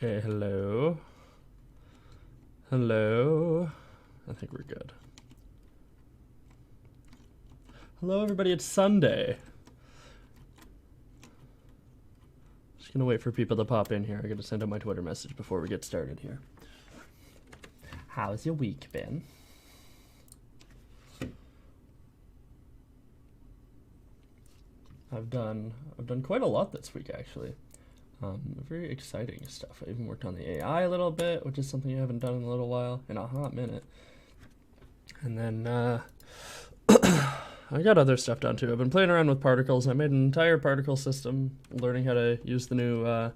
Okay, hello. Hello. I think we're good. Hello, everybody. It's Sunday. Just gonna wait for people to pop in here. I gotta send out my Twitter message before we get started here. How's your week been? I've done quite a lot this week, actually. Very exciting stuff. I even worked on the AI a little bit, which is something I haven't done in a little while, in a hot minute. And then I got other stuff done too. I've been playing around with particles. I made an entire particle system, learning how to use the new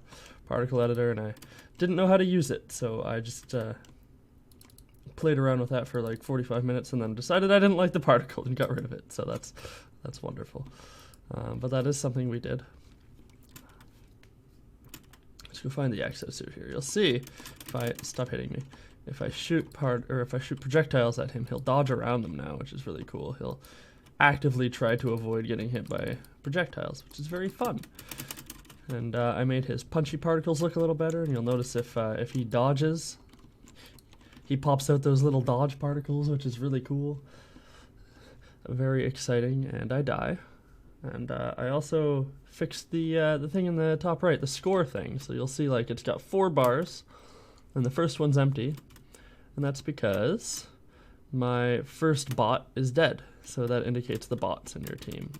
particle editor, and I didn't know how to use it, so I just played around with that for like 45 minutes and then decided I didn't like the particle and got rid of it. So that's wonderful. But that is something we did. Let's go find the access suit here. You'll see if I stop hitting me. If I shoot projectiles at him, he'll dodge around them now, which is really cool. He'll actively try to avoid getting hit by projectiles, which is very fun. And I made his punchy particles look a little better, and you'll notice if he dodges, he pops out those little dodge particles, which is really cool. Very exciting, and I die. And I also fixed the thing in the top right, the score thing. So you'll see like it's got 4 bars, and the first one's empty. And that's because my first bot is dead. So that indicates the bots in your team.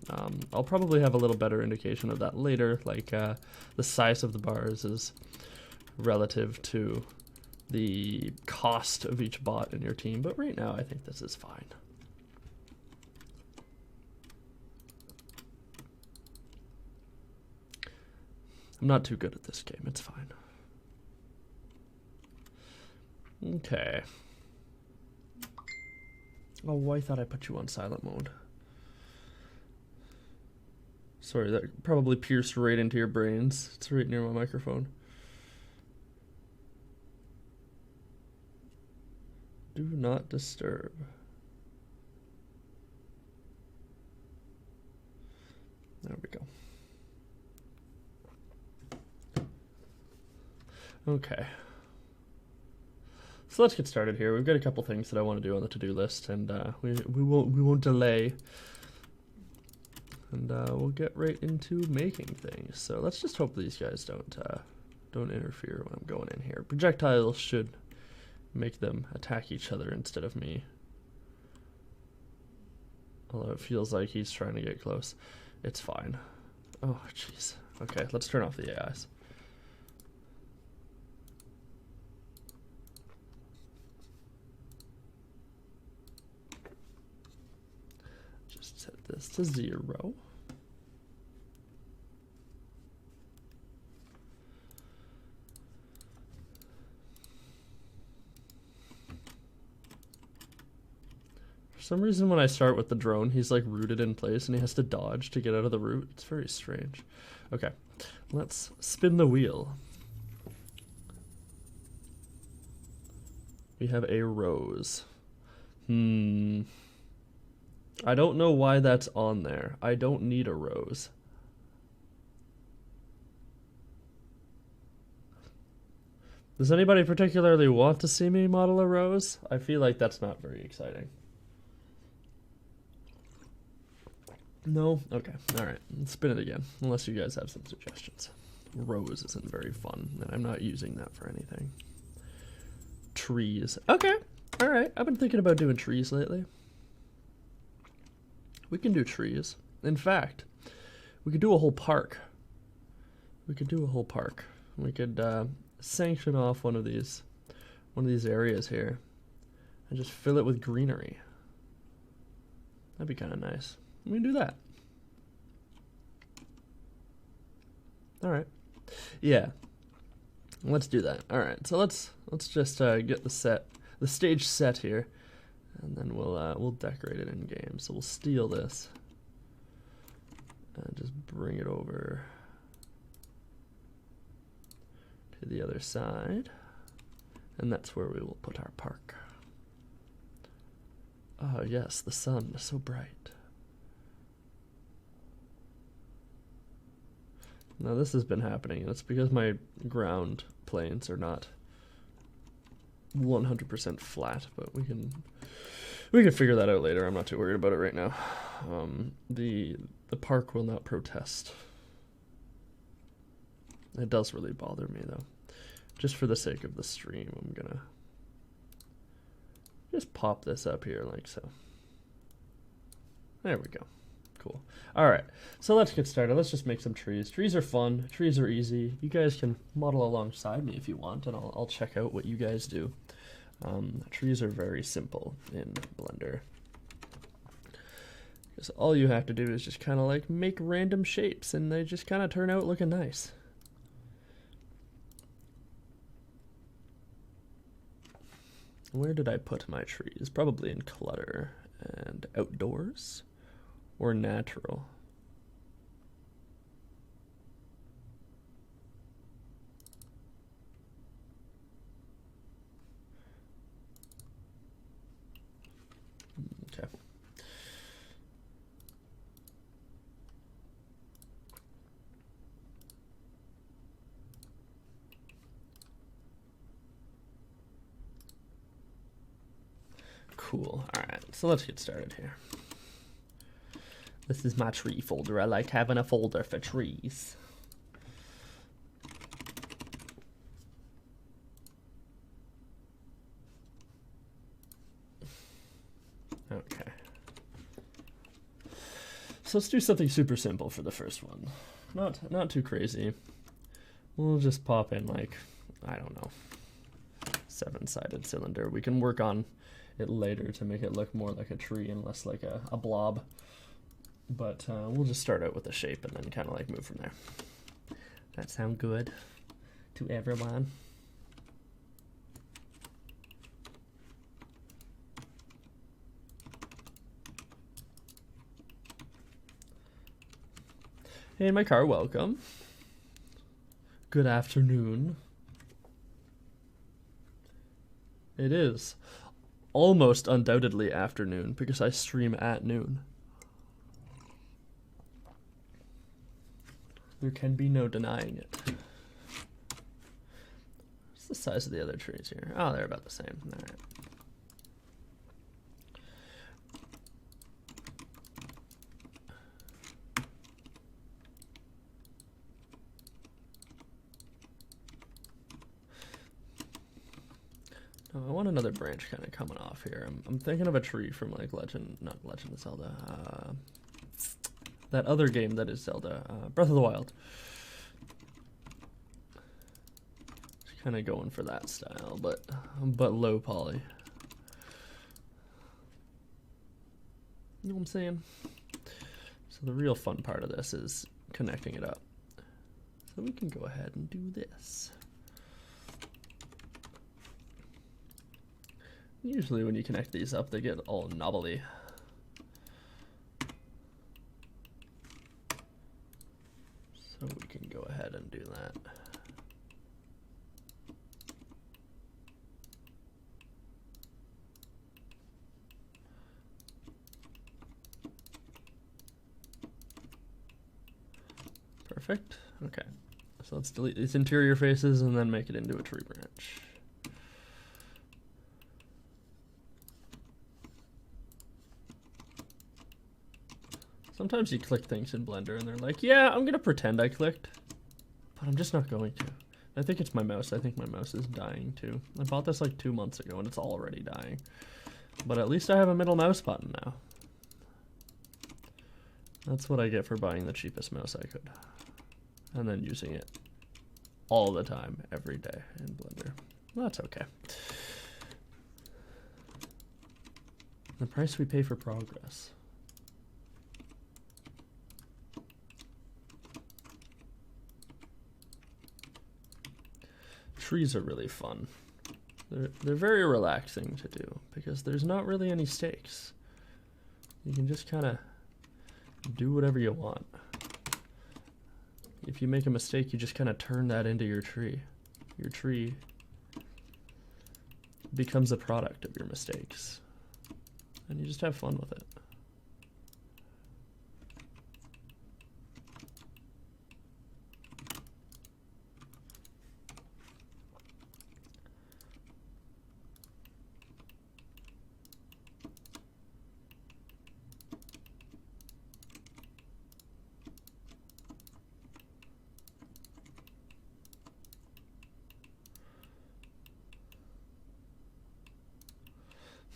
I'll probably have a little better indication of that later, like the size of the bars is relative to the cost of each bot in your team. But right now I think this is fine. I'm not too good at this game, it's fine. Okay. Oh, I thought I put you on silent mode. Sorry, that probably pierced right into your brains. It's right near my microphone. Do not disturb. There we go. Okay, so let's get started here. We've got a couple things that I want to do on the to-do list, and we won't delay, and we'll get right into making things. So let's just hope these guys don't interfere when I'm going in here. Projectiles should make them attack each other instead of me, although it feels like he's trying to get close. It's fine. Oh jeez. Okay, let's turn off the AIs. Set this to 0. For some reason when I start with the drone, he's like rooted in place and he has to dodge to get out of the root. It's very strange. Okay, let's spin the wheel. We have a rose. I don't know why that's on there. I don't need a rose. Does anybody particularly want to see me model a rose? I feel like that's not very exciting. No? Okay. Alright. Let's spin it again. Unless you guys have some suggestions. Rose isn't very fun, and I'm not using that for anything. Trees. Okay. Alright. I've been thinking about doing trees lately. We can do trees. In fact, we could do a whole park. We could do a whole park. We could sanction off one of these areas here and just fill it with greenery. That'd be kind of nice. We can do that. All right. Yeah. Let's do that. All right. So let's just get the stage set here. And then we'll decorate it in game. So we'll steal this and just bring it over to the other side, and that's where we will put our park. Oh yes, the sun is so bright. Now this has been happening, and it's because my ground planes are not 100% flat, but we can figure that out later. I'm not too worried about it right now. The park will not protest. It does really bother me though. Just for the sake of the stream, I'm gonna just pop this up here like so. There we go. Cool. All right, so let's get started. Let's just make some trees. Trees are fun. Trees are easy. You guys can model alongside me if you want, and I'll check out what you guys do. Trees are very simple in Blender. Because all you have to do is just kind of like make random shapes, and they just kind of turn out looking nice. Where did I put my trees? Probably in clutter and outdoors or natural. Okay. Cool. All right, so let's get started here. This is my tree folder. I like having a folder for trees. Okay. So let's do something super simple for the first one. Not too crazy. We'll just pop in like, I don't know, 7-sided cylinder. We can work on it later to make it look more like a tree and less like a blob. But we'll just start out with a shape and then kind of like move from there. That sound good to everyone? Hey, in my car, welcome. Good afternoon. It is almost undoubtedly afternoon because I stream at noon. There can be no denying it. What's the size of the other trees here? Oh, they're about the same. All right. Oh, I want another branch kind of coming off here. I'm thinking of a tree from like not Legend of Zelda. That other game that is Zelda, Breath of the Wild. Just kind of going for that style, but low poly. You know what I'm saying? So the real fun part of this is connecting it up. So we can go ahead and do this. Usually when you connect these up, they get all knobbly. So we can go ahead and do that. Perfect. Okay. So let's delete these interior faces and then make it into a tree branch. Sometimes you click things in Blender and they're like, yeah, I'm gonna pretend I clicked, but I'm just not going to. I think it's my mouse. I think my mouse is dying too. I bought this like 2 months ago and it's already dying. But at least I have a middle mouse button now. That's what I get for buying the cheapest mouse I could. And then using it all the time, every day in Blender. Well, that's okay. The price we pay for progress. Trees are really fun. They're very relaxing to do because there's not really any stakes. You can just kind of do whatever you want. If you make a mistake, you just kind of turn that into your tree. Your tree becomes a product of your mistakes. And you just have fun with it.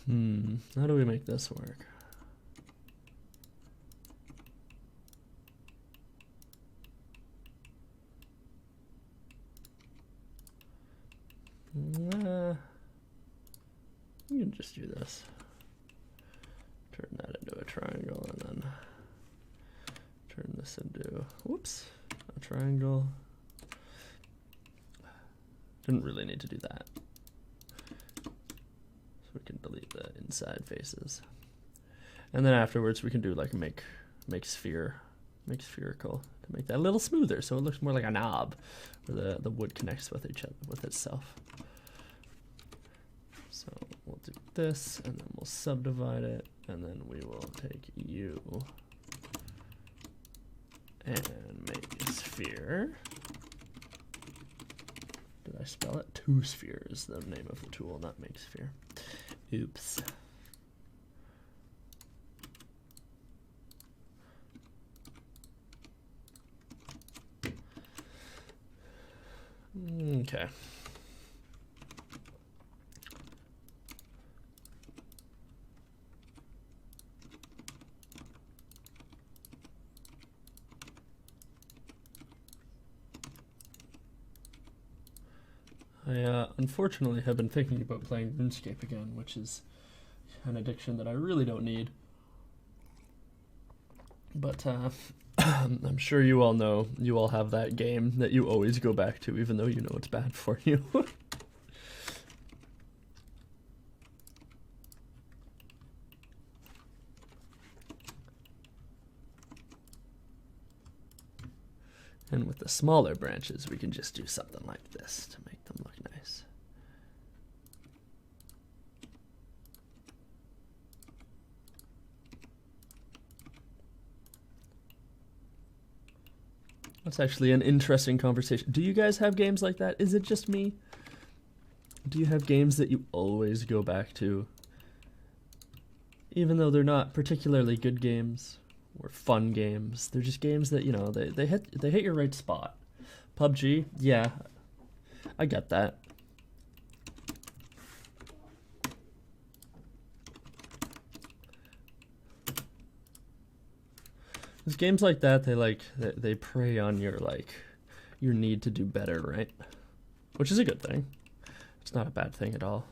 How do we make this work? You can just do this. Turn that into a triangle and then turn this into, whoops, a triangle. Didn't really need to do that. So we can delete the inside faces. And then afterwards we can do like make spherical to make that a little smoother so it looks more like a knob where the wood connects with each other, with itself. So we'll do this and then we'll subdivide it and then we will take you and make a sphere. Did I spell it? Two sphere is the name of the tool, not make sphere. Oops. Okay. I unfortunately have been thinking about playing RuneScape again, which is an addiction that I really don't need. But I'm sure you all know, you all have that game that you always go back to even though you know it's bad for you. And with the smaller branches, we can just do something like this to make them look nice. That's actually an interesting conversation. Do you guys have games like that? Is it just me? Do you have games that you always go back to, even though they're not particularly good games or fun games? They're just games that, you know, they hit your right spot. PUBG, yeah, I get that. There's games like that, they prey on your need to do better, right? Which is a good thing. It's not a bad thing at all.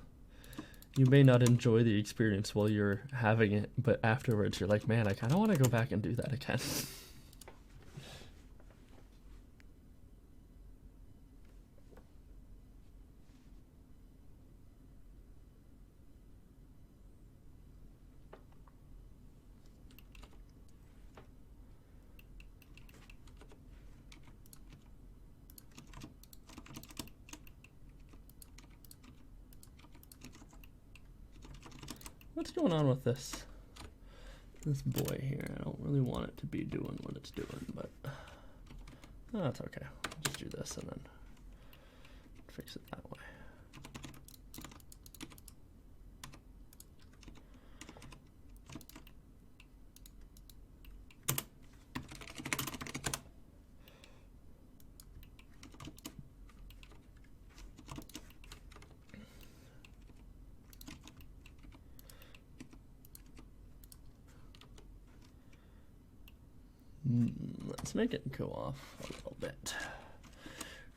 You may not enjoy the experience while you're having it, but afterwards you're like, man, I kind of want to go back and do that again. What's going on with this boy here? I don't really want it to be doing what it's doing, but that's okay. I'll just do this and then fix it that way. Let's make it go off a little bit.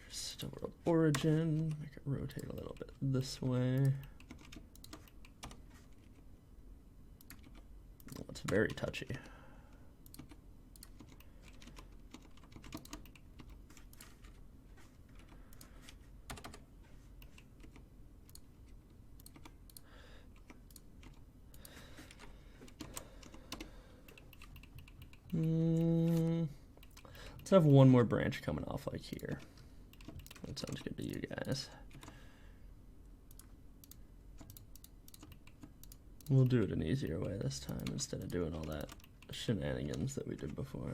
Just a world origin, make it rotate a little bit this way. Oh, it's very touchy. Let's have one more branch coming off like here. That sounds good to you guys. We'll do it an easier way this time instead of doing all that shenanigans that we did before.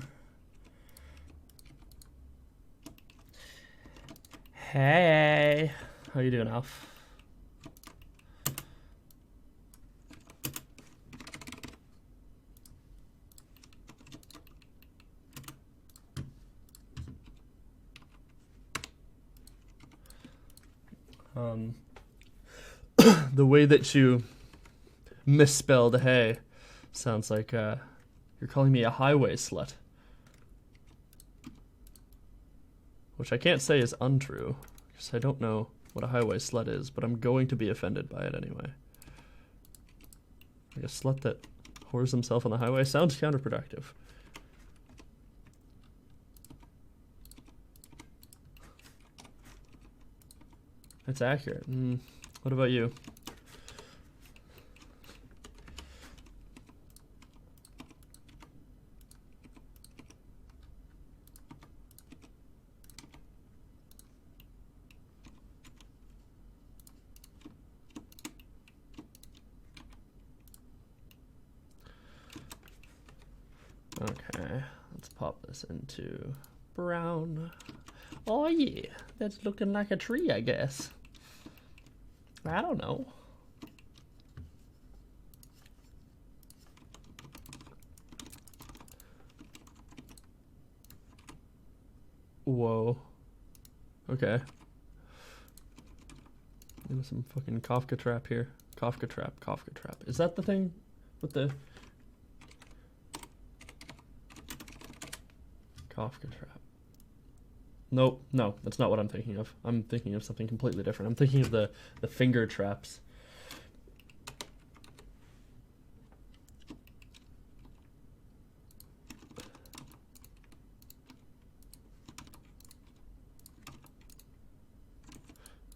Hey, how you doing, Alf? The way that you Misspelled hay. Sounds like you're calling me a highway slut. Which I can't say is untrue, because I don't know what a highway slut is, but I'm going to be offended by it anyway. Like a slut that whores himself on the highway sounds counterproductive. It's accurate. What about you? Okay, let's pop this into brown. Oh yeah, that's looking like a tree, I guess. I don't know. Whoa. Okay. There's some fucking Kafka trap here. Kafka trap, Kafka trap. Is that the thing with the Kafka trap? Nope, no, that's not what I'm thinking of. I'm thinking of something completely different. I'm thinking of the finger traps.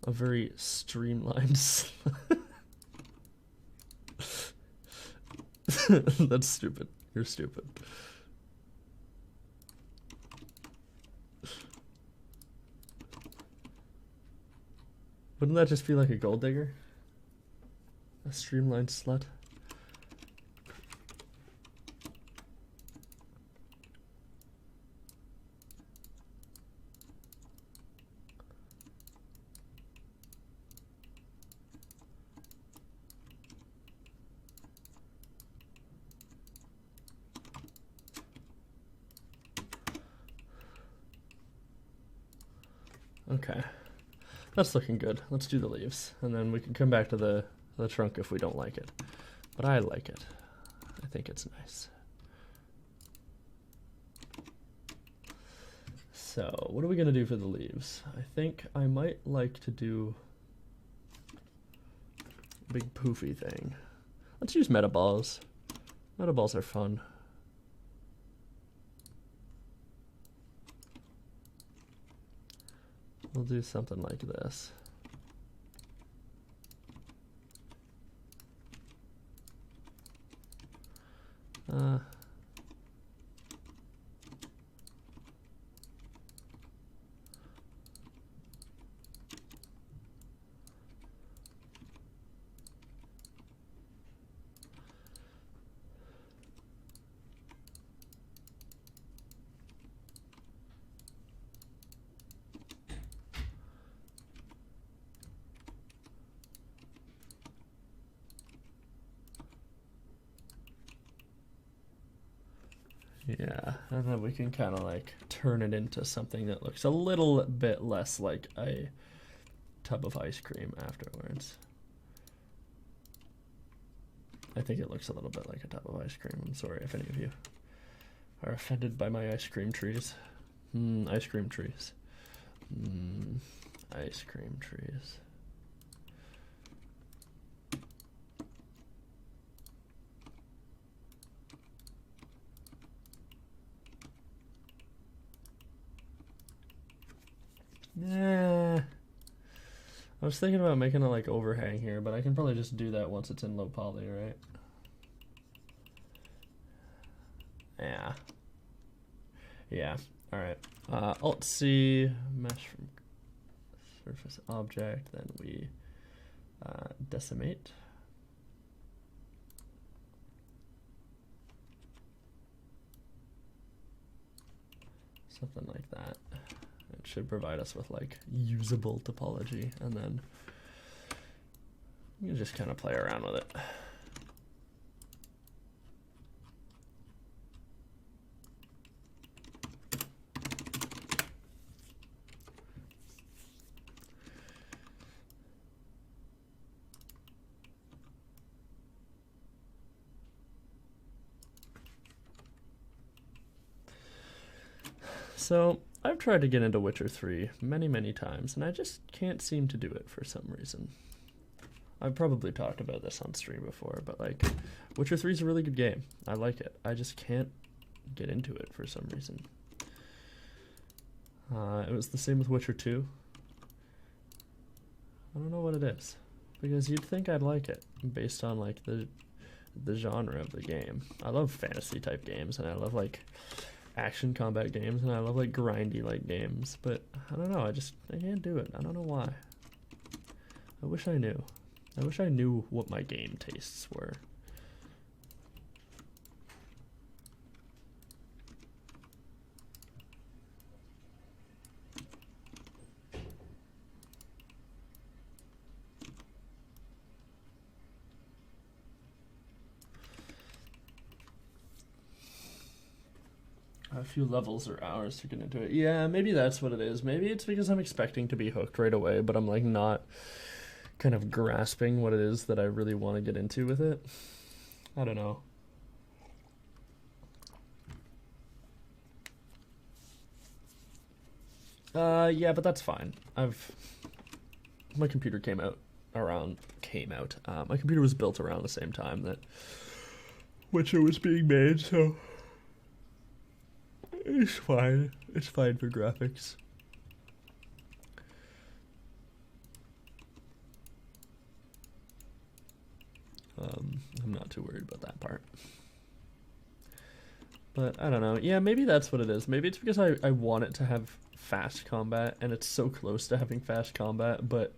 A very streamlined. That's stupid. You're stupid. Wouldn't that just feel like a gold digger? A streamlined slut? Okay. That's looking good. Let's do the leaves, and then we can come back to the trunk if we don't like it. But I like it. I think it's nice. So, what are we going to do for the leaves? I think I might like to do a big poofy thing. Let's use meta balls. Meta balls are fun. We'll do something like this. Yeah, and then we can kind of like turn it into something that looks a little bit less like a tub of ice cream afterwards. I think it looks a little bit like a tub of ice cream. I'm sorry if any of you are offended by my ice cream trees. Ice cream trees. Ice cream trees. Yeah, I was thinking about making a like overhang here, but I can probably just do that once it's in low poly, right? Yeah. Yeah. All right. Alt C, mesh from surface object. Then we decimate. Something like that. It should provide us with like usable topology, and then you can just kind of play around with it. So I've tried to get into Witcher 3 many times, and I just can't seem to do it for some reason. I've probably talked about this on stream before, but like, Witcher 3 is a really good game. I like it. I just can't get into it for some reason. It was the same with Witcher 2. I don't know what it is, because you'd think I'd like it based on like the genre of the game. I love fantasy type games, and I love like action combat games, and I love like grindy like games, but I don't know, I can't do it. I don't know why. I wish I knew. I wish I knew what my game tastes were. A few levels or hours to get into it. Yeah, maybe that's what it is. Maybe it's because I'm expecting to be hooked right away, but I'm like not kind of grasping what it is that I really want to get into with it. I don't know. Yeah, but that's fine. My computer came out. My computer was built around the same time that Witcher was being made, so it's fine. It's fine for graphics. I'm not too worried about that part. But I don't know. Yeah, maybe that's what it is. Maybe it's because I want it to have fast combat, and it's so close to having fast combat, but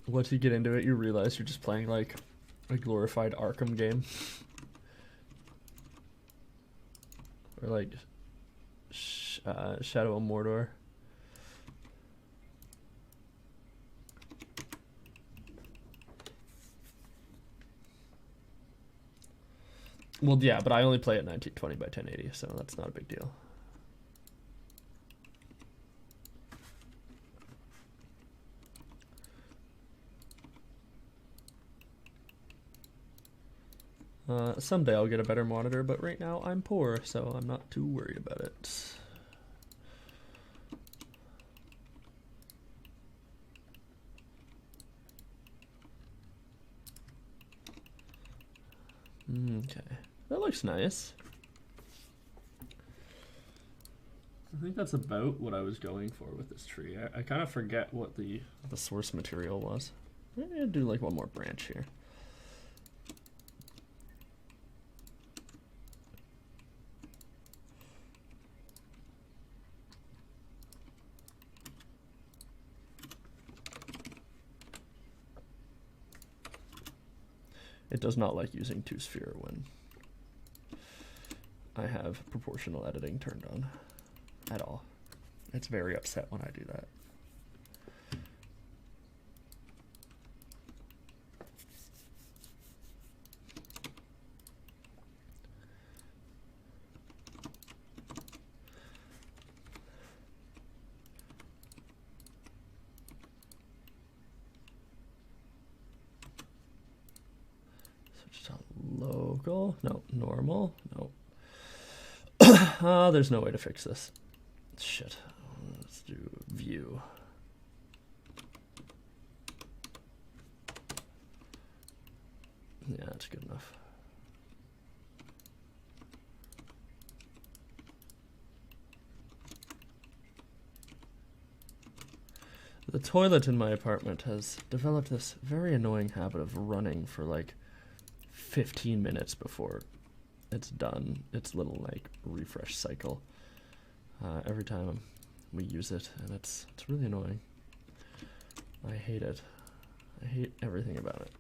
once you get into it, you realize you're just playing like a glorified Arkham game. Or like Shadow of Mordor. Well, yeah, but I only play at 1920 by 1080, so that's not a big deal. Someday I'll get a better monitor, but right now I'm poor, so I'm not too worried about it. Okay, that looks nice. I think that's about what I was going for with this tree. I kind of forget what the source material was. I'm gonna do like one more branch here. It does not like using 2-sphere when I have proportional editing turned on at all. It's very upset when I do that. Local? No. Normal? No. There's no way to fix this. Shit. Let's do view. Yeah, that's good enough. The toilet in my apartment has developed this very annoying habit of running for like 15 minutes before it's done its little like refresh cycle every time we use it, and it's really annoying. I hate it. I hate everything about it.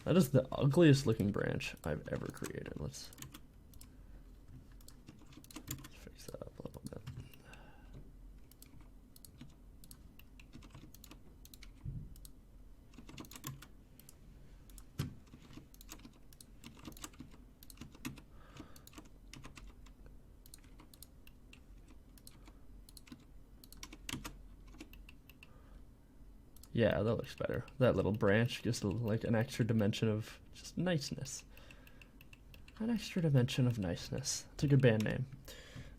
That is the ugliest looking branch I've ever created. Let's fix that up a little bit. Yeah, that looks better. That little branch gives like an extra dimension of just niceness. An extra dimension of niceness. It's a good band name.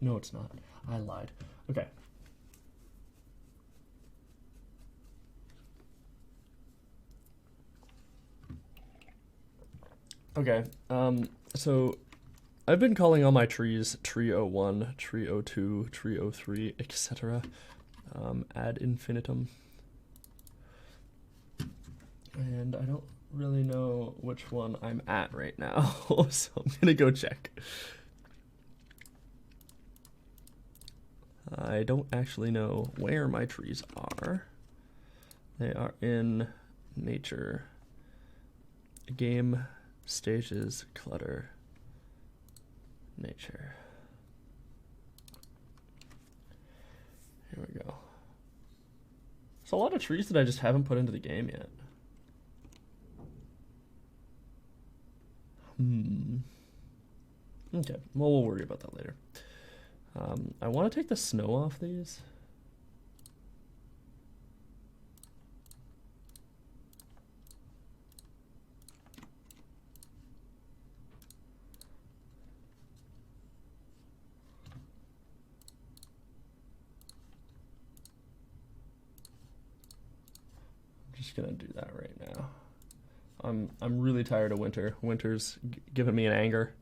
No, it's not. I lied. Okay. Okay, so I've been calling all my trees tree 01, tree 02, tree 03, etc. Ad infinitum. And I don't really know which one I'm at right now, so I'm gonna go check. I don't actually know where my trees are. They are in nature, game, stages, clutter, nature. Here we go. There's a lot of trees that I just haven't put into the game yet. Okay, well, we'll worry about that later. I want to take the snow off these. I'm just gonna do that right now. I'm really tired of winter. Winter's giving me an anger,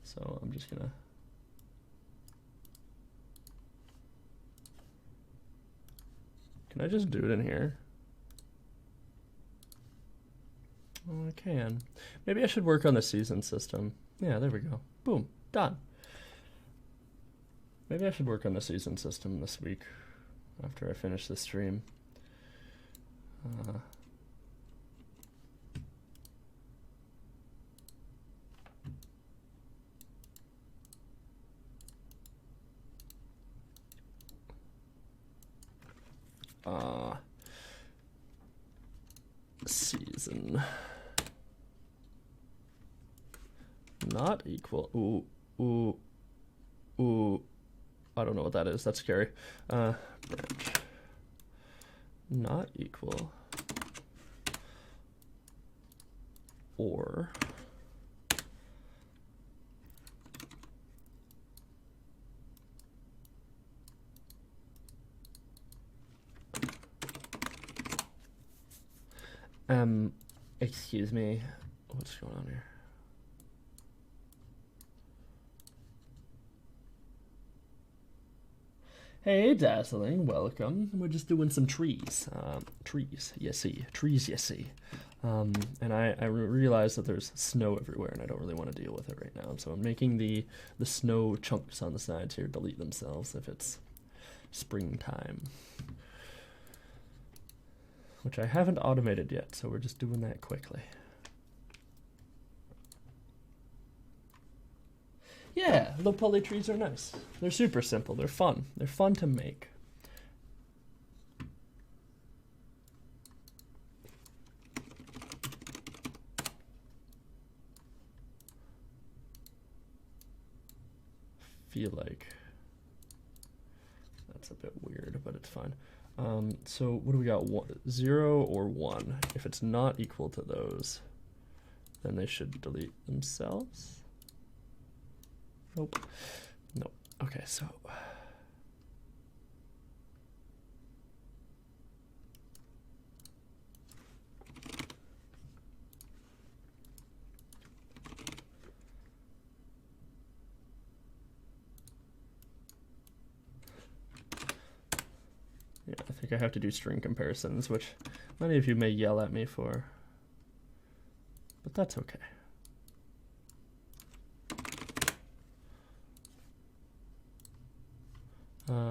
so I'm just gonna. Can I just do it in here? Oh, I can. Maybe I should work on the season system. Yeah, there we go. Boom, done. Maybe I should work on the season system this week after I finish the stream. Season not equal. Ooh. I don't know what that is. That's scary. Branch not equal or excuse me, what's going on here? Hey, Dazzling, welcome. We're just doing some trees. Trees, you see. Trees, you see. And I realize that there's snow everywhere, and I don't really want to deal with it right now. So I'm making the snow chunks on the sides here delete themselves if it's springtime. Which I haven't automated yet, so we're just doing that quickly. Yeah, low poly trees are nice. They're super simple. They're fun. They're fun to make. Feel like that's a bit weird, but it's fine. So what do we got? 0 or 1. If it's not equal to those, then they should delete themselves. Nope. Nope. Okay, so yeah, I think I have to do string comparisons, which many of you may yell at me for, but that's okay.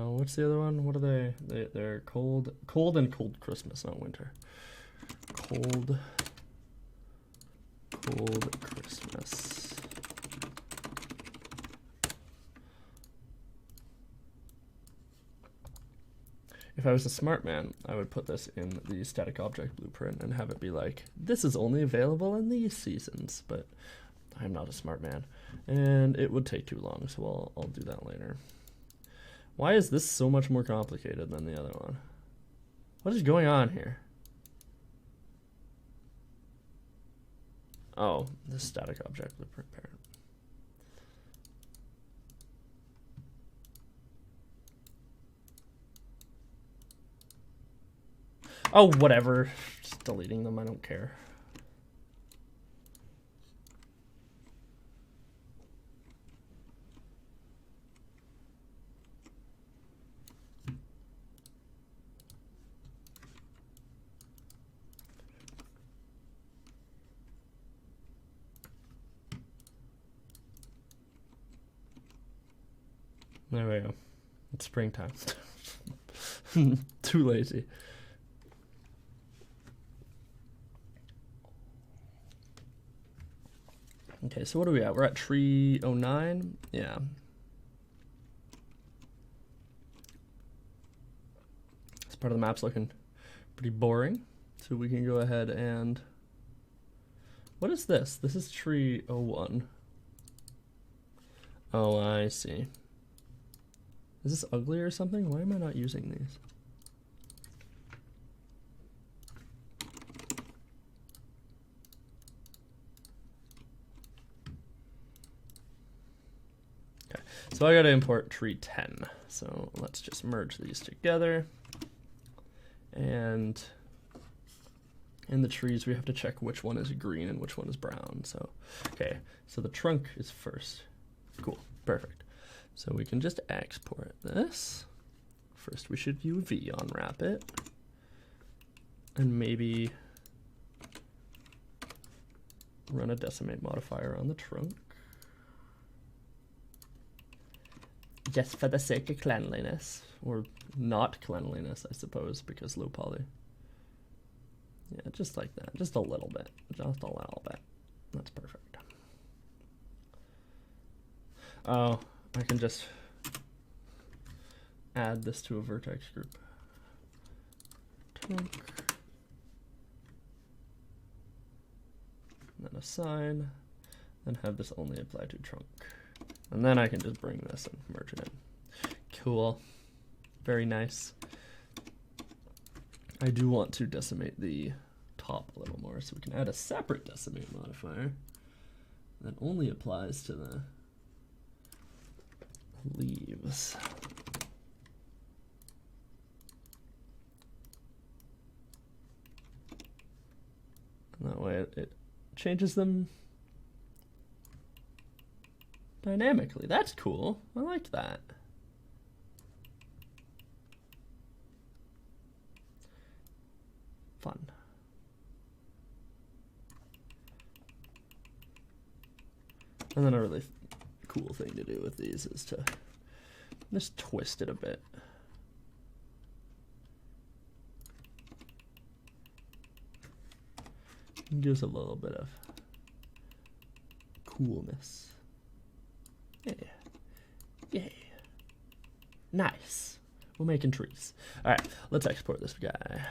What's the other one? What are they? They're cold and cold Christmas, not winter. Cold Christmas. If I was a smart man, I would put this in the static object blueprint and have it be like, this is only available in these seasons, but I'm not a smart man, and it would take too long, so I'll do that later. Why is this so much more complicated than the other one? What is going on here? Oh, the static object blueprint parent. Oh, whatever. Just deleting them, I don't care. There we go. It's springtime. Too lazy. Okay, so what are we at? We're at tree 09. Yeah. This part of the map's looking pretty boring. So we can go ahead and... What is this? This is tree 01. Oh, I see. Is this ugly or something? Why am I not using these? Okay, so I gotta import tree 10. So let's just merge these together. And in the trees, we have to check which one is green and which one is brown. So, okay, so the trunk is first. Cool, perfect. So we can just export this. First, we should UV unwrap it. And maybe run a decimate modifier on the trunk. Just for the sake of cleanliness. Or not cleanliness, I suppose, because low poly. Yeah, just like that. Just a little bit. Just a little bit. That's perfect. Oh, I can just add this to a vertex group. Trunk. And then assign. And have this only apply to trunk. And then I can just bring this and merge it in. Cool. Very nice. I do want to decimate the top a little more, so we can add a separate decimate modifier that only applies to the leaves. And that way it changes them dynamically. That's cool. I like that. Fun. And then a really cool thing to do with these is to just twist it a bit. It gives a little bit of coolness. Yeah. Yeah. Nice. We're making trees. All right, let's export this guy.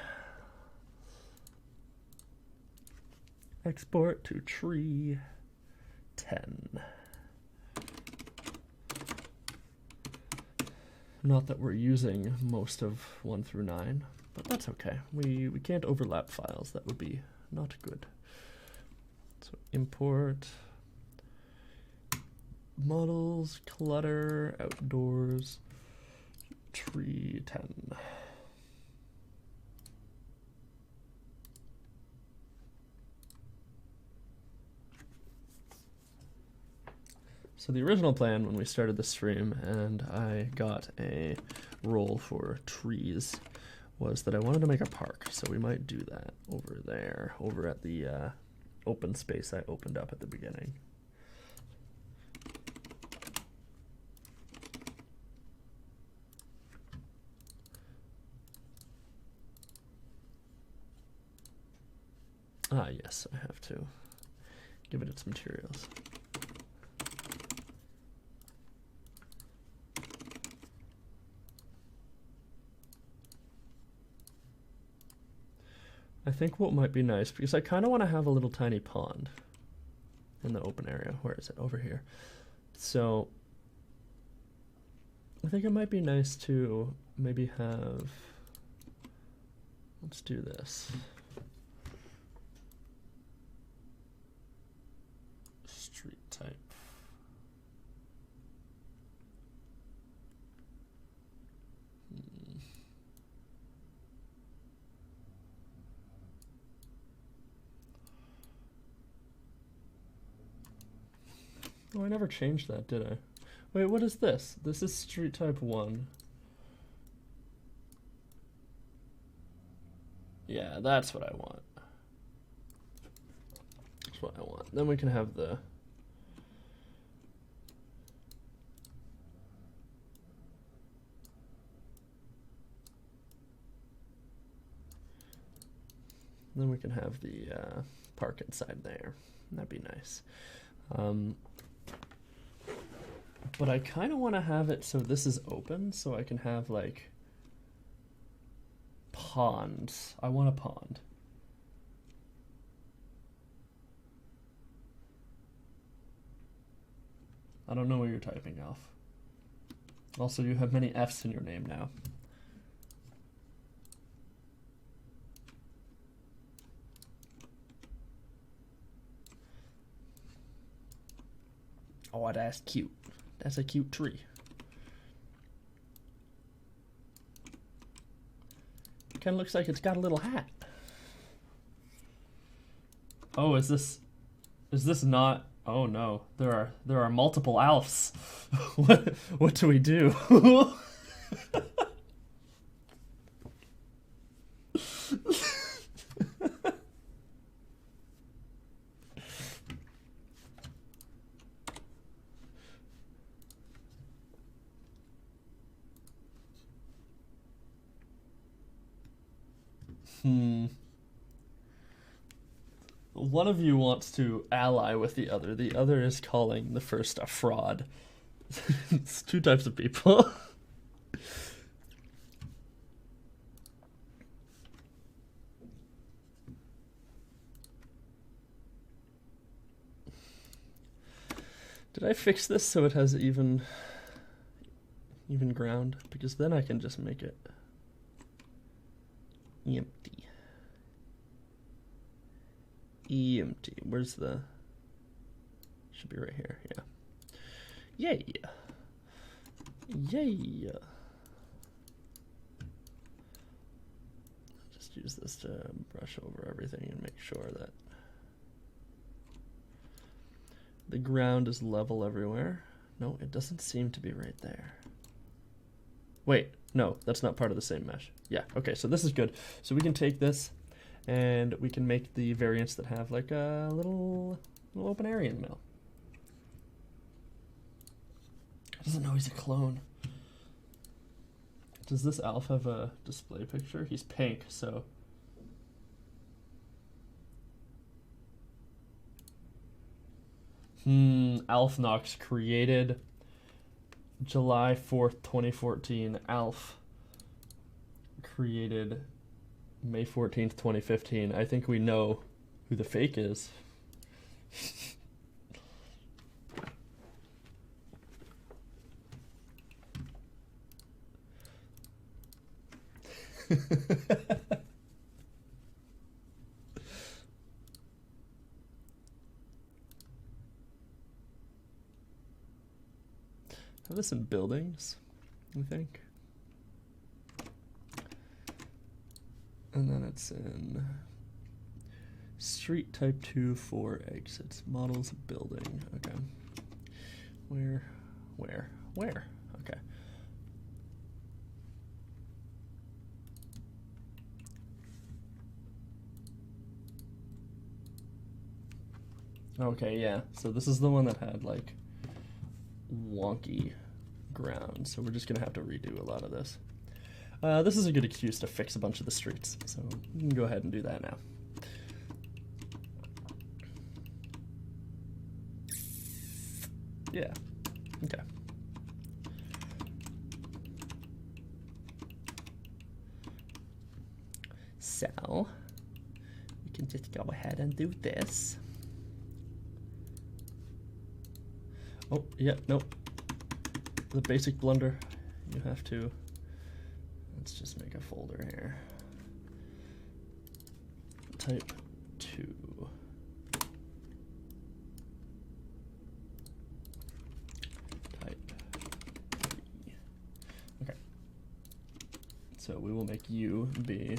Export to tree 10. Not that we're using most of 1 through 9, but that's okay. We can't overlap files. That would be not good. So import models, clutter, outdoors, tree 10. So the original plan when we started the stream and I got a role for trees was that I wanted to make a park. So we might do that over there, over at the open space I opened up at the beginning. Ah, yes, I have to give it its materials. I think what might be nice, because I kind of want to have a little tiny pond in the open area. Where is it? Over here. So I think it might be nice to maybe have, let's do this. Street type. Oh, I never changed that, did I? Wait, what is this? This is street type 1. Yeah, that's what I want. That's what I want. Then we can have the... Then we can have the park inside there. That'd be nice. But I kind of want to have it so this is open, so I can have like ponds. I want a pond. I don't know what you're typing, Alf. Also, you have many F's in your name now. Oh, that's cute. That's a cute tree. Kind of looks like it's got a little hat. Oh, is this not? Oh no, there are multiple Alfs. What do we do? One of you wants to ally with the other. The other is calling the first a fraud. It's two types of people. Did I fix this so it has even ground? Because then I can just make it empty. Empty. Where's the... Should be right here. Yeah. Yay. Just use this to brush over everything and make sure that the ground is level everywhere. No, it doesn't seem to be right there. Wait, no, that's not part of the same mesh. Yeah, okay, so this is good. So we can take this and we can make the variants that have like a little open area in the middle. It doesn't know he's a clone. Does this Alf have a display picture? He's pink, so... Alf Nox created July 4th, 2014. Alf created May 14th, 2015. I think we know who the fake is. Have this in buildings, I think. And then it's in street type 2 for exits. Models building. Okay. Where? Okay. Okay, yeah. So this is the one that had like wonky ground. So we're just gonna have to redo a lot of this. This is a good excuse to fix a bunch of the streets. So we can go ahead and do that now. Yeah. Okay. So we can just go ahead and do this. Oh, yeah, nope. The basic blunder. You have to... Let's just make a folder here. Type 2. Type 3. Okay. So we will make you be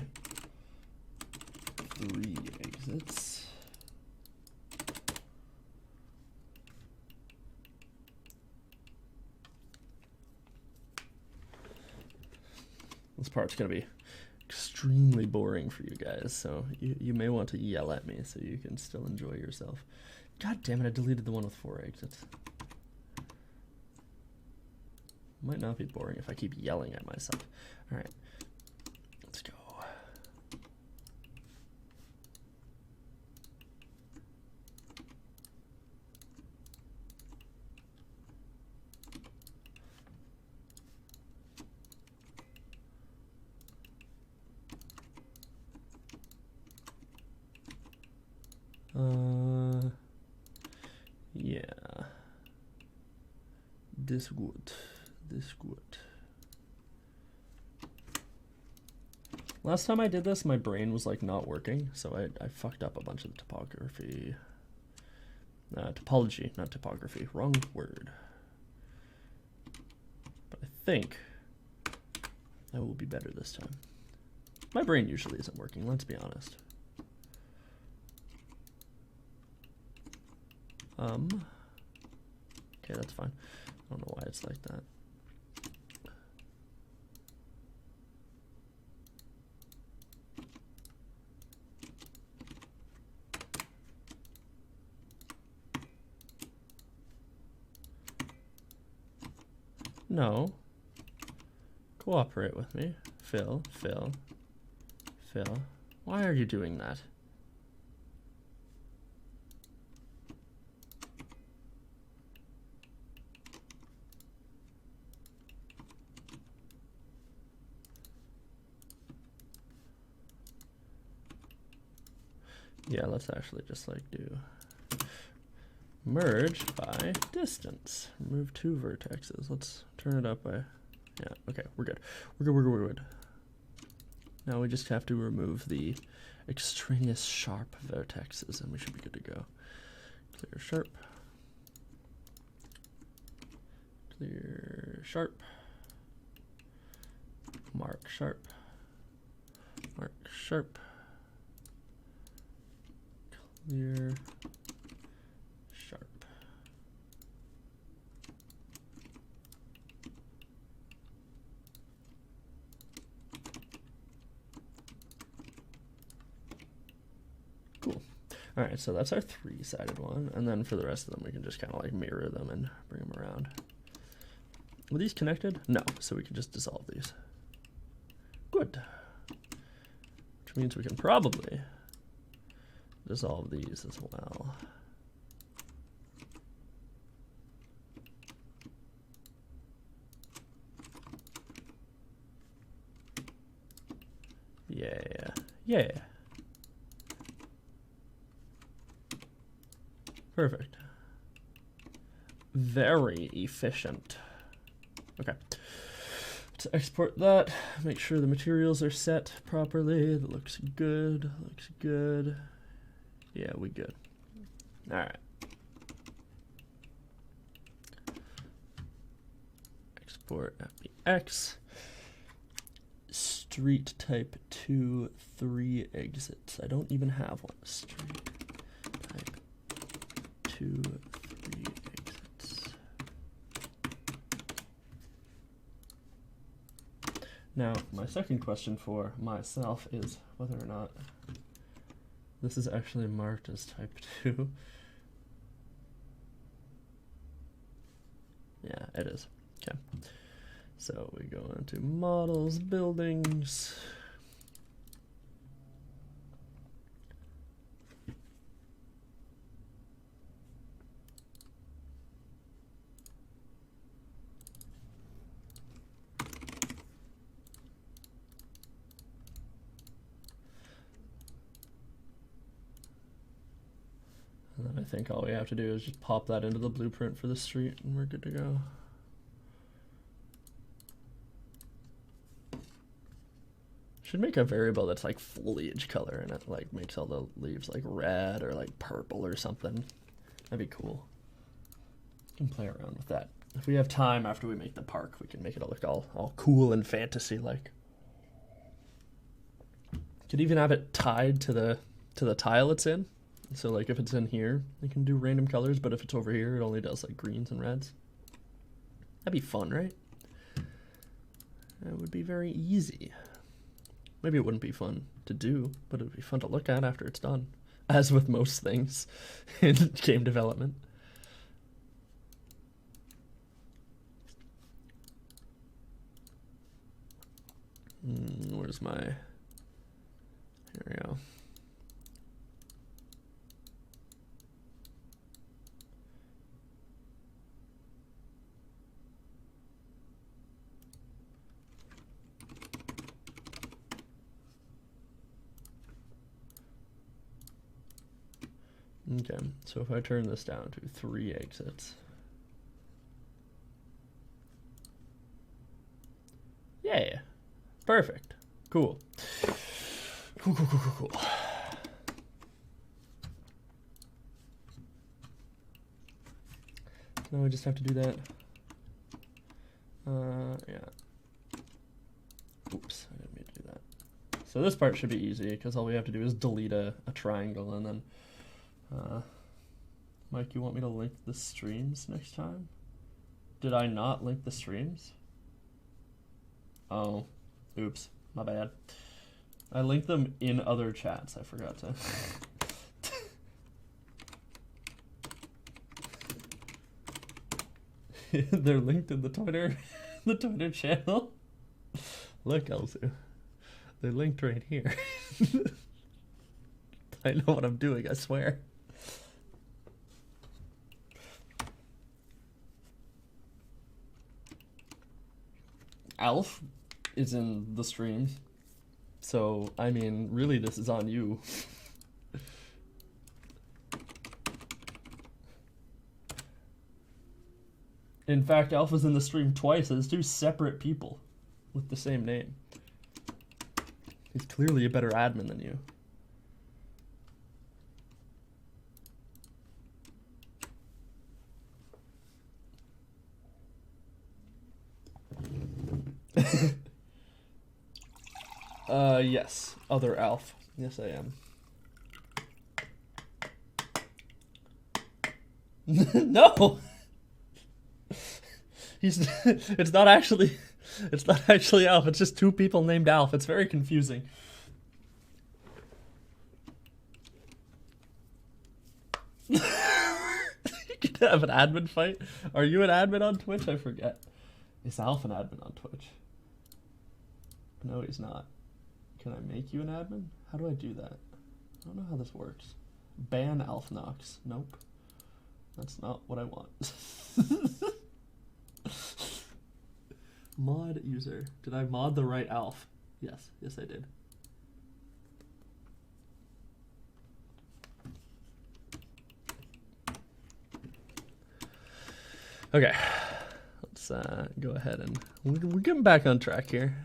3 exits. This part's gonna be extremely boring for you guys, so you may want to yell at me so you can still enjoy yourself. God damn it, I deleted the one with 4 exits. Might not be boring if I keep yelling at myself. Alright, let's go. Yeah. This good. This good. Last time I did this, my brain was like not working, so I fucked up a bunch of the topography. Topology, not topography. Wrong word. But I think I will be better this time. My brain usually isn't working, let's be honest. Okay, that's fine. I don't know why it's like that. No. Cooperate with me. Fill. Why are you doing that? Yeah, let's actually just like do merge by distance. Remove 2 vertexes. Let's turn it up by, yeah, okay, we're good. We're good. Now we just have to remove the extraneous sharp vertexes and we should be good to go. Clear sharp. Clear sharp. Mark sharp. Mark sharp. Clear sharp. Cool. All right, so that's our 3-sided one, and then for the rest of them, we can just kind of like mirror them and bring them around. Were these connected? No, so we can just dissolve these. Good. Which means we can probably dissolve these as well. Yeah. Perfect. Very efficient. Okay. Let's export that. Make sure the materials are set properly. That looks good. Looks good. Yeah, we good. All right. Export FBX. Street type 2, 3 exits. I don't even have one. Street type 2, 3 exits. Now, my second question for myself is whether or not this is actually marked as type 2. Yeah, it is. Okay. So we go into models, buildings. And then I think all we have to do is just pop that into the blueprint for the street and we're good to go. Should make a variable that's like foliage color and it like makes all the leaves like red or like purple or something. That'd be cool. We can play around with that. If we have time after we make the park, we can make it all look all cool and fantasy like. Could even have it tied to the tile it's in. So like if it's in here, you can do random colors, but if it's over here, it only does like greens and reds. That'd be fun, right? it would be very easy. Maybe it wouldn't be fun to do, but it would be fun to look at after it's done, as with most things in game development. Where's my... Here we go. Okay, so if I turn this down to 3 exits. Yeah, perfect. Cool. Cool. Now I just have to do that. Yeah. Oops, I didn't mean to do that. So this part should be easy, because all we have to do is delete a triangle, and then Mike, you want me to link the streams next time? Did I not link the streams? Oh, oops, my bad. I linked them in other chats, I forgot to. They're linked in the Twitter, the Twitter channel. Look, Elzu, they're linked right here. I know what I'm doing, I swear. Alf is in the streams, so I mean, really, this is on you. In fact, Alf is in the stream twice as 2 separate people with the same name. He's clearly a better admin than you. Yes, other Alf. Yes, I am. No! It's not actually Alf, it's just 2 people named Alf. It's very confusing. You could have an admin fight. Are you an admin on Twitch? I forget. Is Alf an admin on Twitch? No, he's not. Can I make you an admin? How do I do that? I don't know how this works. Ban Alf Nox. Nope. That's not what I want. Mod user. Did I mod the right Alf? Yes. Yes, I did. Okay. Let's go ahead and... We're getting back on track here.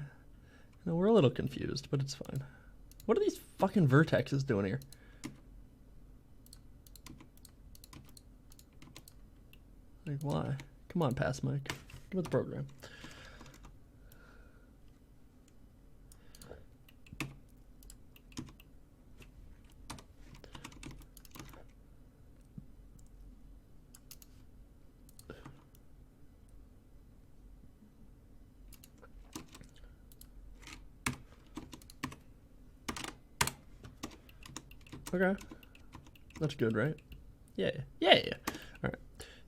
No, we're a little confused, but it's fine. What are these fucking vertexes doing here? Like, why? Come on, pass Mike. Get with the program. Okay. That's good, right? Yeah. Yeah. All right.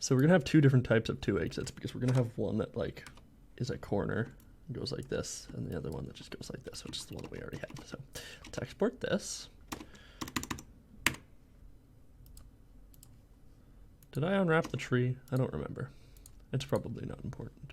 So we're going to have 2 different types of 2 exits, because we're going to have one that, like, is a corner and goes like this, and the other one that just goes like this, which is the one that we already have. So let's export this. Did I unwrap the tree? I don't remember. It's probably not important.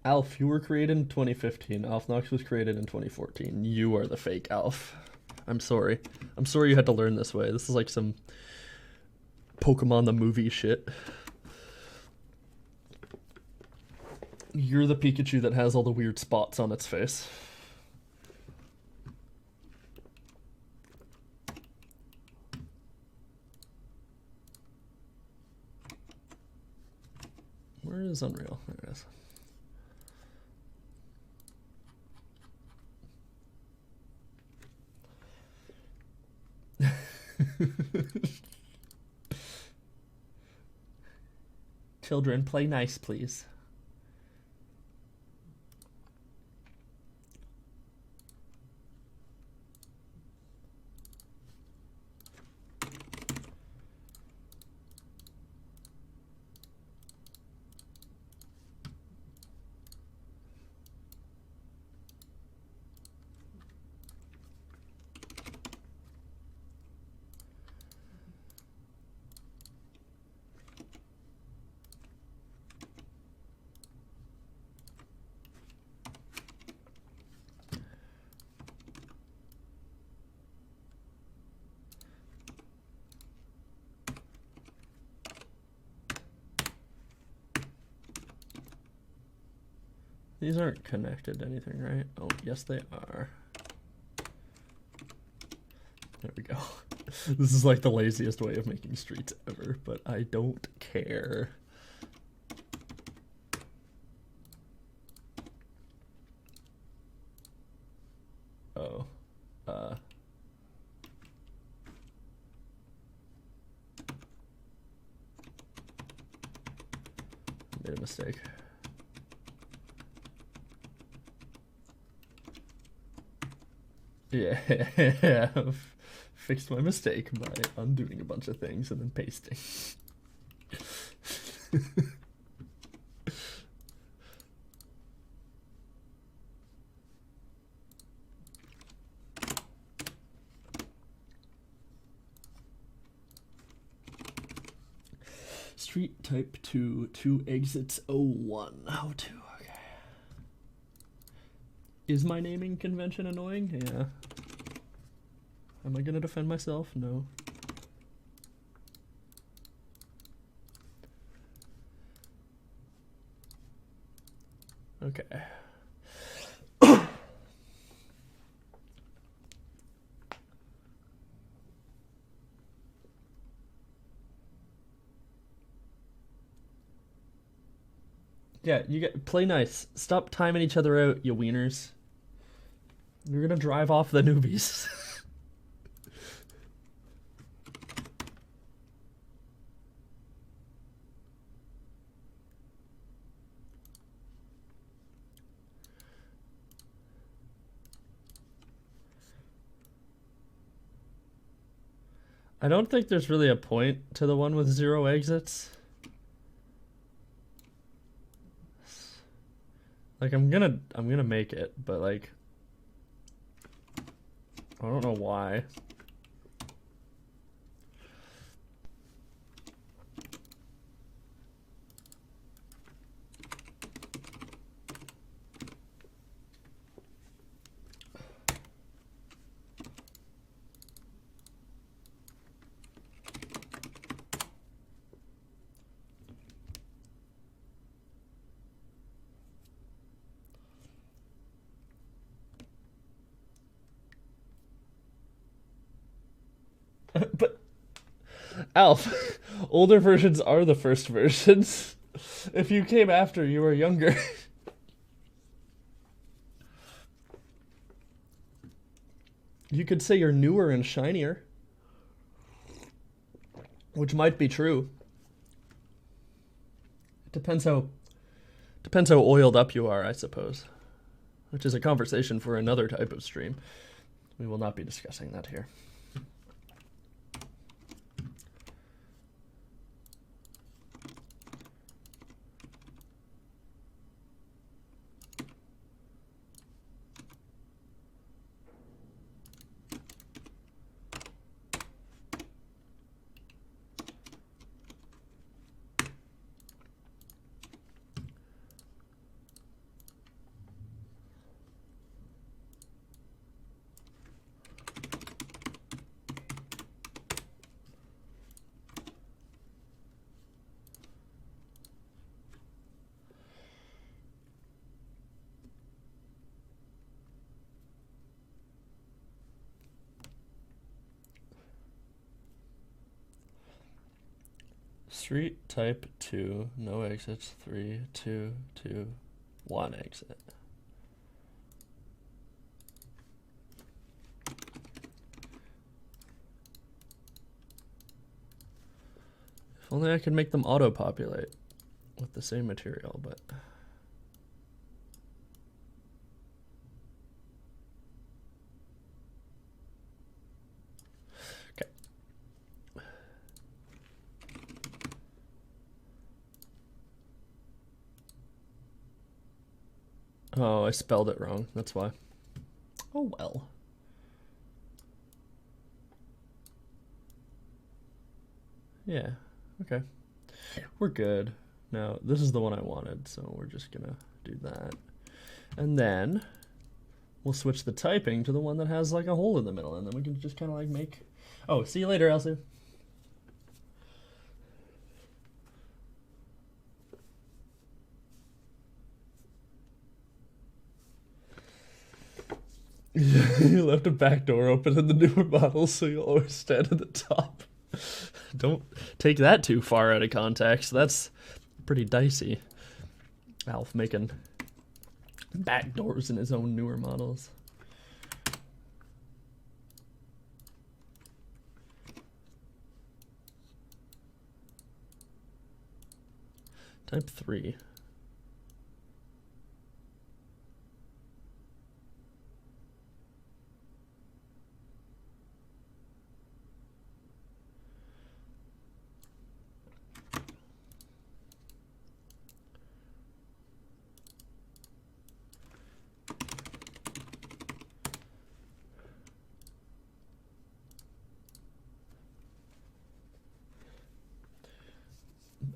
Alf, you were created in 2015. Alf Nox was created in 2014. You are the fake Alf. I'm sorry. I'm sorry you had to learn this way. This is like some Pokemon the movie shit. You're the Pikachu that has all the weird spots on its face. Where is Unreal? There it is. Children, play nice, please. These aren't connected to anything, right? Oh, yes they are. There we go. This is like the laziest way of making streets ever, but I don't care. Oh. Made a mistake. Yeah, fixed my mistake by undoing a bunch of things and then pasting. Street type 2, 2 exits 01. How to? Okay. Is my naming convention annoying? Yeah. Am I gonna defend myself? No. Okay. Yeah, you get play nice. Stop timing each other out, you wieners. You're gonna drive off the newbies. I don't think there's really a point to the one with 0 exits. Like I'm gonna make it, but like I don't know why. But Alf, older versions are the first versions. If you came after, you were younger. You could say you're newer and shinier, which might be true. It depends how oiled up you are, I suppose. Which is a conversation for another type of stream. We will not be discussing that here. Street type 2, no exits, 3, 2, 2, 1 exit. If only I could make them auto-populate with the same material, but... Okay. Oh, I spelled it wrong, that's why. Oh well. Yeah, okay. We're good. Now, this is the one I wanted, so we're just gonna do that. And then we'll switch the typing to the one that has like a hole in the middle, and then we can just kind of like make... Oh, see you later, Elsie. You left a back door open in the newer models, so you'll always stand at the top. Don't take that too far out of context. That's pretty dicey. Alf making back doors in his own newer models. Type 3.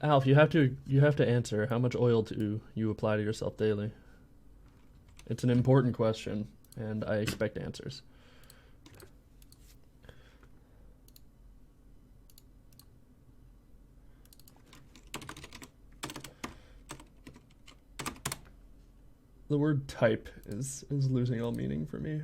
Alf, you have to answer. How much oil do you apply to yourself daily? It's an important question, and I expect answers. The word type is losing all meaning for me.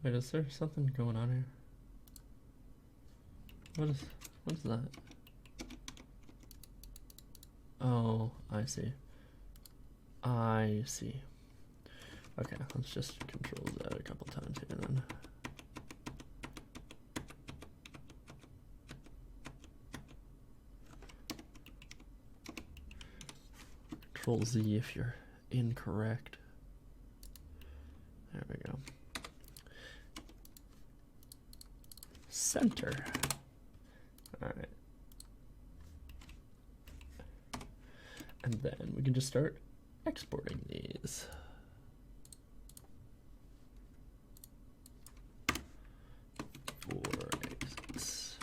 Wait, is there something going on here? What is that? Oh, I see. I see. Okay, let's just control that a couple times here then. Control Z if you're incorrect. There we go. Center. All right. And then we can just start exporting these. For exits.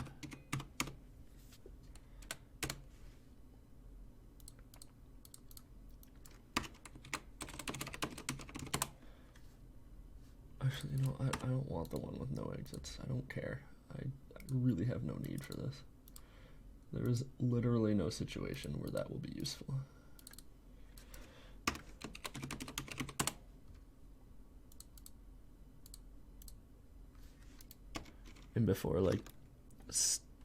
Actually, you know, I don't want the one with no exits. I don't care. I really have no need for this. There is literally no situation where that will be useful. And before like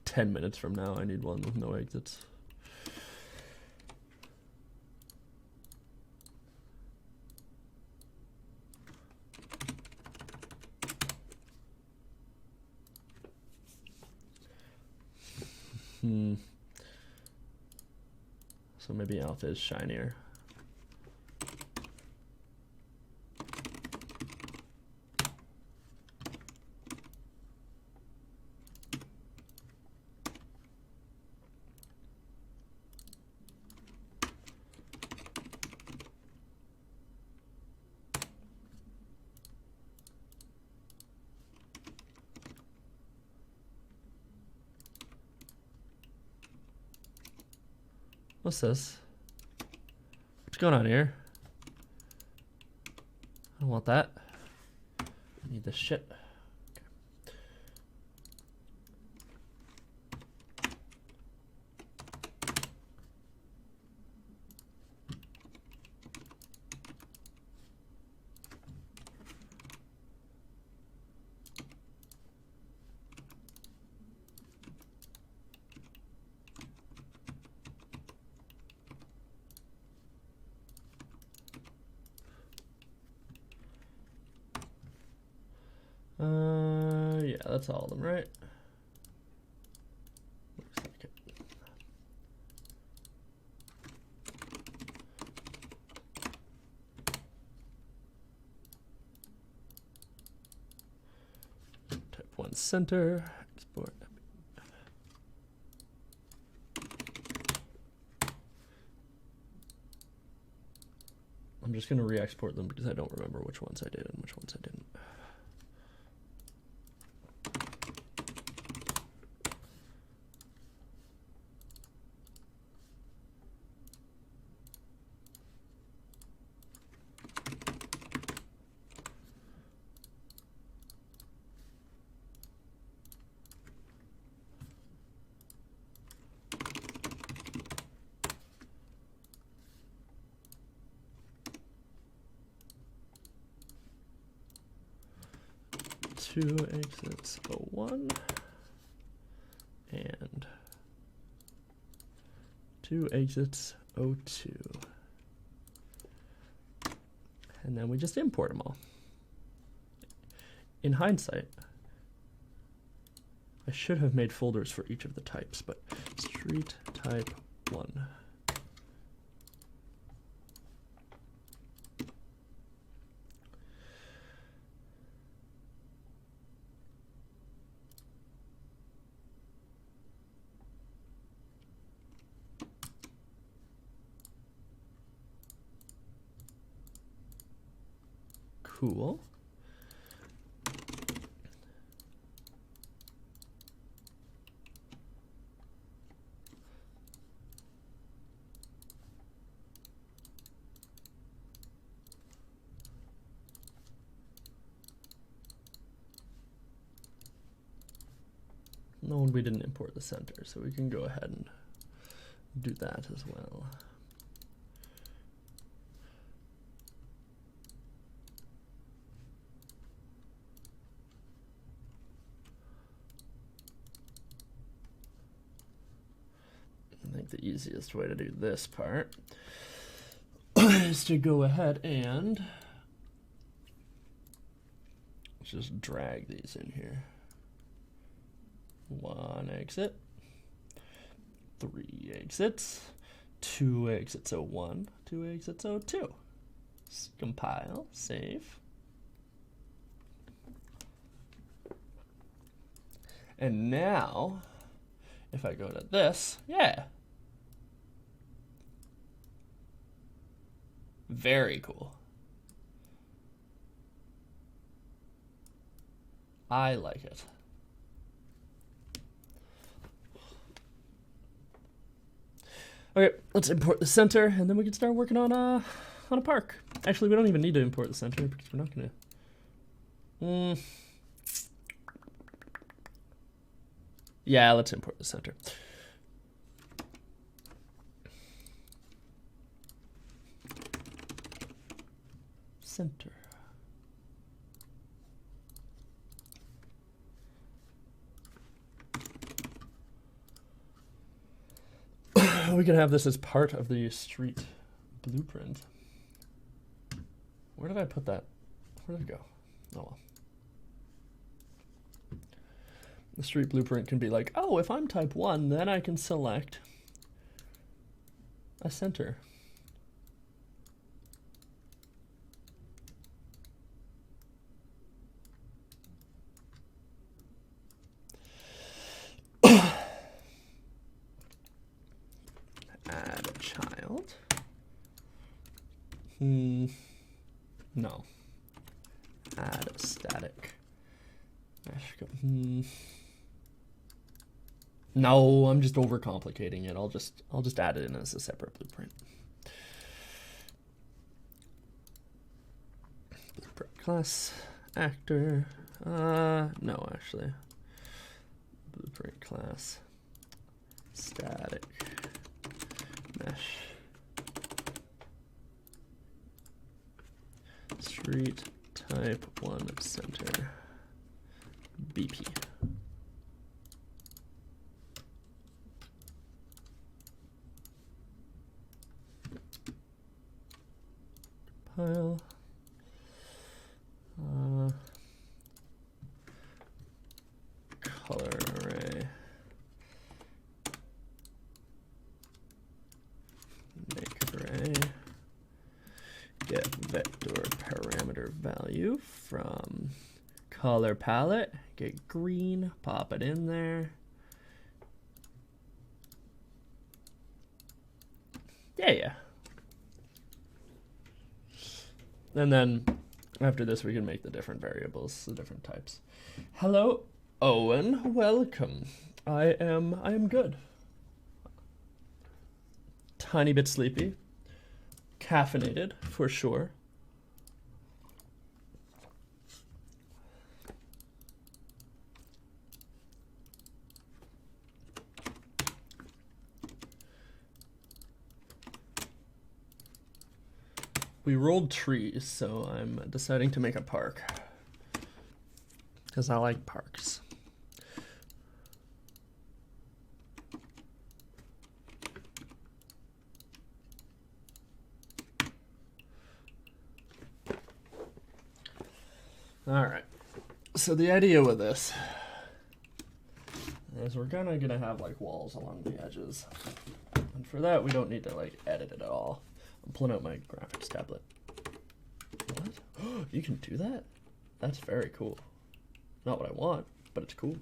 10 minutes from now, I need one with no exits. So maybe alpha is shinier. What's this? What's going on here? I don't want that. I need this shit. Yeah, that's all of them, right? Looks like it. Type 1 center, export. I'm just going to re-export them because I don't remember which ones I did and which ones I didn't. Two exits 01 and 2 exits 02. And then we just import them all. In hindsight, I should have made folders for each of the types, but street type 1. Cool. No, we didn't import the center, so we can go ahead and do that as well. I think the easiest way to do this part is to go ahead and just drag these in here. 1 exit, 3 exits, 2 exits 01, 2 exits 02. Compile, save. And now, if I go to this, yeah. Very cool. I like it. Okay, let's import the center, and then we can start working on a park. Actually, we don't even need to import the center because we're not gonna. Yeah, let's import the center. Center. We can have this as part of the street blueprint. Where did I put that? Where did it go? Oh well. The street blueprint can be like, oh, if I'm type 1, then I can select a center. Add a child. No. Add a static. No, I'm just overcomplicating it. I'll just add it in as a separate blueprint. Blueprint class actor. No, actually. Blueprint class static mesh street type 1 center BP. Pile. Color array. Make array. Get vector parameter value from color palette. Get green. Pop it in there. Yeah. And then after this, we can make the different variables, the different types. Hello, Owen. Welcome. I am good. Tiny bit sleepy. Caffeinated, for sure. We rolled trees, so I'm deciding to make a park. Because I like parks. Alright. So the idea with this is we're gonna have like walls along the edges. And for that we don't need to like edit it at all. I'm pulling out my graphics tablet. What? You can do that? That's very cool. Not what I want, but it's cool.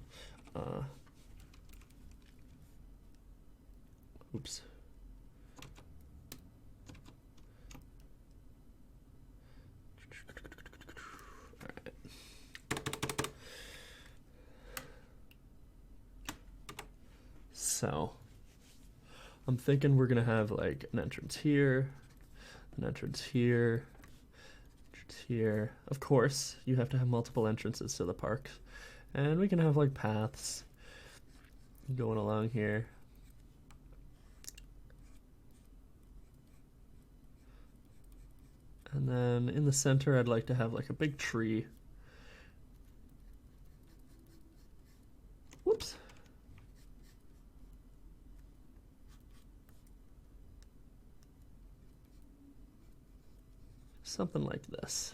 Oops. Alright. So, I'm thinking we're gonna have like an entrance here, an entrance here, entrance here. Of course, you have to have multiple entrances to the park. And we can have like paths going along here. And then in the center, I'd like to have like a big tree. Whoops. Something like this.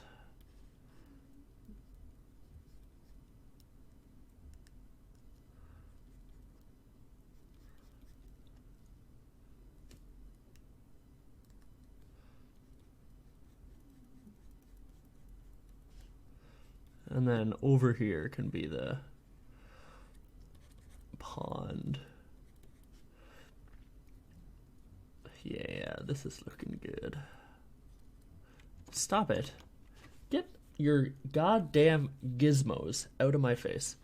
And then over here can be the pond. Yeah, this is looking good. Stop it. Get your goddamn gizmos out of my face.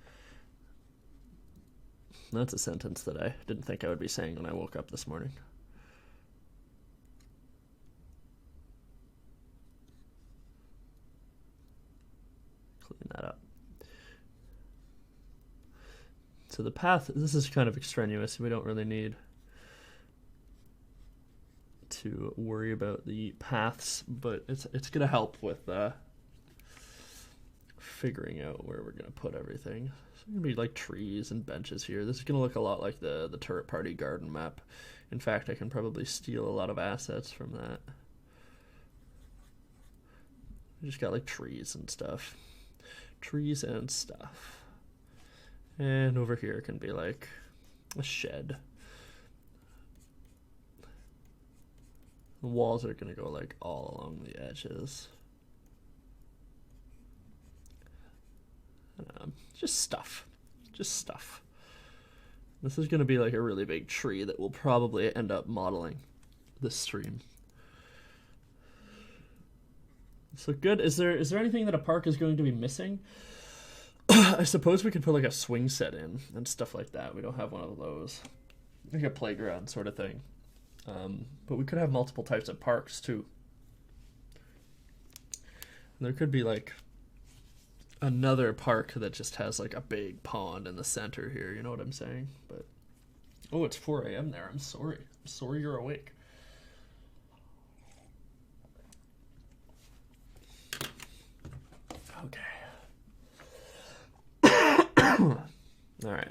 That's a sentence that I didn't think I would be saying when I woke up this morning. Clean that up. So the path, this is kind of extraneous. We don't really need to worry about the paths, but it's gonna help with figuring out where we're gonna put everything. So gonna be like trees and benches here. This is gonna look a lot like the Turret Party garden map. In fact, I can probably steal a lot of assets from that. We just got like trees and stuff. Trees and stuff. And over here can be like a shed. The walls are gonna go like all along the edges. Just stuff. Just stuff. This is gonna be like a really big tree that will probably end up modeling this stream. So good. Is there anything that a park is going to be missing? I suppose we could put like a swing set in and stuff like that. We don't have one of those. Like a playground sort of thing. But we could have multiple types of parks too. There could be like another park that just has like a big pond in the center here. You know what I'm saying? But oh, it's 4 a.m. there. I'm sorry. I'm sorry you're awake. Okay. All right.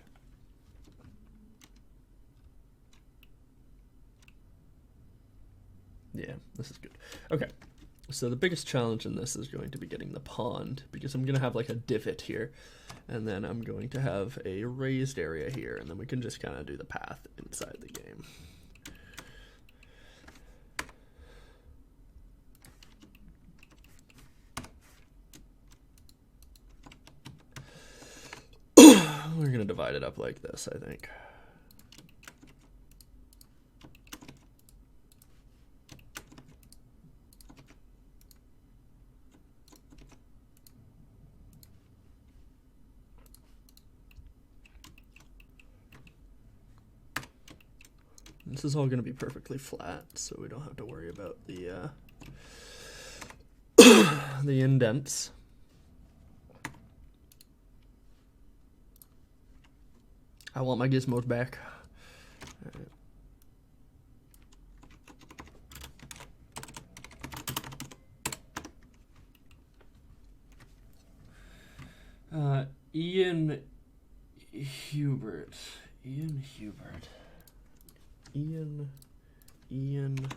Yeah, this is good. Okay. So the biggest challenge in this is going to be getting the pond, because I'm going to have like a divot here, and then I'm going to have a raised area here, and then we can just kind of do the path inside the game. We're going to divide it up like this, I think. This is all going to be perfectly flat, so we don't have to worry about the the indents. I want my gizmos back. Ian Hubert. Ian Hubert. Ian Hubert.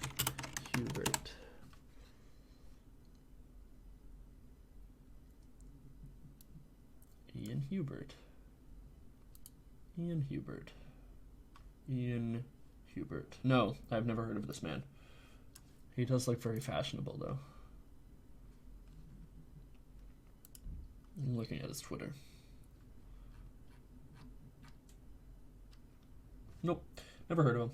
Ian Hubert. Ian Hubert. Ian Hubert. No, I've never heard of this man. He does look very fashionable, though. I'm looking at his Twitter. Nope, never heard of him.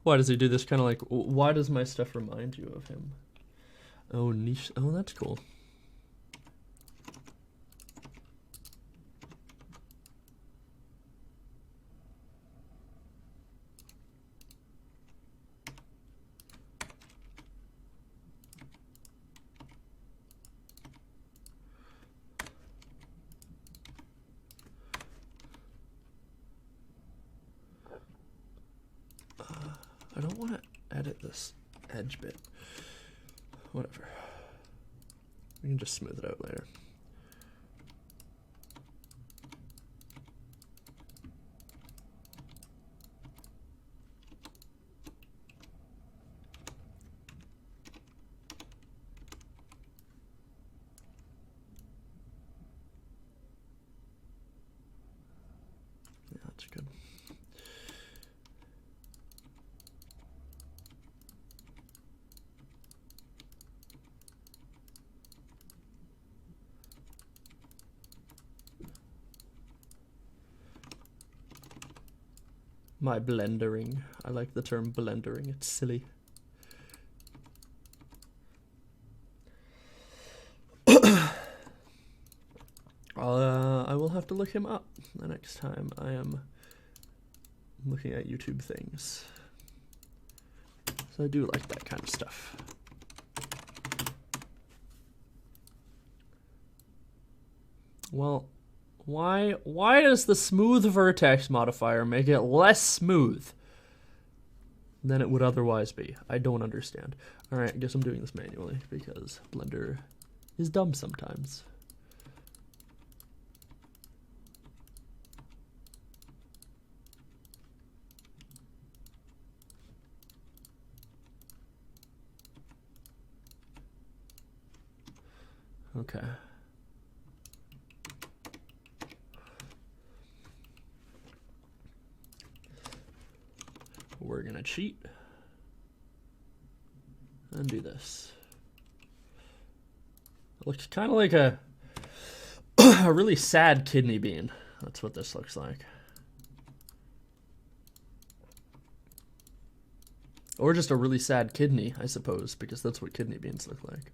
Why does he do this kind of like, why does my stuff remind you of him? Oh, niche. Oh, that's cool. I don't want to edit this edge bit. Whatever. We can just smooth it out later. Yeah, that's good. My blendering. I like the term blendering. It's silly. I will have to look him up the next time I am looking at YouTube things. So I do like that kind of stuff. Well, why does the smooth vertex modifier make it less smooth than it would otherwise be? I don't understand. All right, I guess I'm doing this manually because Blender is dumb sometimes. Okay. We're gonna cheat and do this. It looks kind of like a a really sad kidney bean. That's what this looks like. Or just a really sad kidney, I suppose, because that's what kidney beans look like.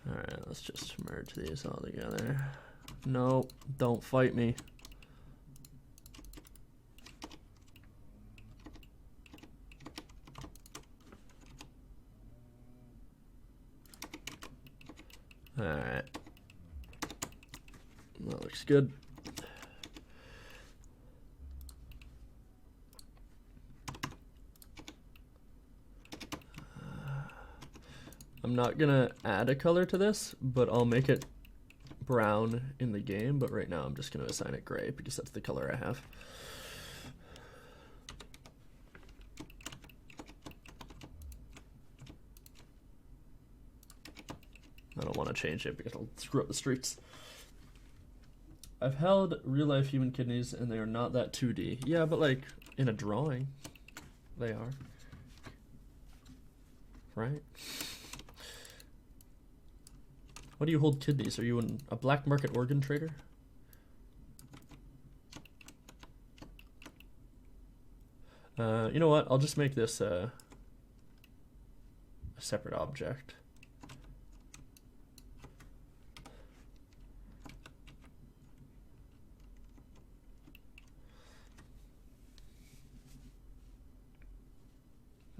Alright, let's just merge these all together. No, don't fight me. Alright. That looks good. I'm not gonna add a color to this, but I'll make it brown in the game, but right now I'm just gonna assign it gray because that's the color I have. I don't want to change it because it'll screw up the streaks. I've held real-life human kidneys and they are not that 2D. Yeah, but like in a drawing, they are. Right? Why do you hold kidneys? Are you a black market organ trader? You know what? I'll just make this a separate object.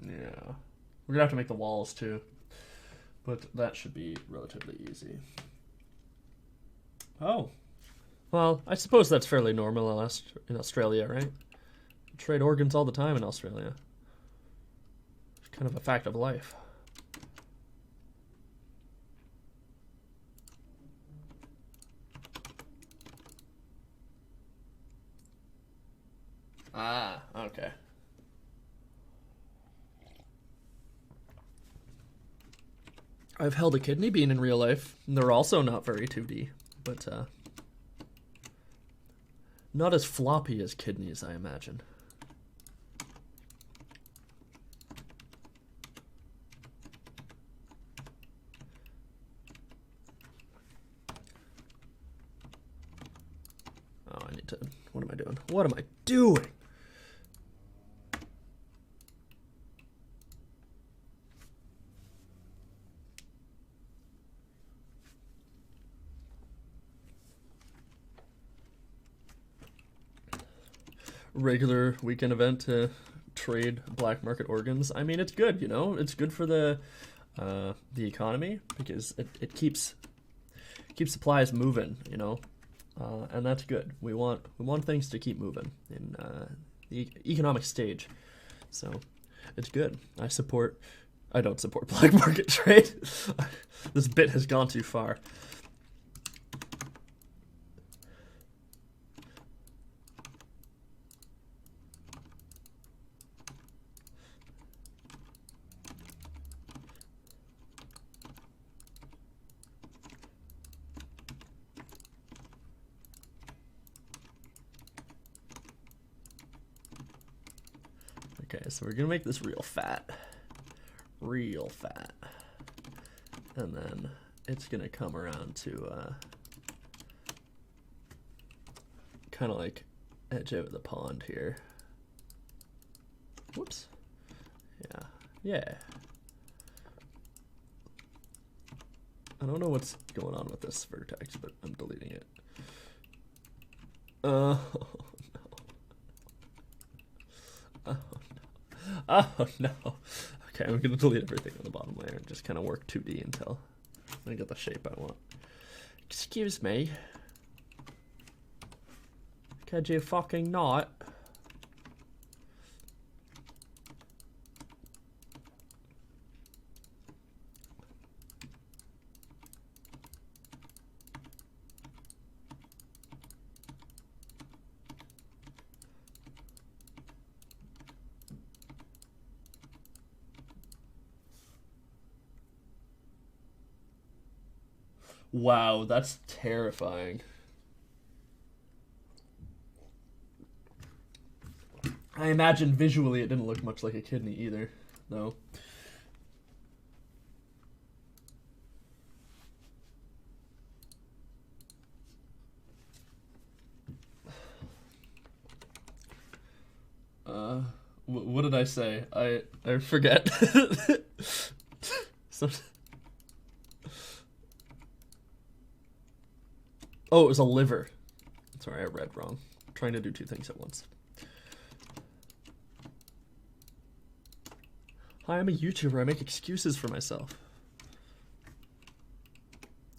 Yeah. We're gonna have to make the walls too. But that should be relatively easy. Oh. Well, I suppose that's fairly normal in Australia, right? Trade organs all the time in Australia. It's kind of a fact of life. Ah, okay. I've held a kidney bean in real life. And they're also not very 2D, but not as floppy as kidneys, I imagine. Oh, I need to, what am I doing? What am I doing? Regular weekend event to trade black market organs. I mean, it's good, you know. It's good for the economy because it keeps supplies moving, you know, and that's good. We want things to keep moving in the economic stage, so it's good. I don't support black market trade. This bit has gone too far. Okay, so we're gonna make this real fat, and then it's gonna come around to kind of like edge out of the pond here. Whoops. Yeah. I don't know what's going on with this vertex, but I'm deleting it. Oh no. Oh no. Okay, I'm gonna delete everything on the bottom layer and just kind of work 2D until I get the shape I want. Excuse me. Could you fucking not? Wow, that's terrifying. I imagine visually it didn't look much like a kidney either, though. What did I say? I forget. Oh, it was a liver. Sorry, I read wrong. I'm trying to do two things at once. Hi, I'm a YouTuber. I make excuses for myself.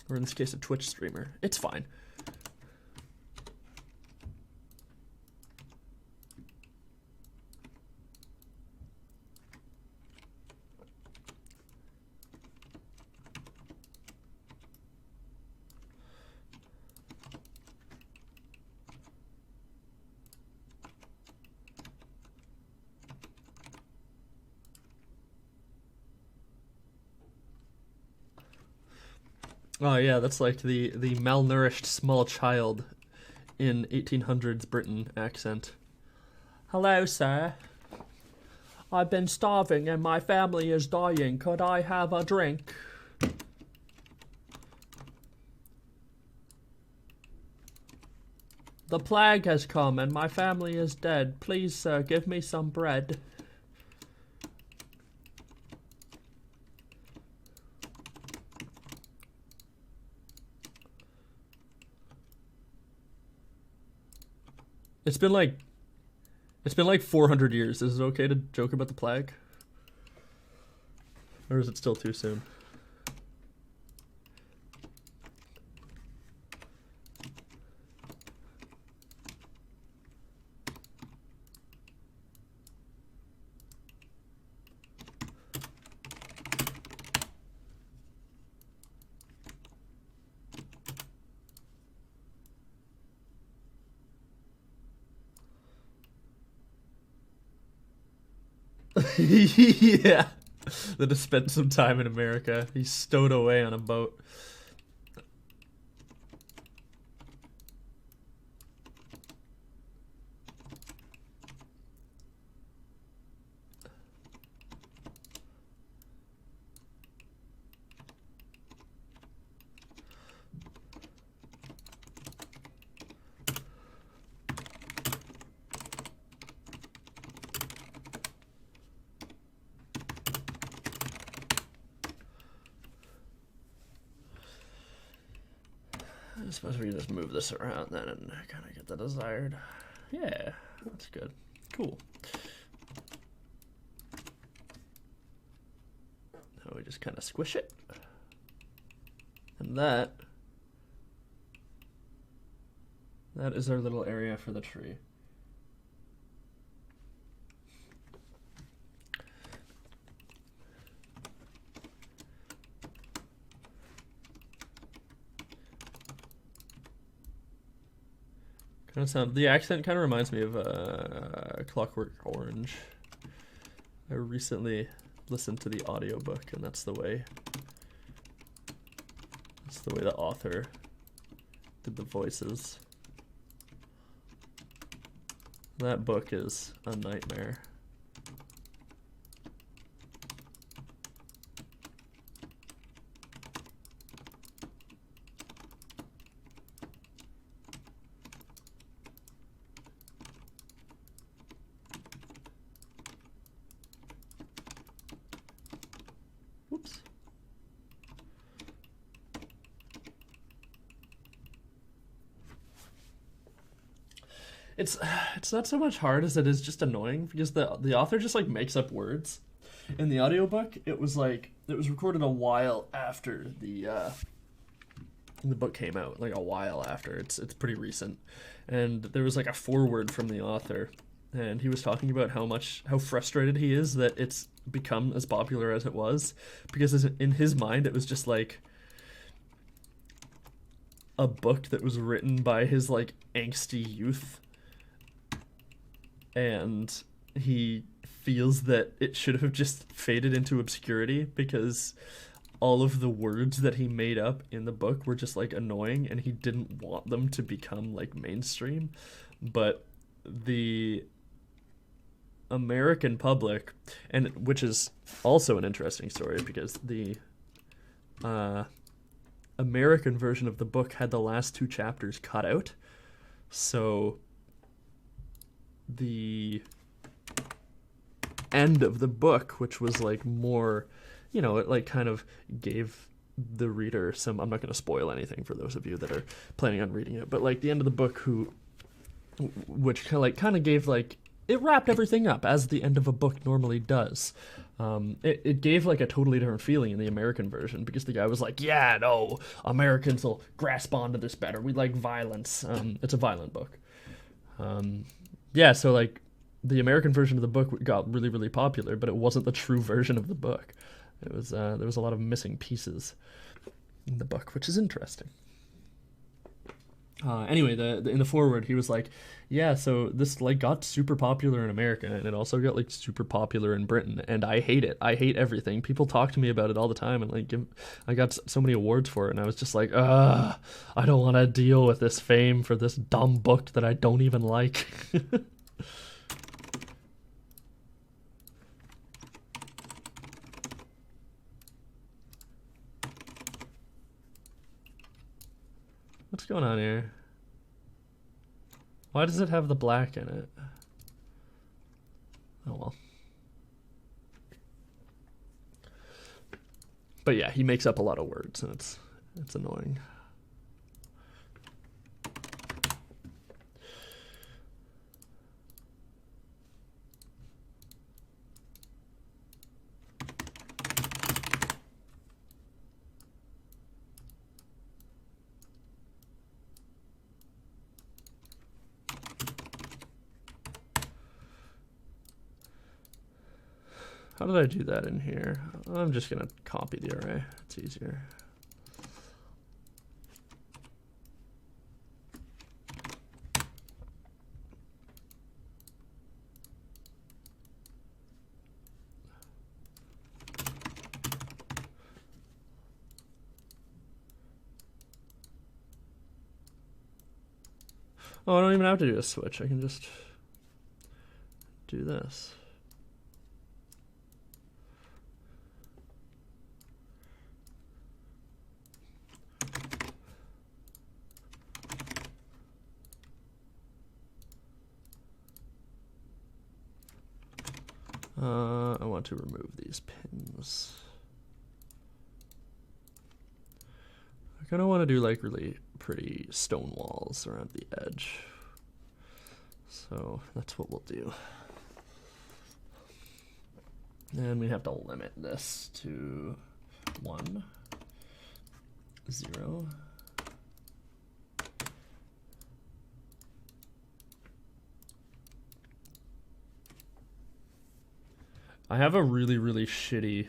Or in this case, a Twitch streamer. It's fine. Oh yeah, that's like the malnourished small child in 1800s Britain accent. Hello, sir. I've been starving and my family is dying. Could I have a drink? The plague has come and my family is dead. Please, sir, give me some bread. It's been like 400 years. Is it okay to joke about the plague? Or is it still too soon? Yeah. That has spent some time in America. He's stowed away on a boat. I suppose we can just move this around then and kind of get the desired. Yeah, that's good. Cool. Now we just kind of squish it. And that is our little area for the tree. The accent kind of reminds me of Clockwork Orange. I recently listened to the audiobook, and that's the way the author did the voices. That book is a nightmare. It's not so much hard as it is just annoying because the author just like makes up words. In the audiobook, it was recorded a while after the book came out, like a while after. It's pretty recent. And there was like a foreword from the author, and he was talking about how frustrated he is that it's become as popular as it was, because in his mind it was just like a book that was written by his like angsty youth. And he feels that it should have just faded into obscurity because all of the words that he made up in the book were just like annoying, and he didn't want them to become like mainstream. But the American public, and which is also an interesting story because the American version of the book had the last 2 chapters cut out. So the end of the book, which was like more, you know, it like kind of gave the reader some, I'm not going to spoil anything for those of you that are planning on reading it, but like the end of the book which kind of gave like, it wrapped everything up as the end of a book normally does. It gave like a totally different feeling in the American version because the guy was like, yeah, no, Americans will grasp onto this better. We like violence. It's a violent book. Yeah, so like the American version of the book got really, really popular, but it wasn't the true version of the book. It was there was a lot of missing pieces in the book, which is interesting. Anyway, in the foreword, he was like, yeah, so this like got super popular in America, and it also got like super popular in Britain, and I hate it. I hate everything. People talk to me about it all the time, and like I got so many awards for it, and I was just like, I don't want to deal with this fame for this dumb book that I don't even like. What's going on here? Why does it have the black in it? Oh well. But yeah, he makes up a lot of words, and it's annoying. How did I do that in here? I'm just gonna copy the array. It's easier. Oh, I don't even have to do a switch. I can just do this. I want to remove these pins. I kind of want to do like really pretty stone walls around the edge. So that's what we'll do. And we have to limit this to 1, 0. I have a really, really shitty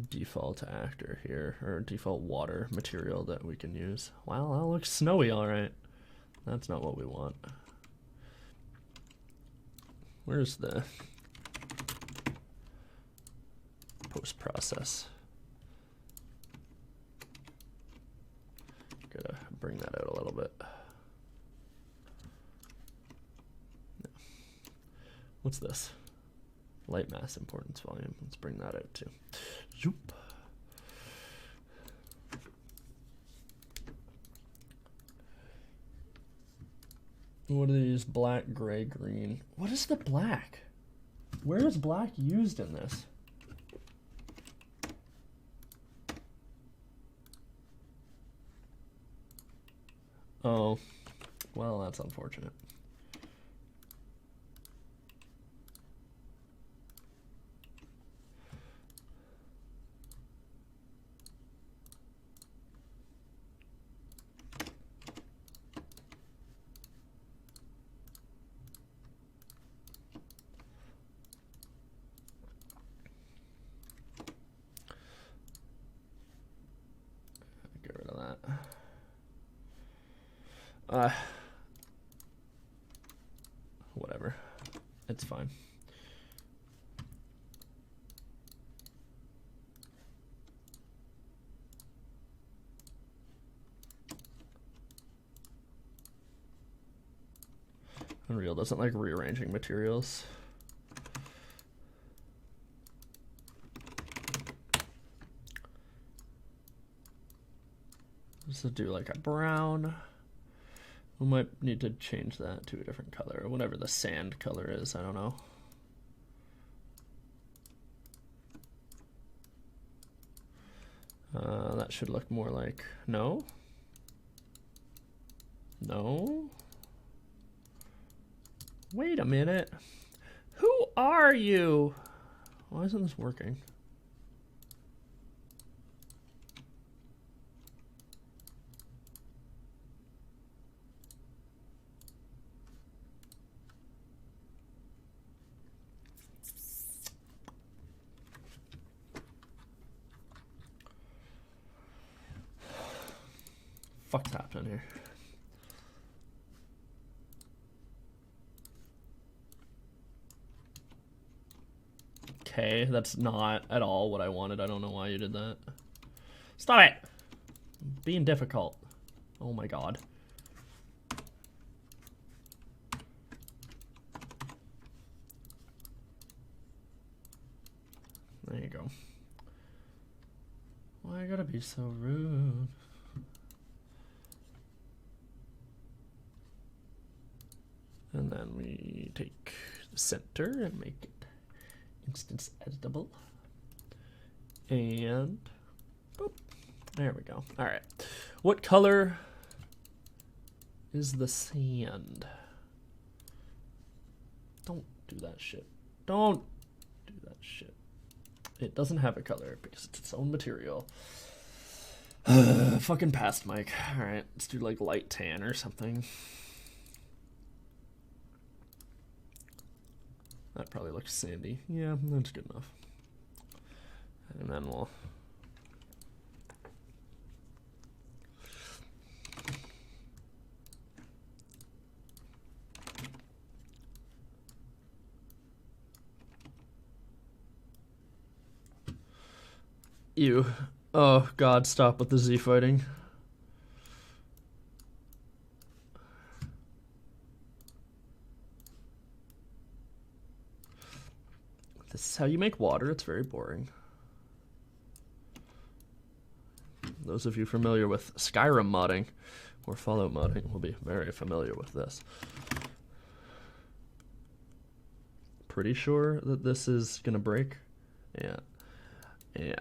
default actor here, or default water material that we can use. Wow, that looks snowy, all right. That's not what we want. Where's the post-process? Gotta bring that out a little bit. No. What's this? Light mass importance volume. Let's bring that out too. Zoop. What are these? Black, gray, green. What is the black? Where is black used in this? Oh, well, that's unfortunate. Get rid of that. Whatever. It's fine. Unreal doesn't like rearranging materials. Let's do like a brown. We might need to change that to a different color, or whatever the sand color is, I don't know. That should look more like, no? No? Wait a minute. Who are you? Why isn't this working? Fuck's happening here? Okay, that's not at all what I wanted. I don't know why you did that. Stop it! Being difficult. Oh my god. There you go. Why I gotta be so rude? And then we take the center and make it instance editable. And boop, there we go. All right. What color is the sand? Don't do that shit. Don't do that shit. It doesn't have a color because it's its own material. Fucking past, Mike. All right, let's do like light tan or something. That probably looks sandy. Yeah, that's good enough. And then we'll... Ew. Oh god, stop with the Z fighting. This is how you make water. It's very boring. Those of you familiar with Skyrim modding or Fallout modding will be very familiar with this. Pretty sure that this is gonna break. Yeah. Yeah.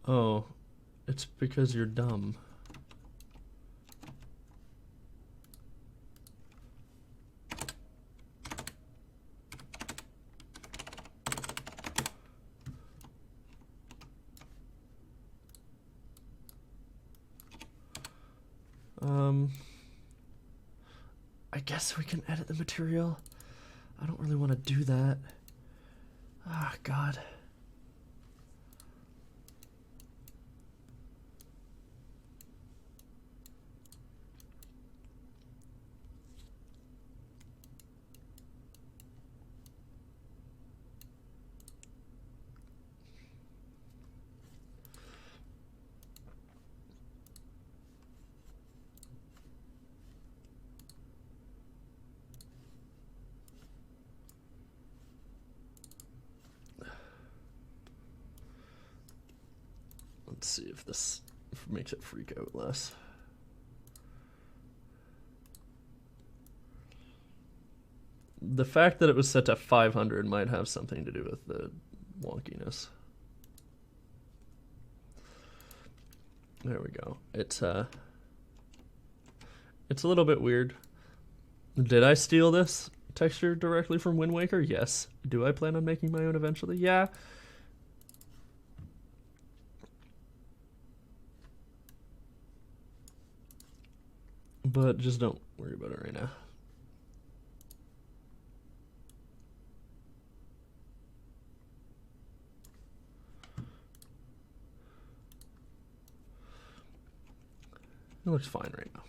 Oh, it's because you're dumb. I guess we can edit the material. I don't really want to do that. Ah, God. Let's see if this makes it freak out less. The fact that it was set to 500 might have something to do with the wonkiness. There we go. It's a little bit weird. Did I steal this texture directly from Wind Waker? Yes. Do I plan on making my own eventually? Yeah. But just don't worry about it right now. It looks fine right now.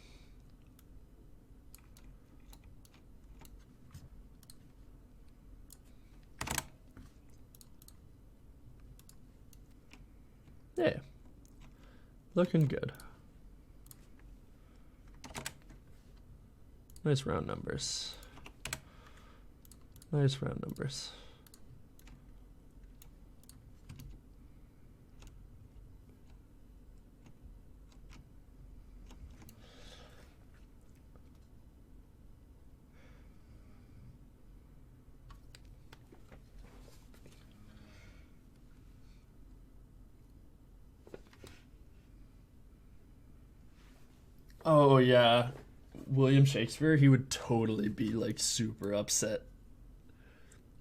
Yeah. Looking good. Nice round numbers. Nice round numbers. Oh yeah, William Shakespeare, he would totally be like super upset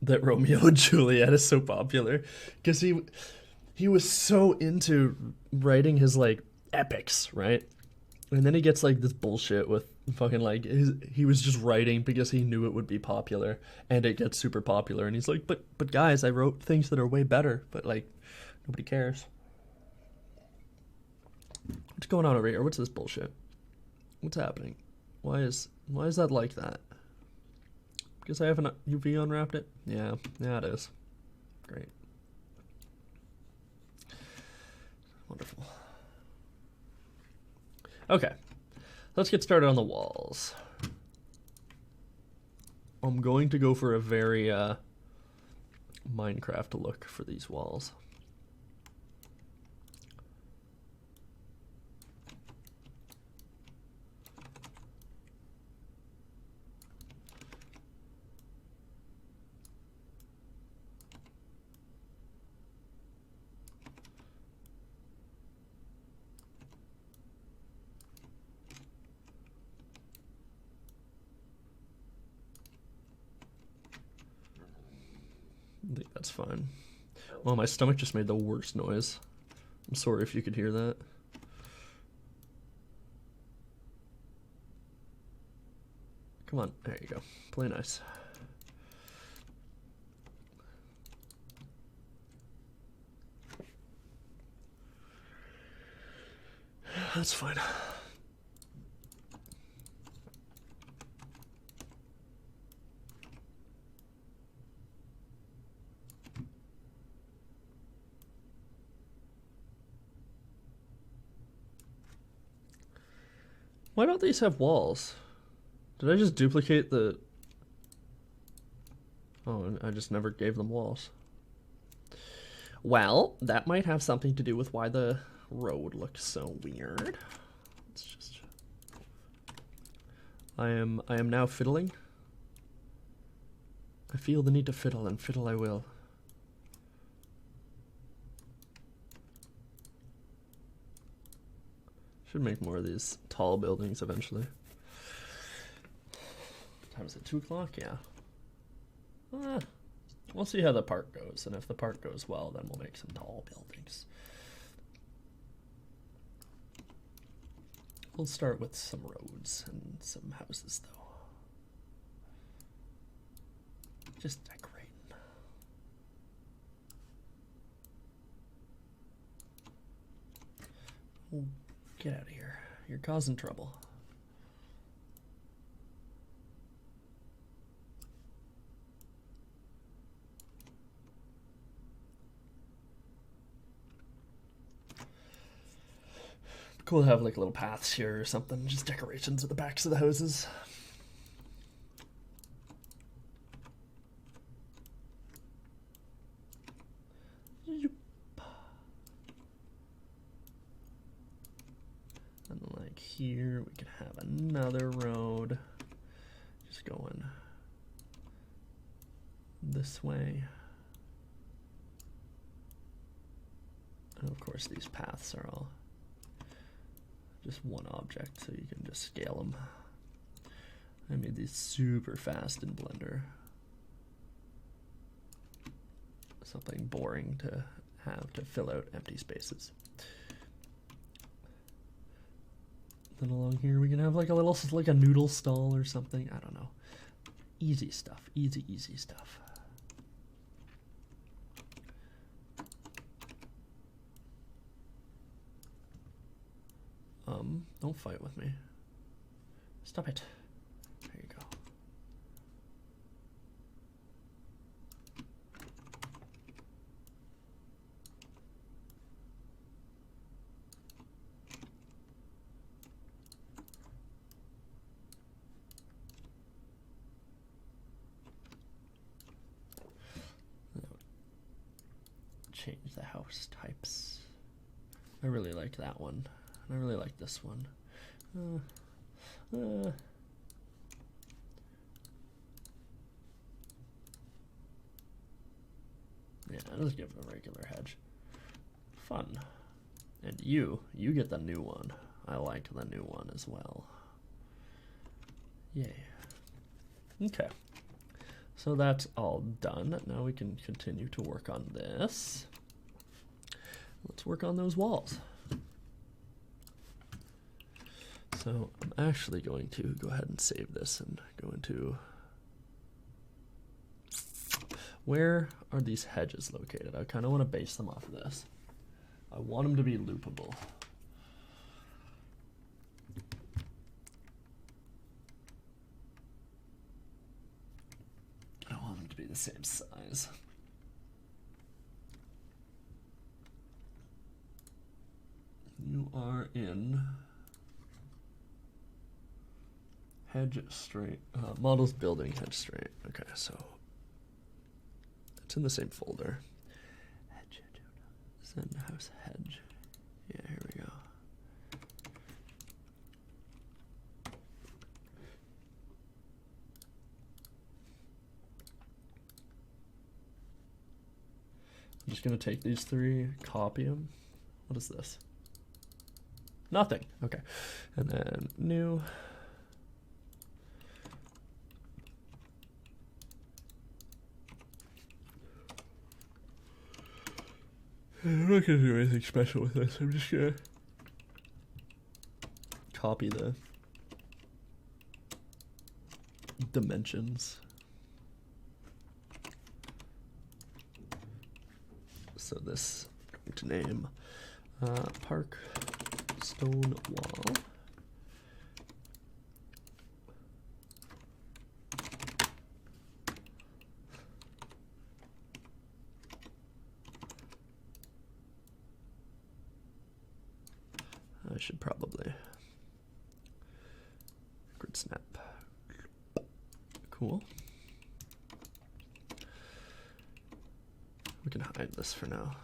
that Romeo and Juliet is so popular because he was so into writing his like epics, right? And then he gets like this bullshit with fucking like he was just writing because he knew it would be popular, and it gets super popular, and he's like, but guys, I wrote things that are way better, but like nobody cares. What's going on over here? What's this bullshit? What's happening? Why is that like that? Because I haven't UV unwrapped it? Yeah, it is. Great. Wonderful. Okay, let's get started on the walls. I'm going to go for a very Minecraft look for these walls. I think that's fine. Well, my stomach just made the worst noise. I'm sorry if you could hear that. Come on, there you go. Play nice. That's fine. Why don't these have walls? Did I just duplicate the... Oh, I just never gave them walls. Well, that might have something to do with why the road looks so weird. It's just... I am now fiddling. I feel the need to fiddle, and fiddle I will. Should make more of these tall buildings eventually. What time is it? 2 o'clock? Yeah. We'll see how the park goes, and if the park goes well, then we'll make some tall buildings. We'll start with some roads and some houses, though. Just decorating. Oh, get out of here. You're causing trouble. Cool to have like little paths here or something, just decorations at the backs of the houses. And like here we could have another road just going this way. And of course these paths are all just one object, so you can just scale them. I made these super fast in Blender. Something boring to have to fill out empty spaces. Then along here we can have like a little, like a noodle stall or something. I don't know. Easy stuff. Easy stuff. Don't fight with me. Stop it. There you go. Change the house types. I really like that one. I really like this one. Yeah, I'll just give it a regular hedge. Fun. And you get the new one. I like the new one as well. Yay. Okay. So that's all done. Now we can continue to work on this. Let's work on those walls. So I'm actually going to go ahead and save this and go into, where are these hedges located? I kind of want to base them off of this. I want them to be loopable. I want them to be the same size. You are in hedge straight, models building hedge straight. Okay, so it's in the same folder. Hedge, send house hedge. Yeah, here we go. I'm just gonna take these three, copy them. What is this? Nothing. Okay, and then new. I'm not gonna do anything special with this. I'm just gonna copy the dimensions. So this, I'm going to name park stone wall. I should probably grid snap. Cool. We can hide this for now.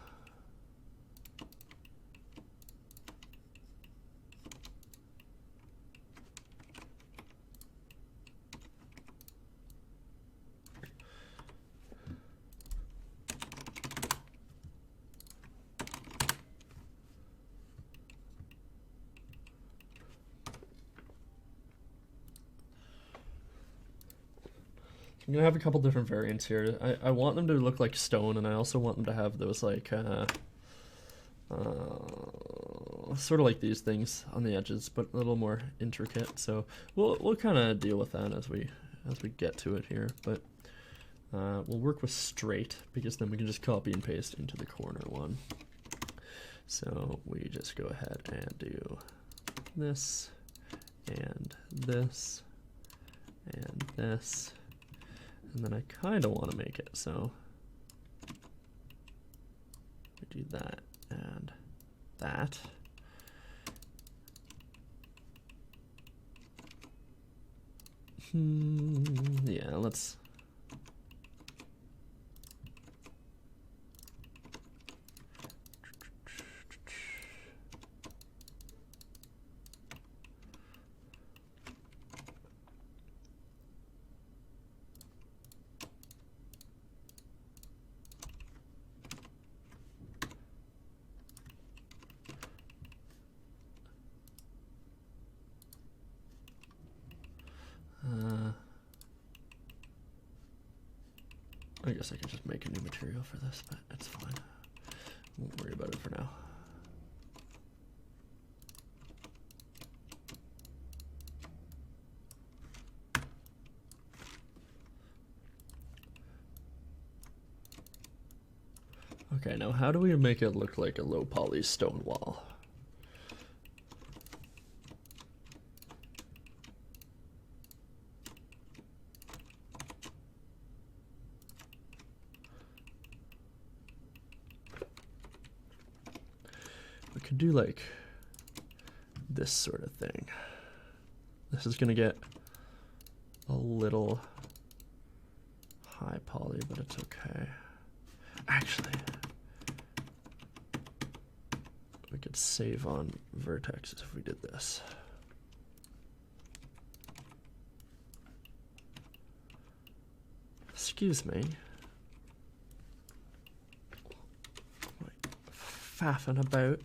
I'm gonna have a couple different variants here. I want them to look like stone, and I also want them to have those like sort of like these things on the edges, but a little more intricate. So we'll kind of deal with that as we get to it here. But we'll work with straight, because then we can just copy and paste into the corner one. So we just go ahead and do this and this and this. And then I kind of want to make it so we do that and that. Yeah, let's. I guess I can just make a new material for this, but it's fine. Won't worry about it for now. Okay, now how do we make it look like a low poly stone wall? could do like this sort of thing. This is gonna get a little high poly, but it's okay. Actually, we could save on vertexes if we did this. Excuse me. Faffing about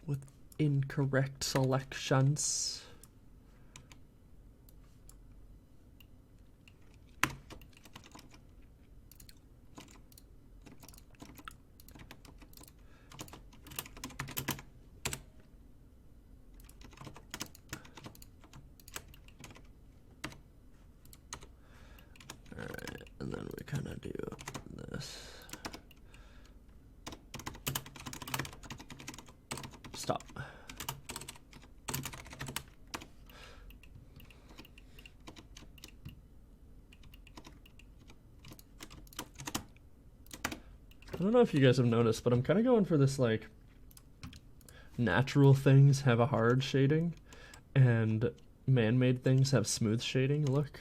with incorrect selections. Alright, and then we kind of do this. Stop. I don't know if you guys have noticed, but I'm kind of going for this like natural things have a hard shading and man-made things have smooth shading look.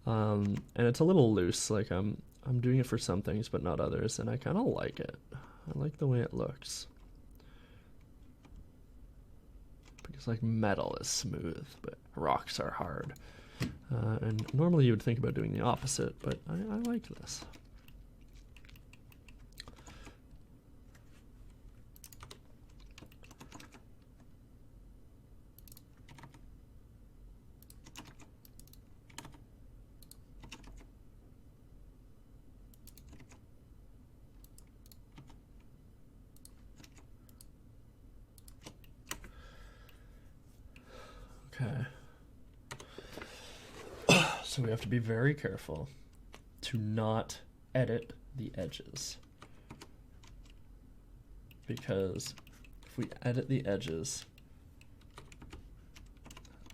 And it's a little loose, like I'm doing it for some things but not others, and I kind of like it. I like the way it looks. Because like metal is smooth, but rocks are hard. And normally you would think about doing the opposite, but I like this. Okay. So we have to be very careful to not edit the edges. Because if we edit the edges,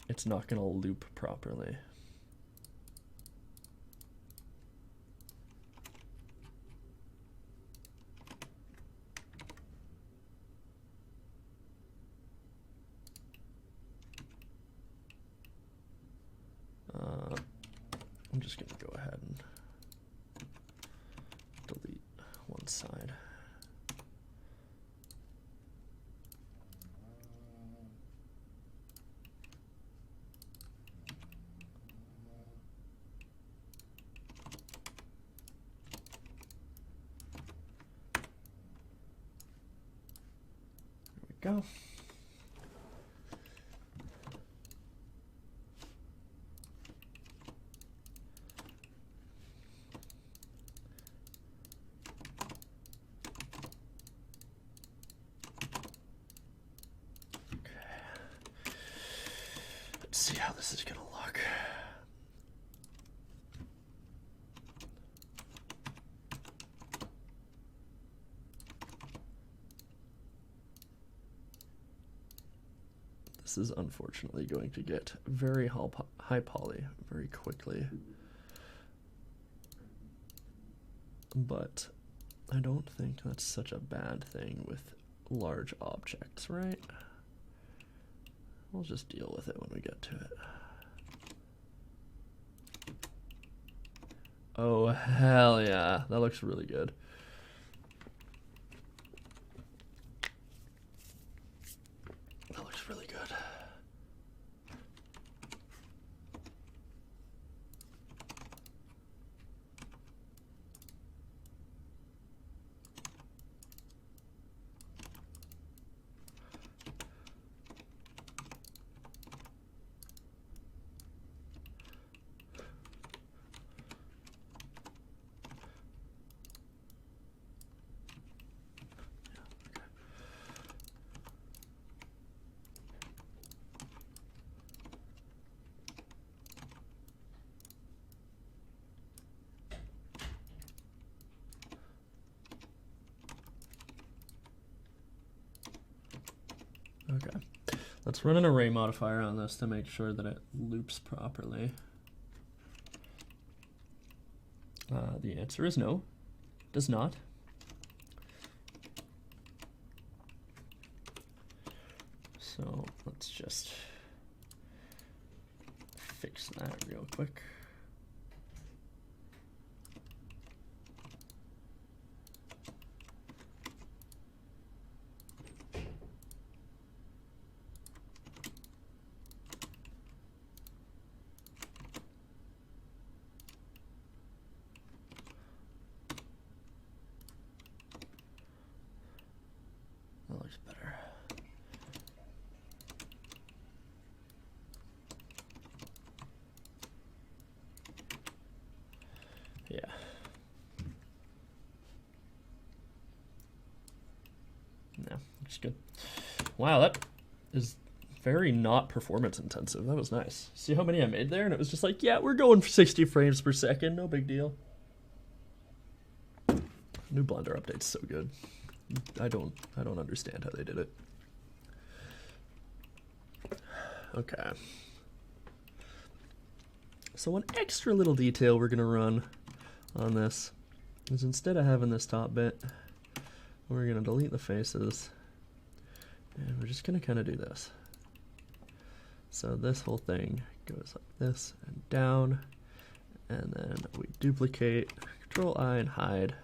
it's not going to loop properly. I'm just going to go ahead and delete one side. There we go. See how this is gonna look. This is unfortunately going to get very high poly very quickly. But I don't think that's such a bad thing with large objects, right? We'll just deal with it when we get to it. Oh, hell yeah. That looks really good. That looks really good. Okay, let's run an array modifier on this to make sure that it loops properly. The answer is no, it does not. So let's just fix that real quick. That looks better. Yeah. No, looks good. Wow, that is very not performance intensive. That was nice. See how many I made there? And it was just like, yeah, we're going for 60 frames per second. No big deal. New Blender update's so good. I don't understand how they did it. Okay. So one extra little detail we're gonna run on this is instead of having this top bit, we're gonna delete the faces, and we're just gonna kind of do this. So this whole thing goes like this and down, and then we duplicate, Control I and hide,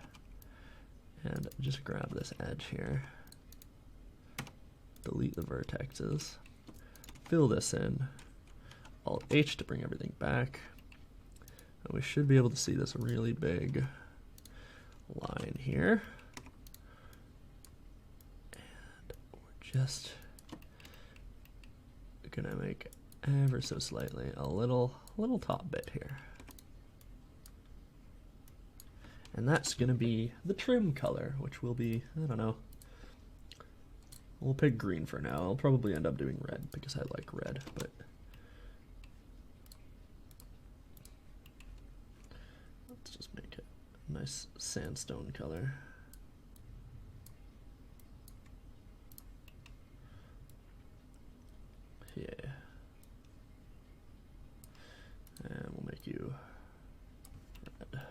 and just grab this edge here, delete the vertexes, fill this in, Alt H to bring everything back, and we should be able to see this really big line here, and we're just gonna make ever so slightly a little top bit here. And that's gonna be the trim color, which will be, I don't know, we'll pick green for now. I'll probably end up doing red because I like red, but let's just make it a nice sandstone color. Yeah. And we'll make you red.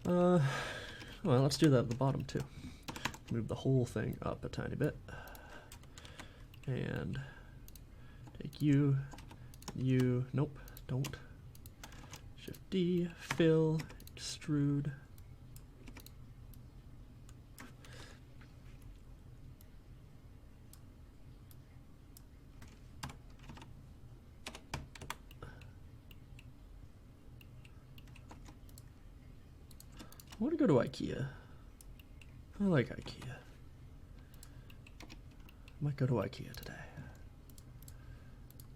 Well, let's do that at the bottom too. Move the whole thing up a tiny bit. And take you, nope, don't. Shift D, fill, extrude. I want to go to IKEA. I like IKEA. I might go to IKEA today.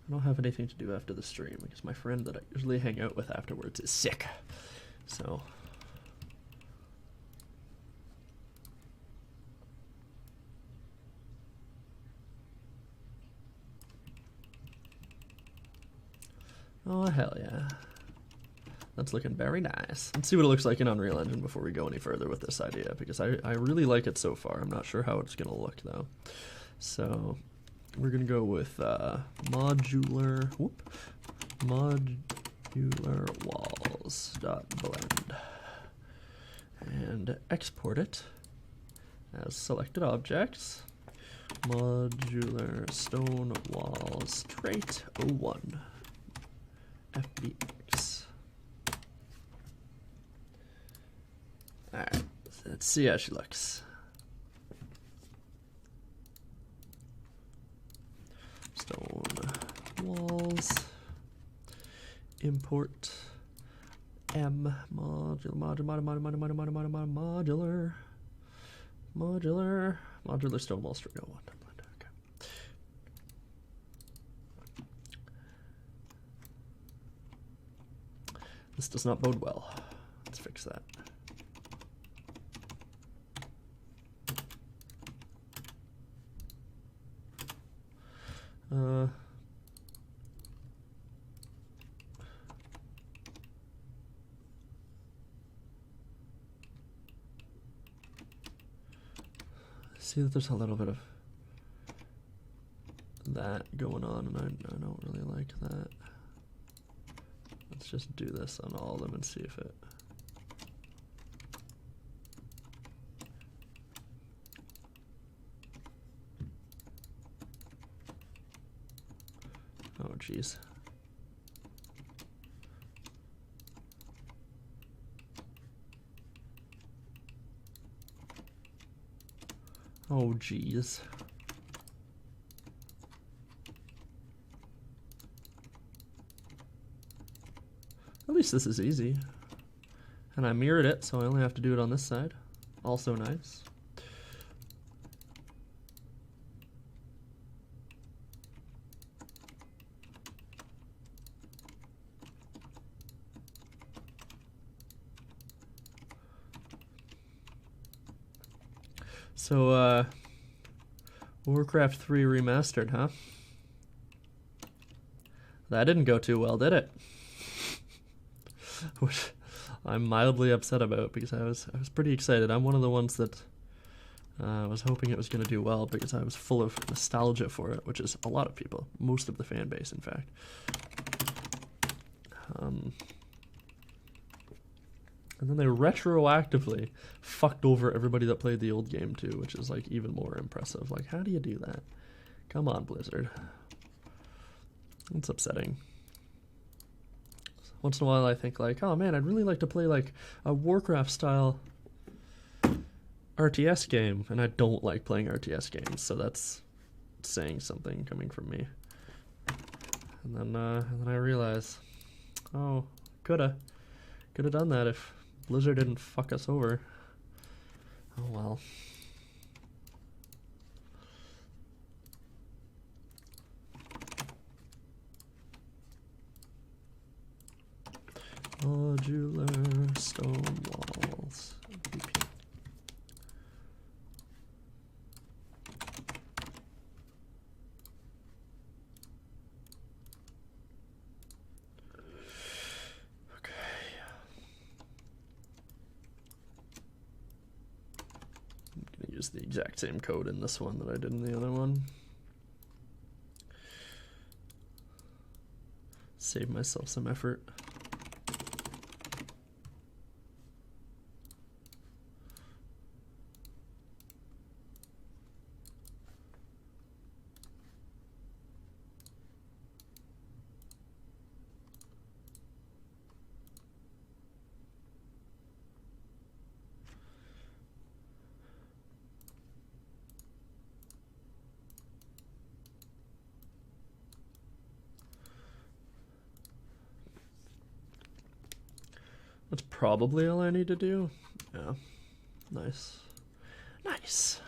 I don't have anything to do after the stream because my friend that I usually hang out with afterwards is sick. So oh hell yeah. That's looking very nice. Let's see what it looks like in Unreal Engine before we go any further with this idea, because I really like it so far. I'm not sure how it's gonna look though. So we're gonna go with modular walls.blend and export it as selected objects. Modular stone walls trait 01 FBX. Alright, let's see how she looks. Stone walls. Import M modular stone wall straight 01. Okay. This does not bode well. Let's fix that. See that there's a little bit of that going on, and I don't really like that. Let's just do this on all of them and see if it... jeez. Oh, jeez. At least this is easy. And I mirrored it, so I only have to do it on this side. Also nice. So, Warcraft 3 Remastered, huh? That didn't go too well, did it? Which I'm mildly upset about because I was pretty excited. I'm one of the ones that was hoping it was going to do well because I was full of nostalgia for it, which is a lot of people, most of the fan base, in fact. And then they retroactively fucked over everybody that played the old game too, which is like even more impressive. Like, how do you do that? Come on, Blizzard. It's upsetting. Once in a while I think like, oh man, I'd really like to play like a Warcraft style RTS game, and I don't like playing RTS games, so that's saying something coming from me. And then I realize, oh, coulda done that if Blizzard didn't fuck us over. Oh well. Modular stone walls. Use the exact same code in this one that I did in the other one. Save myself some effort. That's probably all I need to do. Yeah. Nice. Nice.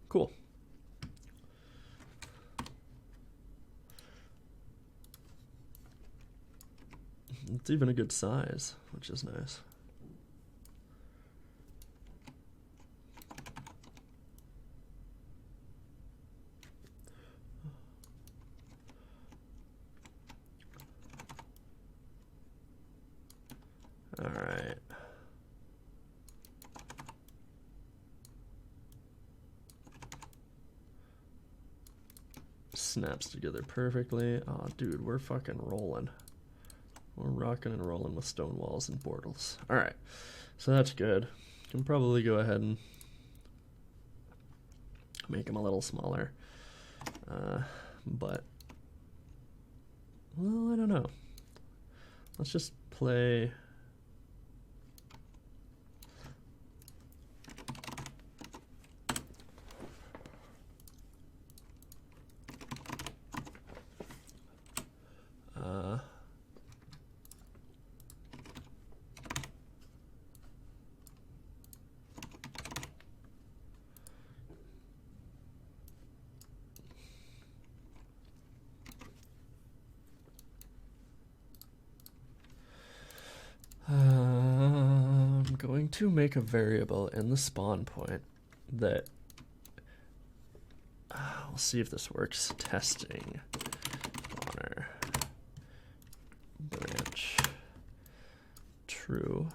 Cool. It's even a good size, which is nice. All right. Snaps together perfectly. Oh, dude, we're fucking rolling. We're rocking and rolling with stone walls and portals. All right, so that's good. Can probably go ahead and make them a little smaller. But, well, I don't know. Let's just play. I'm going to make a variable in the spawn point that we'll see if this works. Testing spawner branch true.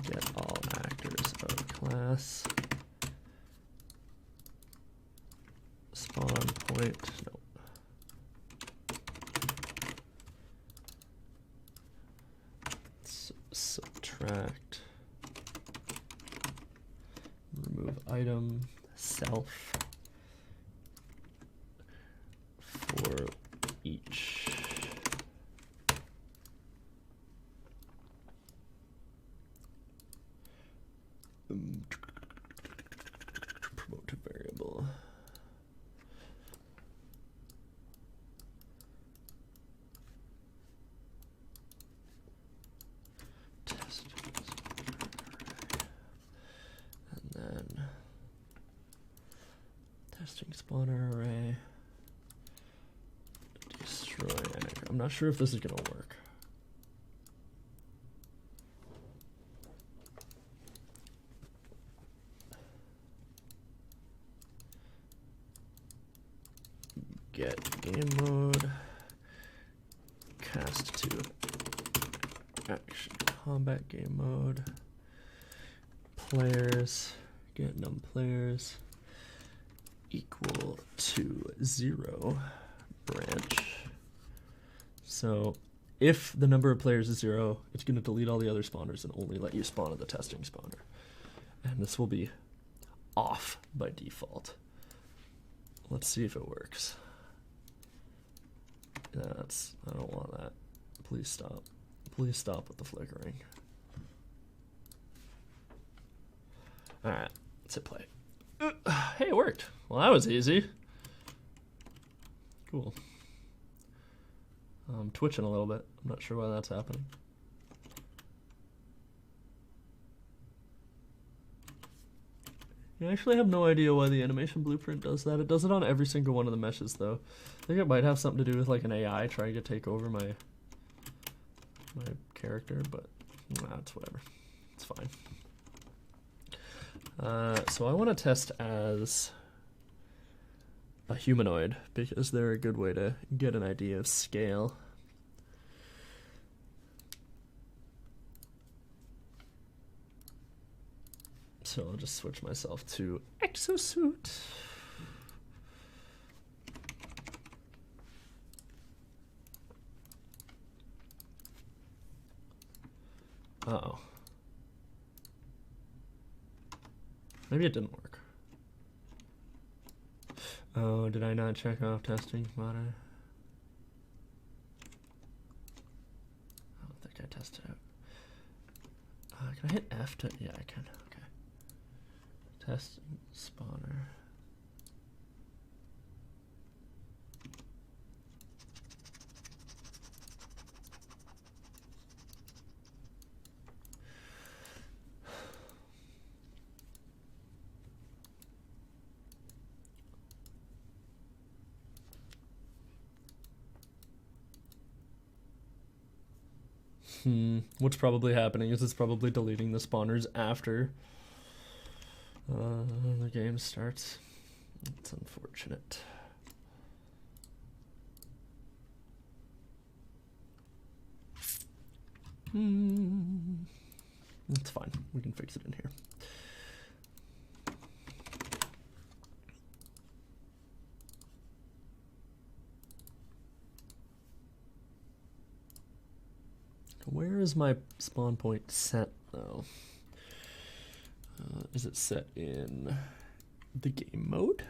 Get all actors of class. Spawn point. Nope. Subtract. Remove item self for each promote to variable. Test. And then testing spawner array. Destroy anagram. I'm not sure if this is going to work. Get game mode, cast to action combat game mode, players, get num players equal to 0 branch. So if the number of players is 0, it's going to delete all the other spawners and only let you spawn at the testing spawner. And this will be off by default. Let's see if it works. That's, I don't want that. Please stop. Please stop with the flickering. Alright, let's hit play. Hey, it worked. Well, that was easy. Cool. I'm twitching a little bit. I'm not sure why that's happening. I actually have no idea why the animation blueprint does that. It does it on every single one of the meshes, though. I think it might have something to do with like an AI trying to take over my character, but nah, it's whatever. It's fine. So I want to test as a humanoid because they're a good way to get an idea of scale. So I'll just switch myself to exosuit. Uh-oh. Maybe it didn't work. Oh, did I not check off testing spotter? I don't think I tested it. Can I hit F to? Yeah, I can. Okay. Testing spawner. What's probably happening is it's probably deleting the spawners after the game starts. It's unfortunate. It's fine. We can fix it in here. Where is my spawn point set, though? Is it set in the game mode?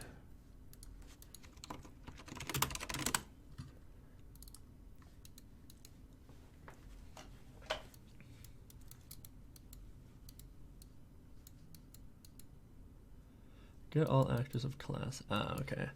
Get all actors of class. Ah, okay.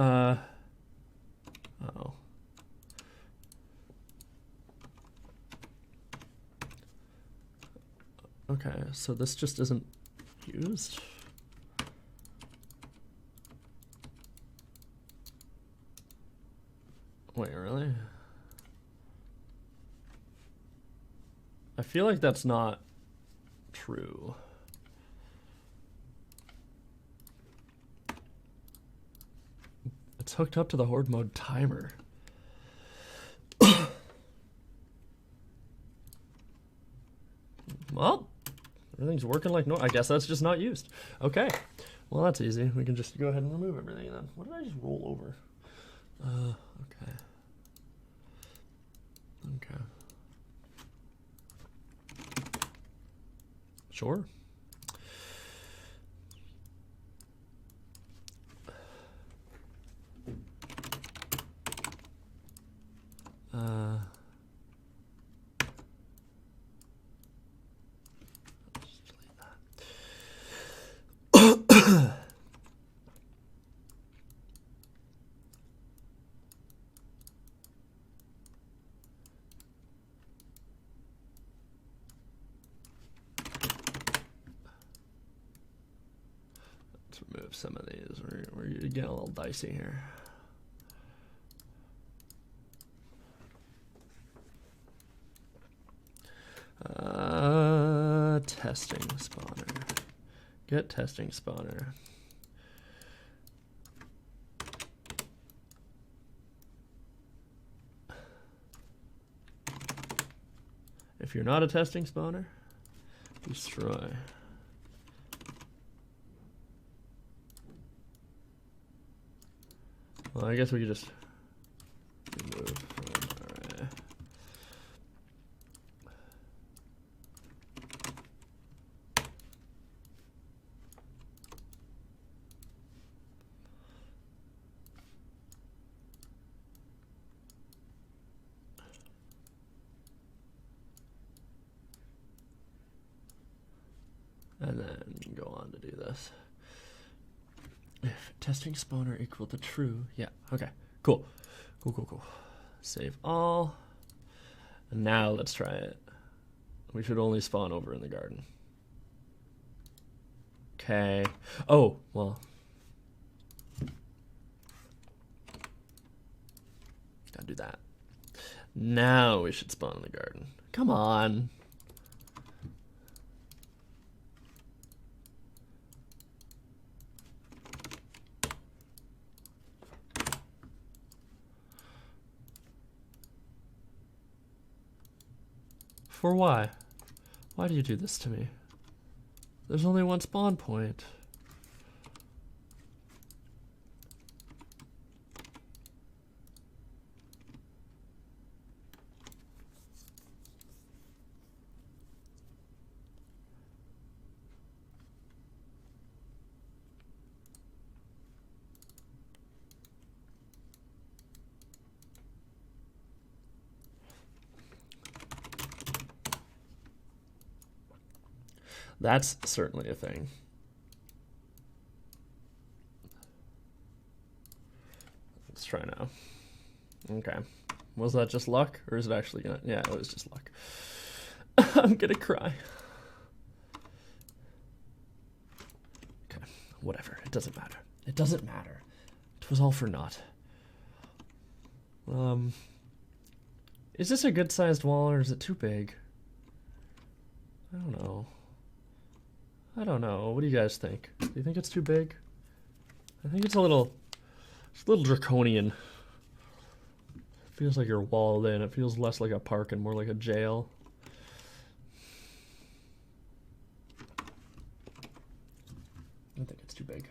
Uh-oh. Okay, so this just isn't used. Wait, really? I feel like that's not true. It's hooked up to the horde mode timer. Well, everything's working like normal. I guess that's just not used. Okay. Well, that's easy. We can just go ahead and remove everything then. What did I just roll over? Okay. Okay. Sure. Just delete that. Let's remove some of these. We're getting a little dicey here. Testing spawner. Get testing spawner. If you're not a testing spawner, destroy. Well, I guess we could just remove. All right. And then go on to do this. If testing spawner equal to true, yeah, okay, cool. Cool. Save all. And now let's try it. We should only spawn over in the garden. Okay. Oh, well. Gotta do that. Now we should spawn in the garden. Come on. For why? Why do you do this to me? There's only one spawn point. That's certainly a thing. Let's try now. Okay. Was that just luck? Or is it actually gonna... Yeah, it was just luck. I'm gonna cry. Okay. Whatever. It doesn't matter. It doesn't matter. It was all for naught. Is this a good-sized wall or is it too big? I don't know. I don't know. What do you guys think? Do you think it's too big? I think it's a little draconian. It feels like you're walled in. It feels less like a park and more like a jail. I think it's too big.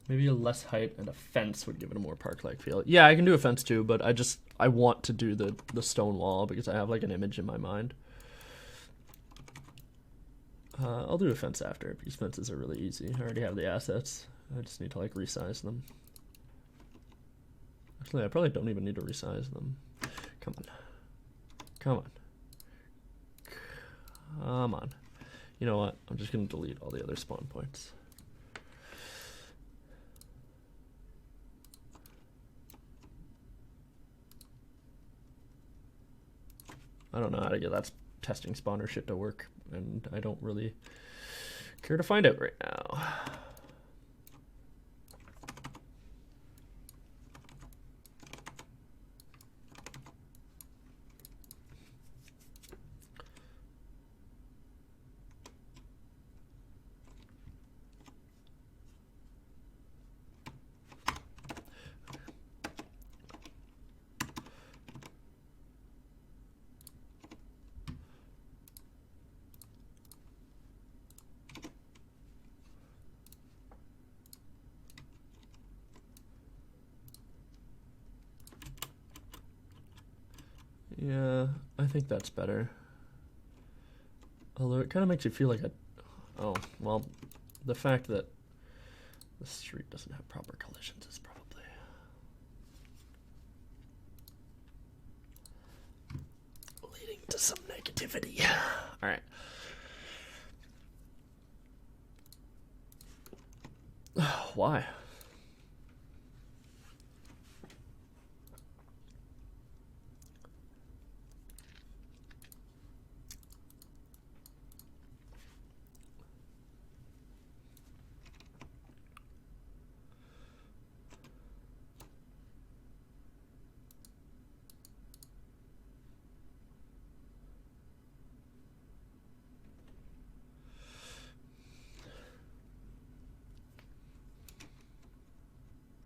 Maybe a less height and a fence would give it a more park-like feel. Yeah, I can do a fence too, but I want to do the stone wall because I have like an image in my mind. I'll do a fence after because fences are really easy. I already have the assets. I just need to like resize them. Actually, I probably don't even need to resize them. Come on. Come on. Come on. You know what? I'm just going to delete all the other spawn points. I don't know how to get that testing spawner shit to work, and I don't really care to find out right now. Yeah, I think that's better. Although it kind of makes you feel like oh, well, the fact that the street doesn't have proper collisions is probably leading to some negativity. All right. Why?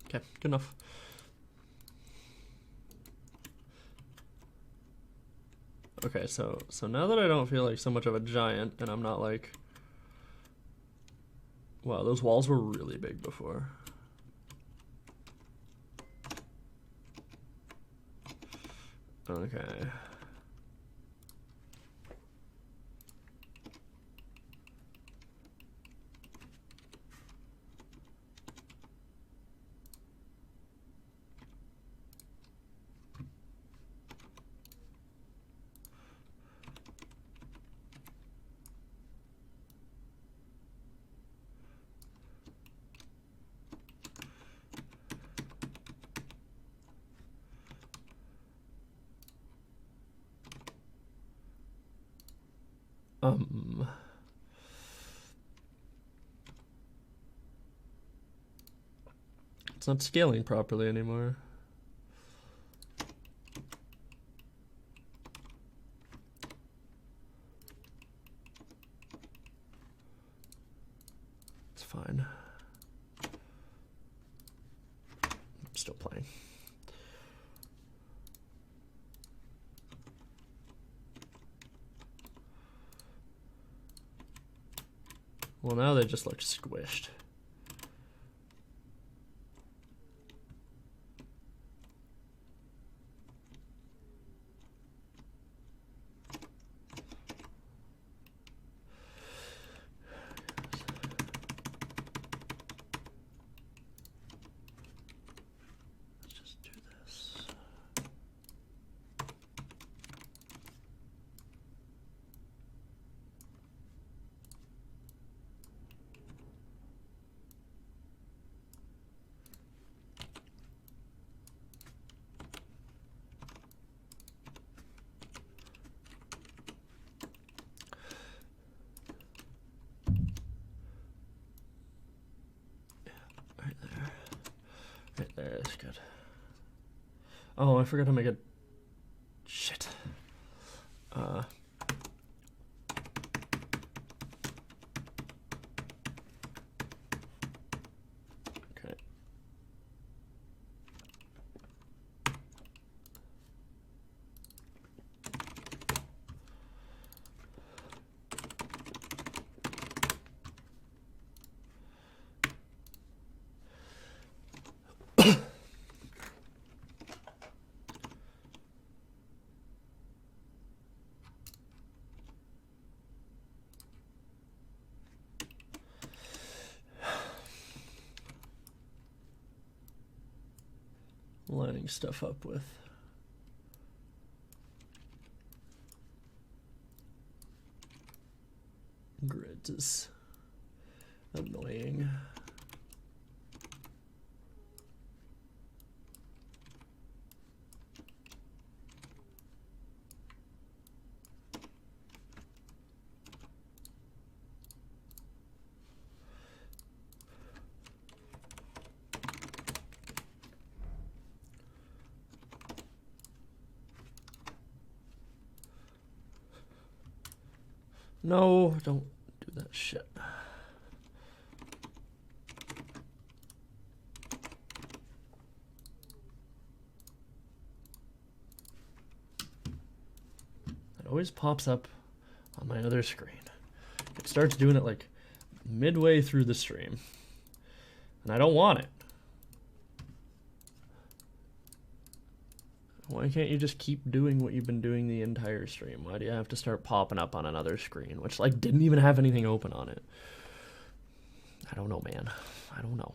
Okay, good enough. Okay, so now that I don't feel like so much of a giant, and I'm not like, wow, those walls were really big before. Okay. It's not scaling properly anymore. It's fine. I'm still playing. Well, now they just look squished. Let's just do this. Right there is good. Oh, I forgot to make it. Shit. Okay. Lining stuff up with Grids is annoying. No, don't do that shit. It always pops up on my other screen. It starts doing it like midway through the stream. And I don't want it. Why can't you just keep doing what you've been doing the entire stream? Why do you have to start popping up on another screen, which like didn't even have anything open on it? I don't know, man. I don't know.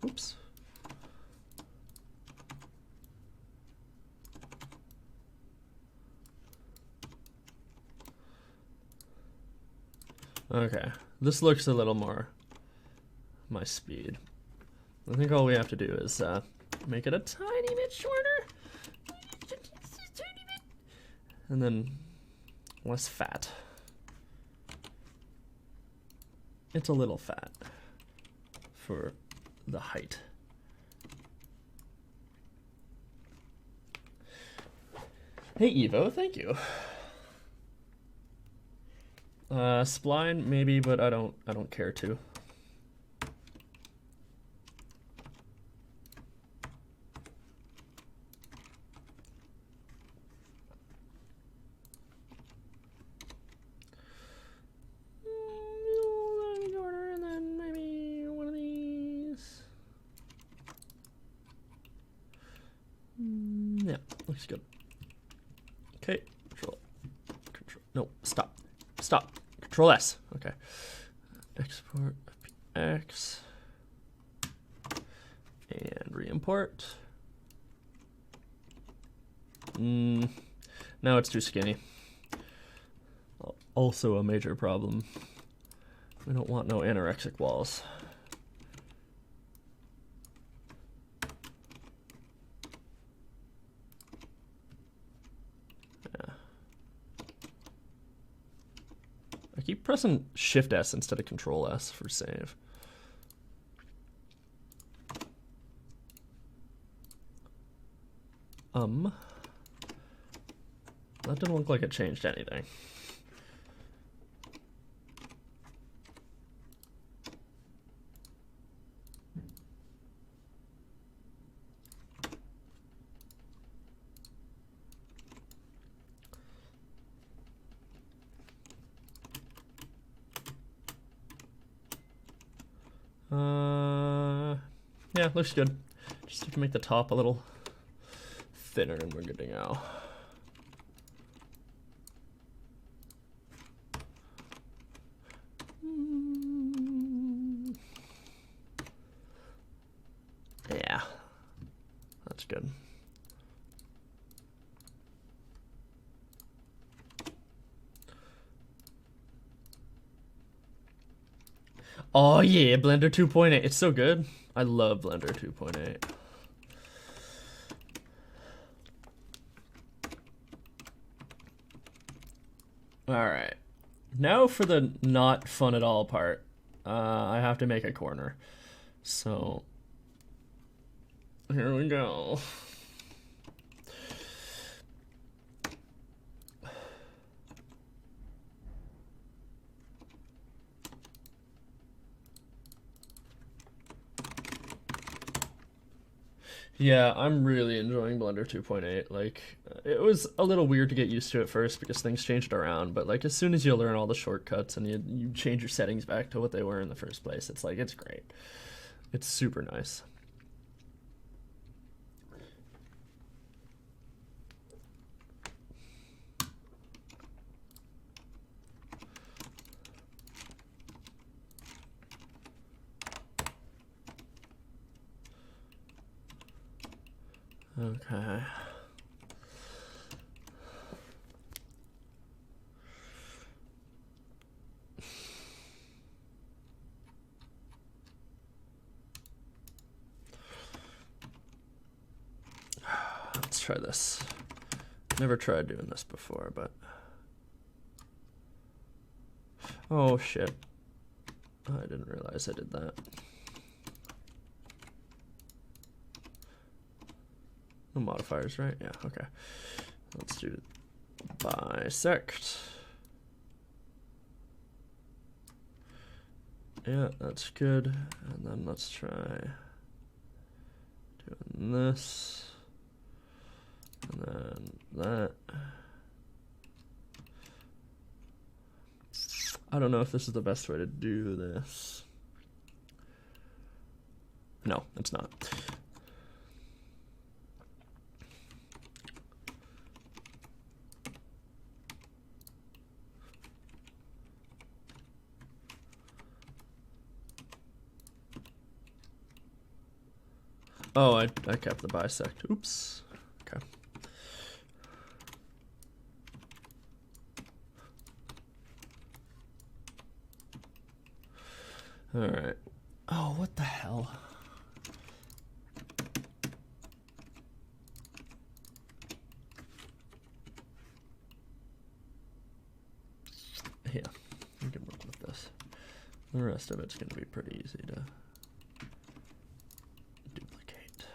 Oops. Okay, this looks a little more my speed. I think all we have to do is make it a tiny bit shorter. And then less fat. It's a little fat for the height. Hey Evo, thank you. Spline maybe, but I don't care to. And then maybe one of these. Yeah, looks good. Okay, control, no, stop. Control S, okay. Export X and re-import. Now it's too skinny. Also a major problem. We don't want no anorexic walls. I keep pressing Shift S instead of Control S for save. That didn't look like it changed anything. Yeah, looks good. Just have to make the top a little thinner and we're good to go. Yeah, that's good. Oh yeah, Blender 2.8. It's so good. I love Blender 2.8. All right. Now for the not fun at all part. I have to make a corner. So here we go. Yeah, I'm really enjoying Blender 2.8. Like, it was a little weird to get used to at first because things changed around, but like as soon as you learn all the shortcuts and you change your settings back to what they were in the first place, it's like, it's great. It's super nice. Okay. Let's try this. Never tried doing this before, but... Oh, shit. I didn't realize I did that. No modifiers, right? Yeah, okay. Let's do bisect. Yeah, that's good. And then let's try doing this. And then that. I don't know if this is the best way to do this. No, it's not. Oh, I kept the bisect. Oops. Okay. All right. Oh, what the hell? Yeah, we can work with this. The rest of it's going to be pretty easy to duplicate.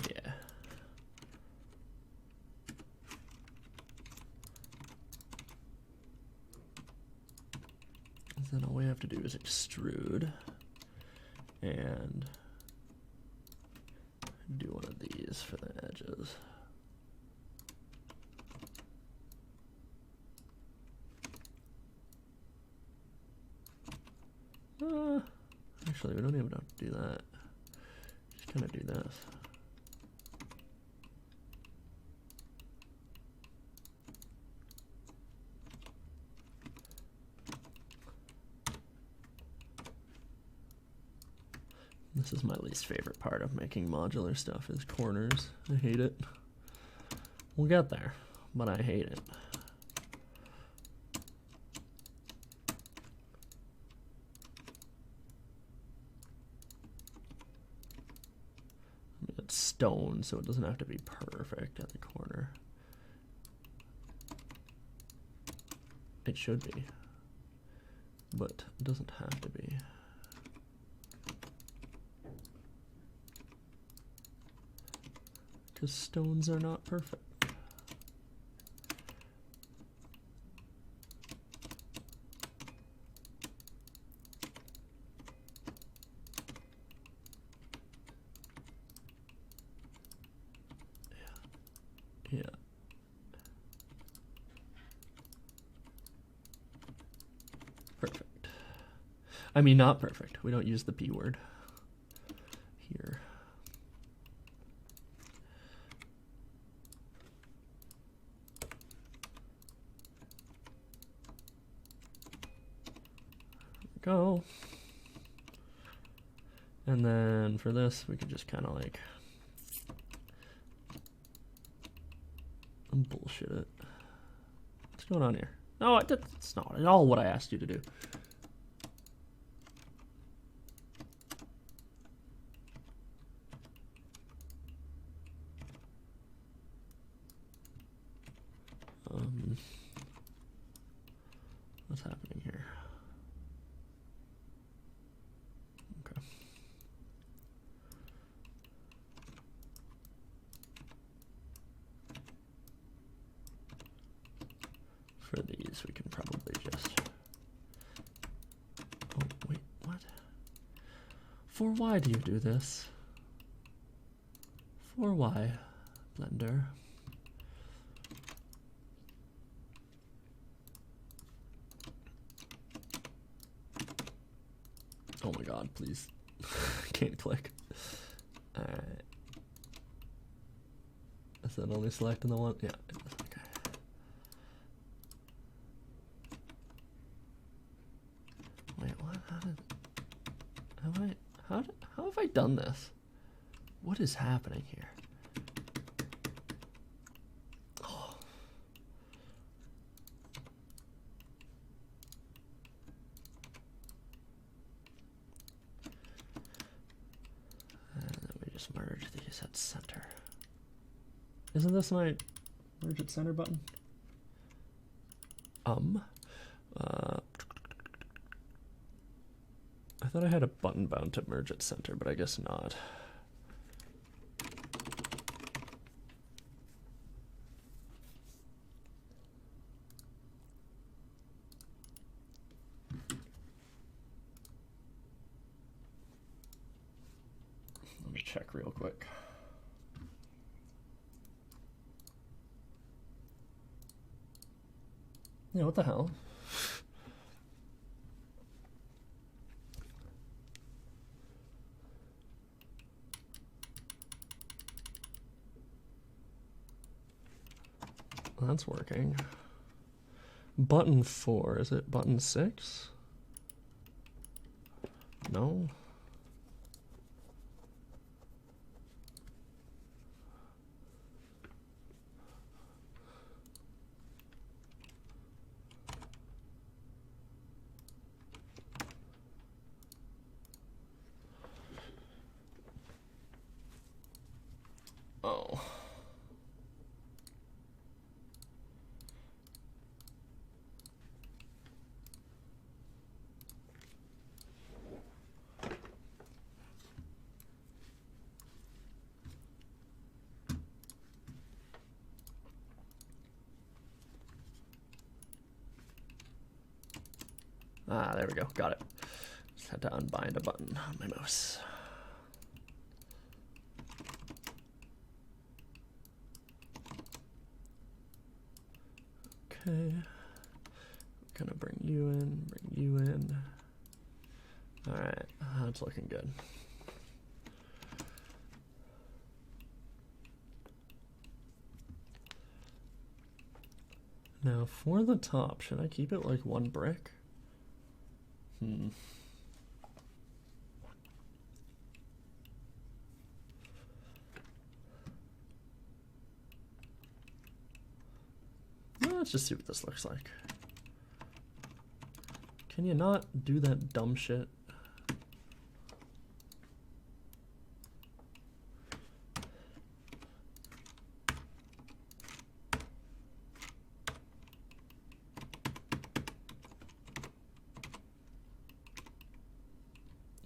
Yeah. Then all we have to do is extrude and do one of these for the edges. Actually, we don't even have to do that. Just kind of do this. This is my least favorite part of making modular stuff is corners. I hate it. We'll get there, but I hate it. It's stone, so it doesn't have to be perfect at the corner. It should be, but it doesn't have to be. Because stones are not perfect. Yeah. Perfect. I mean, not perfect. We don't use the P word here. Go. And then for this, we could just kind of like bullshit it. What's going on here? No, that's not at all what I asked you to do. What's happening here? Okay. For these, we can probably just For why do you do this? For why, Blender? Oh my god, please. Can't click. Alright. Is that only selecting the one? Yeah, it is. Okay. Wait, what? How have I done this? What is happening here? Oh. And then we just merge these at center. Isn't this my merge at center button? I thought I had a button bound to merge at center, but I guess not. Let me check real quick. Yeah, what the hell? That's working. Button 4, is it button 6? No. Oh. Ah, there we go. Got it. Just had to unbind a button on my mouse. Okay. Gonna bring you in. All right, that's looking good. Now for the top, should I keep it like one brick? Let's just see what this looks like. Can you not do that dumb shit?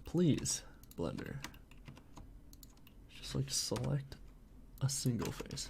Please, Blender. Just like select a single face.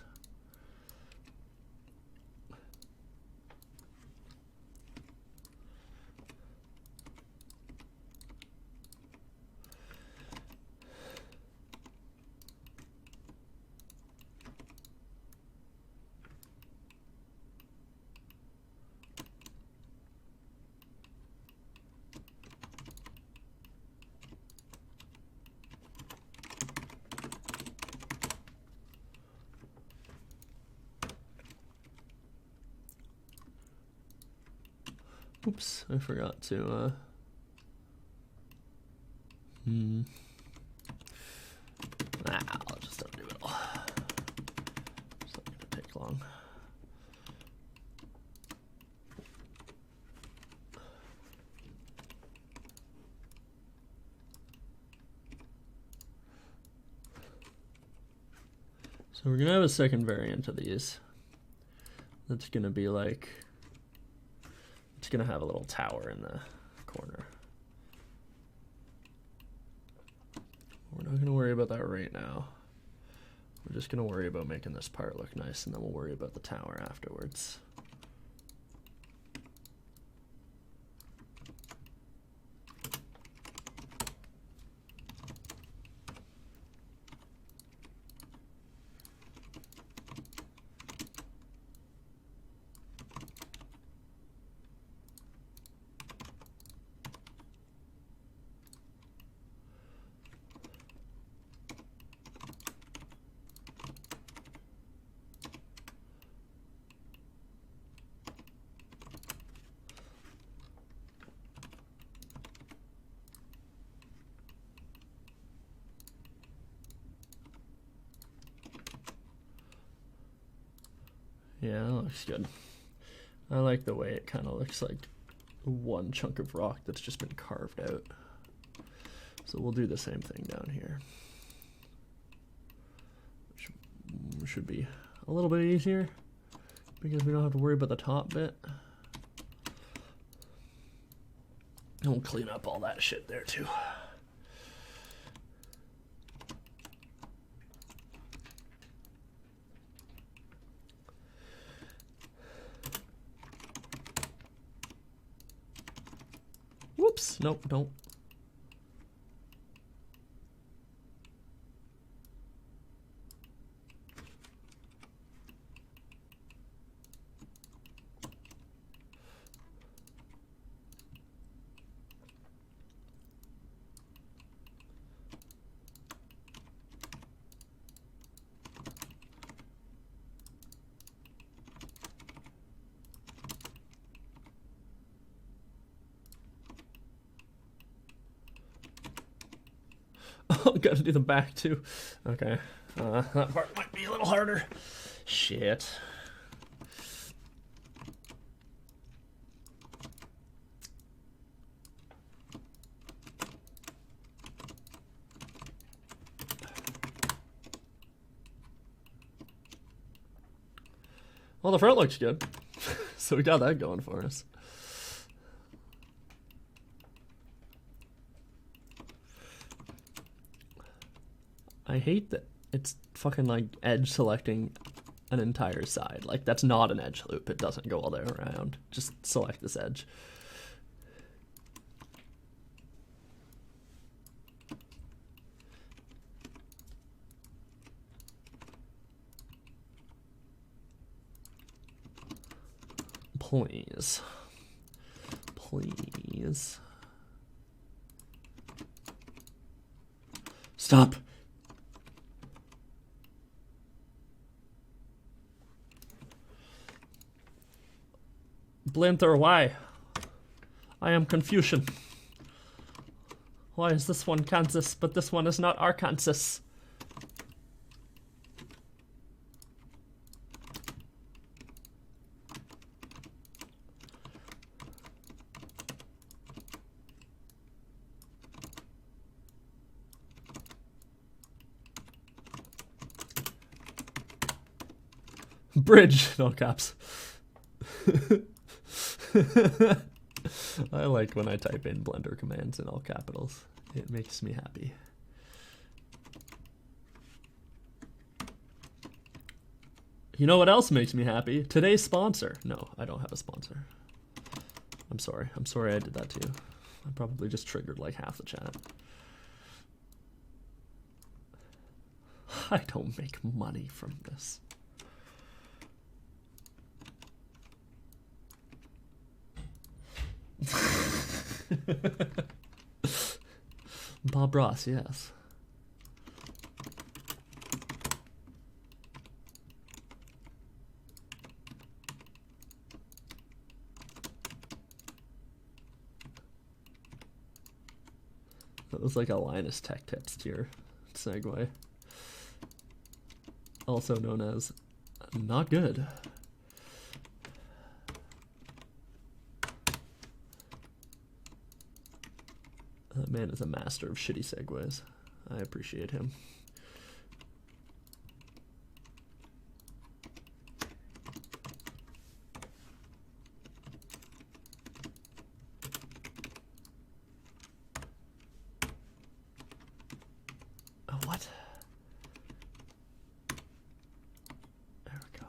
Oops, I forgot to, I'll just undo it all. It's not gonna take long. So we're gonna have a second variant of these. That's gonna be like, it's gonna have a little tower in the corner. We're not gonna worry about that right now. We're just gonna worry about making this part look nice, and then we'll worry about the tower afterwards. Yeah, that looks good. I like the way it kind of looks like one chunk of rock that's just been carved out. So we'll do the same thing down here. Which should be a little bit easier because we don't have to worry about the top bit. And we'll clean up all that shit there too. Whoops, nope, don't. Oh, gotta do the back too. Okay. That part might be a little harder. Shit. Well, the front looks good. So we got that going for us. I hate that it's fucking like edge selecting an entire side. Like that's not an edge loop. It doesn't go all the way around. Just select this edge. Please. Please. Stop. Blinter, why? I am Confucian. Why is this one Kansas, but this one is not Arkansas? Bridge, no caps. I like when I type in Blender commands in all capitals. It makes me happy. You know what else makes me happy? Today's sponsor. No, I don't have a sponsor. I'm sorry. I'm sorry I did that to you. I probably just triggered like half the chat. I don't make money from this. Bob Ross, yes. That was like a Linus Tech Tips tier segue. Also known as not good. That man is a master of shitty segues. I appreciate him. Oh, what? There we go.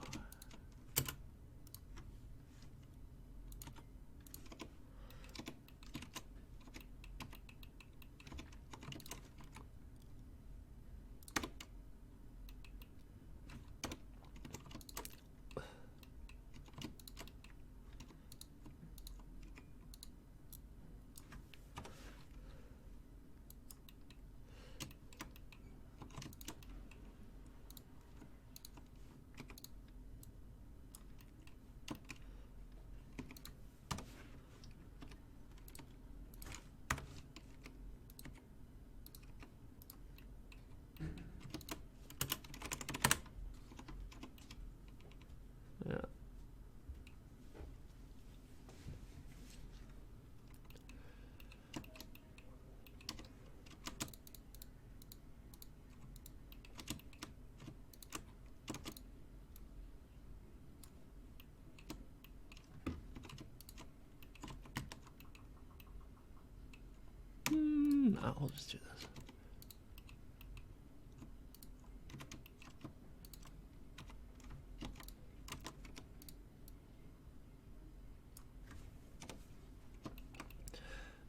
we'll just do this.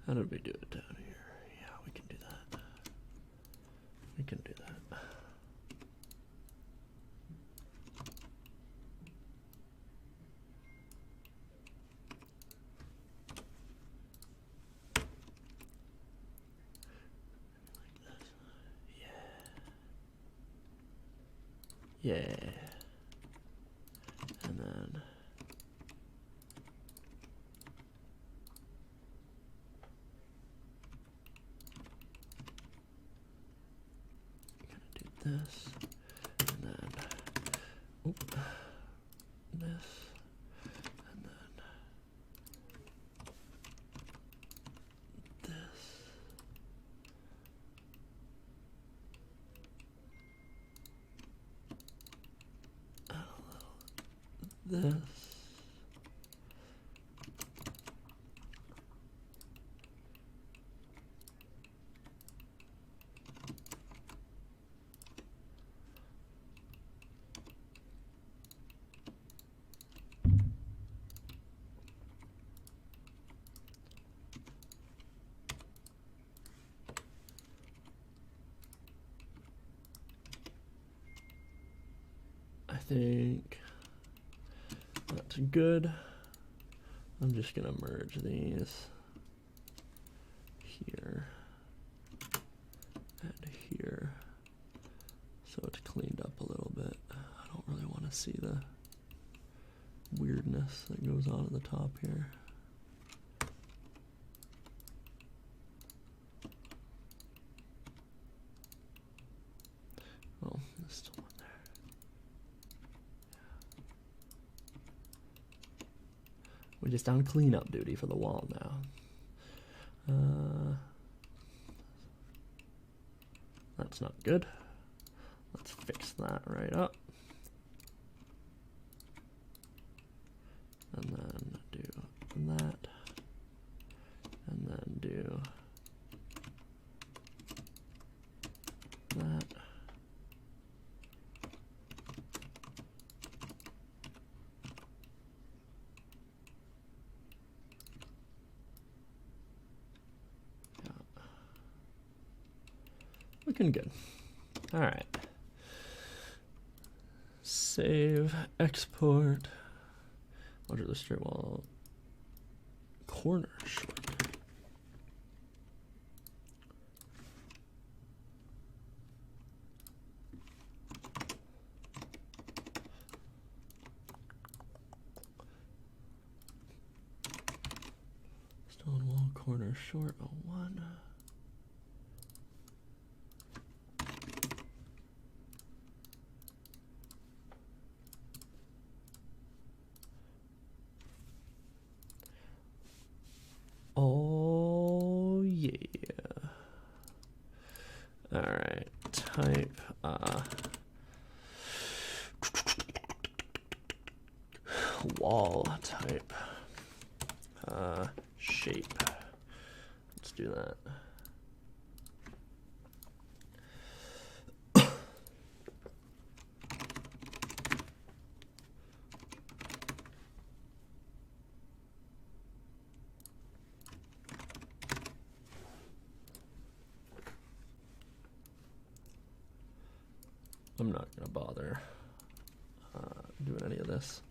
How did we do it down here? Yeah, we can do that. We can do that. Yeah. And then gonna do this, and then this, and then this. This. I think that's good. I'm just gonna merge these here and here so it's cleaned up a little bit. I don't really want to see the weirdness that goes on at the top here. Oh, there's still one there. We're just on cleanup duty for the wall now. That's not good. Let's fix that right up. And then do that. And then do that. Looking good. All right. Save, export. Under the straight wall corner short. Stone wall corner short 01. Oh yeah. All right, type wall type shape. Let's do that. I'm not gonna bother doing any of this.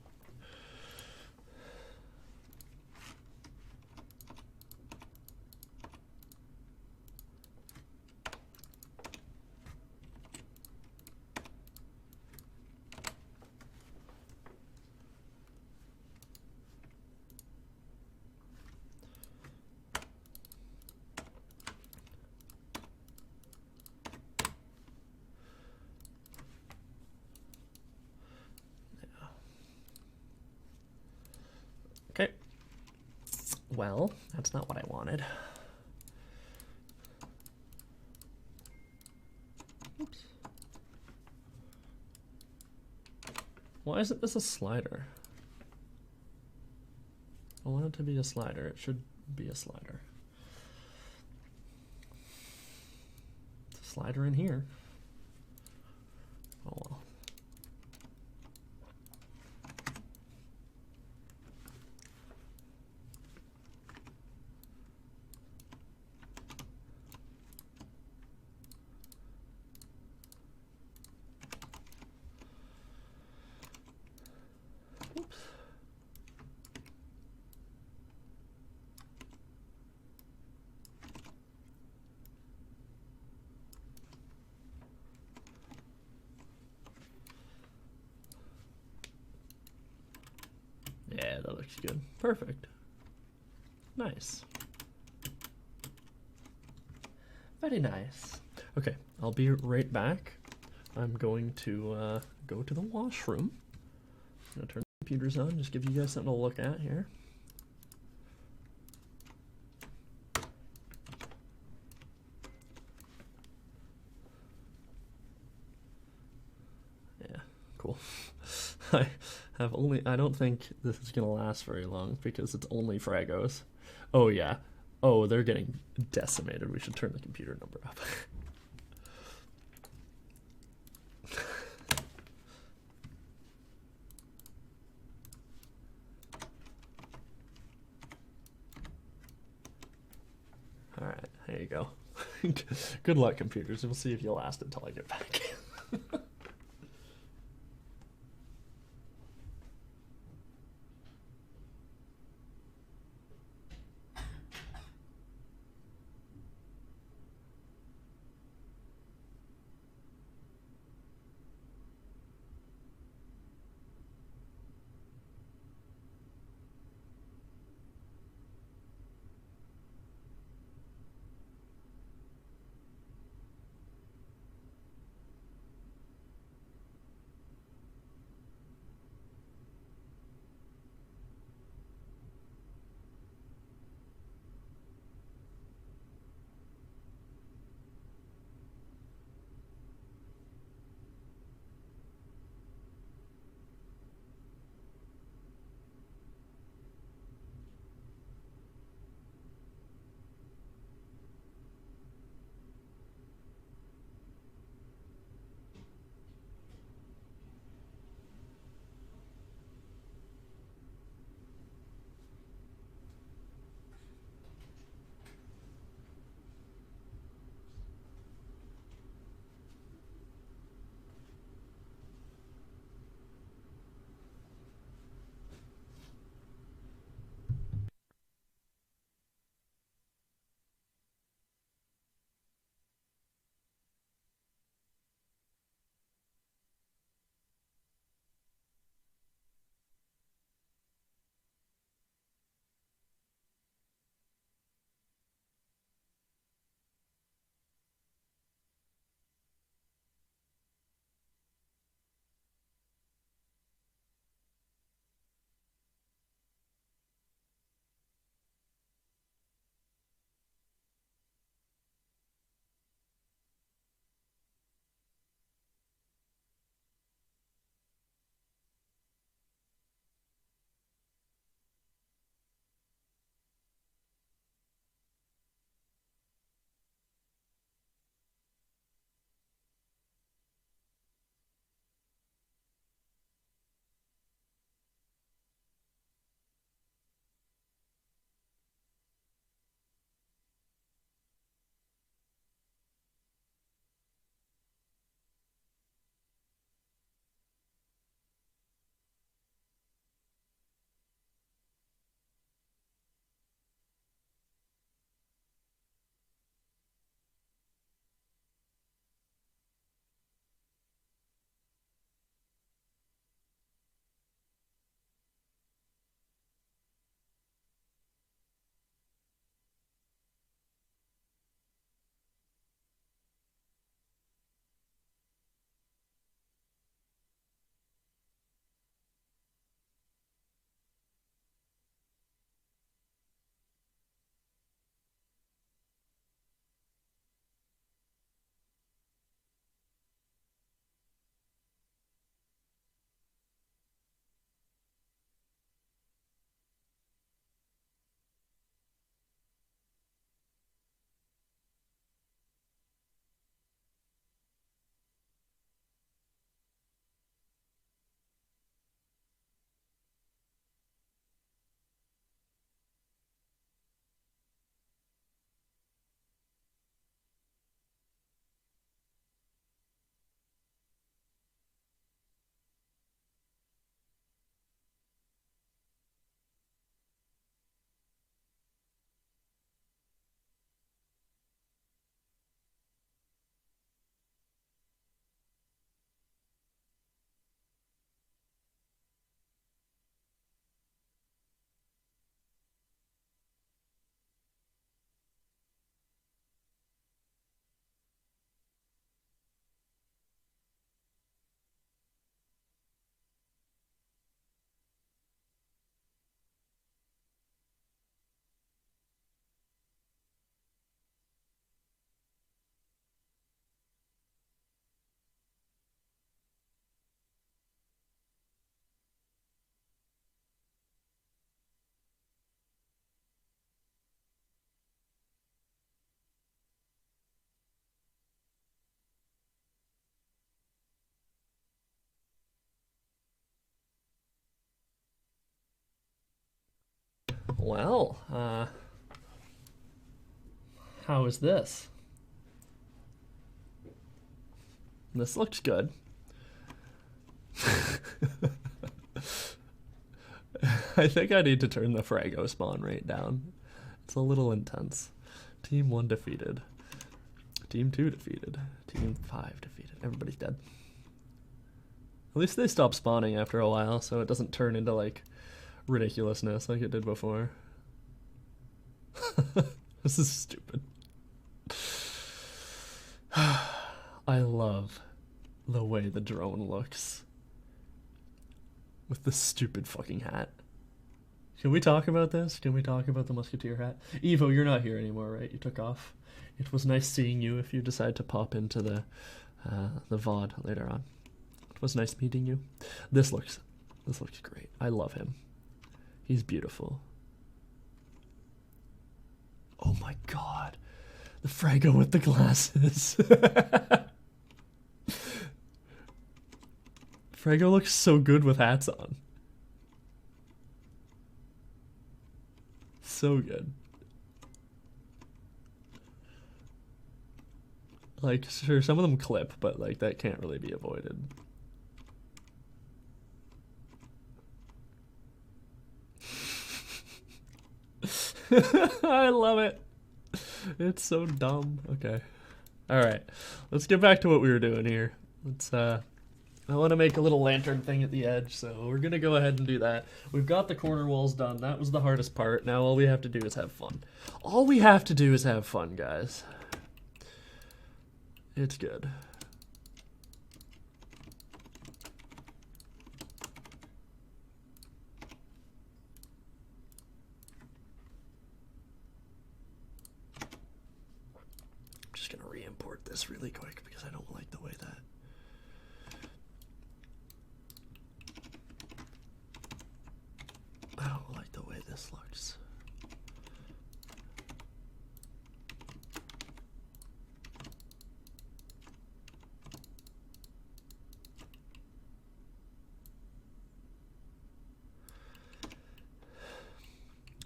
Okay. Well, that's not what I wanted. Oops. Why isn't this a slider? I want it to be a slider. It should be a slider. slide her in here. Oh well. Oops. Yeah, that looks good. Perfect. Nice. Very nice. Okay, I'll be right back. I'm going to go to the washroom. I'm gonna turn the computers on, just give you guys something to look at here. Yeah, cool. I don't think this is gonna last very long because it's only Fragos. Oh yeah. Oh, they're getting decimated. We should turn the computer number up. Alright, there you go. Good luck, computers. We'll see if you last until I get back. Well, how is this? This looks good. I think I need to turn the Frago spawn rate down. It's a little intense. Team 1 defeated. Team 2 defeated. Team 5 defeated. Everybody's dead. At least they stop spawning after a while, so it doesn't turn into, like, ridiculousness like it did before. This is stupid. I love the way the drone looks with the stupid fucking hat. Can we talk about this? Can we talk about the musketeer hat? Evo, you're not here anymore, right? You took off. It was nice seeing you if you decide to pop into the VOD later on. It was nice meeting you. This looks great. I love him. He's beautiful. Oh my god. The Frago with the glasses. Frago looks so good with hats on. So good. Like, sure, some of them clip, but like that can't really be avoided. I love it. It's so dumb. Okay. Alright. Let's get back to what we were doing here. Let's I want to make a little lantern thing at the edge, so we're gonna go ahead and do that. We've got the corner walls done. That was the hardest part. Now all we have to do is have fun. All we have to do is have fun, guys. It's good. I'm just gonna re-import this really quick because I don't like the way that. I don't like the way this looks.